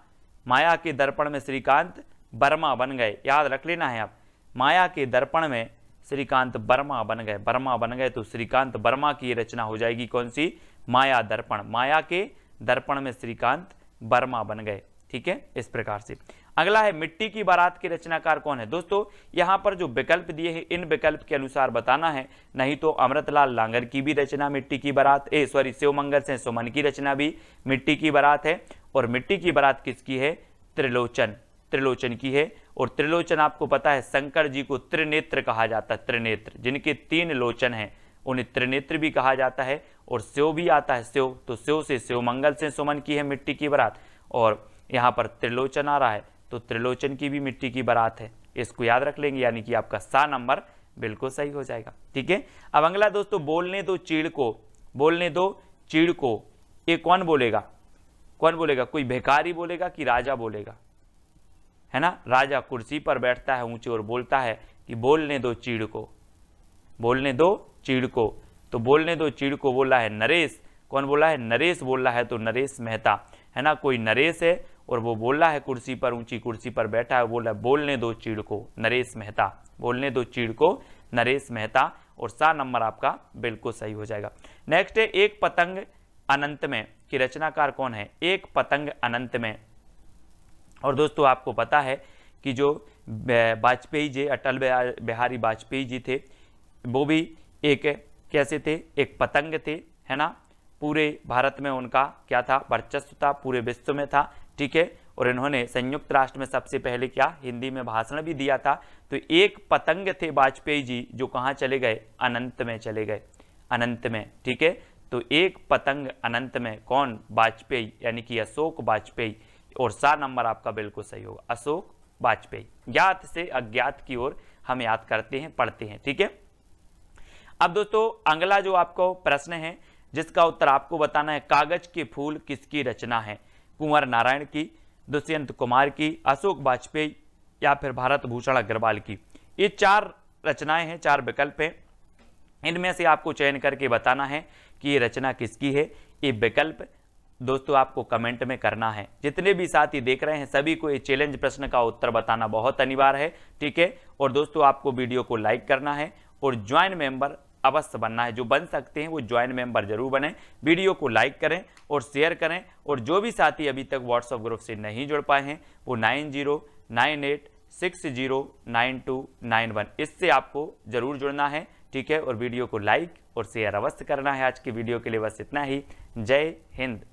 माया के दर्पण में श्रीकांत वर्मा बन गए, याद रख लेना है आप। माया के दर्पण में श्रीकांत वर्मा बन गए, वर्मा बन गए, तो श्रीकांत वर्मा की रचना हो जाएगी कौन सी? माया दर्पण। माया के दर्पण में श्रीकांत वर्मा बन गए। ठीक है, इस प्रकार से। अगला है मिट्टी की बारात के रचनाकार कौन है? दोस्तों यहां पर जो विकल्प दिए हैं इन विकल्प के अनुसार बताना है, नहीं तो अमृतलाल लांगर की भी रचना मिट्टी की बारात, शिवमंगल से सुमन की रचना भी मिट्टी की बारात है। और मिट्टी की बारात किसकी है? त्रिलोचन, त्रिलोचन की है। और त्रिलोचन आपको पता है शंकर जी को त्रिनेत्र कहा जाता है, त्रिनेत्र, जिनके 3 लोचन हैं उन्हें त्रिनेत्र भी कहा जाता है। और स्यो भी आता है, स्यो, तो स्यो से शिव मंगल से सुमन की है मिट्टी की बारात। और यहाँ पर त्रिलोचन आ रहा है तो त्रिलोचन की भी मिट्टी की बारात है। इसको याद रख लेंगे, यानी कि आपका सा नंबर बिल्कुल सही हो जाएगा। ठीक है, अब अगला दोस्तों, बोलने दो चीड़ को, बोलने दो चीड़ को, ये कौन बोलेगा, कौन बोलेगा, कोई भिखारी बोलेगा कि राजा बोलेगा, है ना। राजा कुर्सी पर बैठता है ऊंचे और बोलता है कि बोलने दो चीड़ को, बोलने दो चीड़ को, तो बोलने दो चीड़ को बोला है नरेश। कौन बोला है, नरेश बोल रहा है, तो नरेश मेहता, है ना, कोई नरेश है और वो बोल रहा है कुर्सी पर, ऊंची कुर्सी पर बैठा है, बोला बोलने दो चीड़ को, नरेश मेहता, बोलने दो चीड़ को, नरेश मेहता, और सा नंबर आपका बिल्कुल सही हो जाएगा। नेक्स्ट है एक पतंग अनंत में की रचनाकार कौन है, एक पतंग अनंत में। और दोस्तों आपको पता है कि जो वाजपेयी जी, अटल बिहारी वाजपेयी जी थे, वो भी एक कैसे थे, एक पतंग थे, है ना। पूरे भारत में उनका क्या था, वर्चस्व था, पूरे विश्व में था। ठीक है, और इन्होंने संयुक्त राष्ट्र में सबसे पहले क्या, हिंदी में भाषण भी दिया था। तो एक पतंग थे वाजपेयी जी, जो कहाँ चले गए, अनंत में चले गए, अनंत में। ठीक है, तो एक पतंग अनंत में, कौन, वाजपेयी, यानी कि अशोक वाजपेयी, और सा नंबर आपका बिल्कुल सही होगा, अशोक वाजपेयी। ज्ञात से अज्ञात की ओर हम याद करते हैं, पढ़ते हैं। ठीक है, अब दोस्तों अगला जो आपको प्रश्न है जिसका उत्तर आपको बताना है, कागज के फूल किसकी रचना है, कुंवर नारायण की, दुष्यंत कुमार की, अशोक वाजपेयी, या फिर भारत भूषण अग्रवाल की। ये 4 रचनाएं हैं, 4 विकल्प हैं, इनमें से आपको चयन करके बताना है कि ये रचना किसकी है। ये विकल्प दोस्तों आपको कमेंट में करना है। जितने भी साथी देख रहे हैं सभी को ये चैलेंज प्रश्न का उत्तर बताना बहुत अनिवार्य है। ठीक है, और दोस्तों आपको वीडियो को लाइक करना है और ज्वाइन मेंबर अवश्य बनना है। जो बन सकते हैं वो ज्वाइन मेंबर जरूर बने, वीडियो को लाइक करें और शेयर करें। और जो भी साथी अभी तक व्हाट्सएप ग्रुप से नहीं जुड़ पाए हैं वो 9098609291 इससे आपको जरूर जुड़ना है। ठीक है, और वीडियो को लाइक और शेयर अवश्य करना है। आज की वीडियो के लिए बस इतना ही। जय हिंद।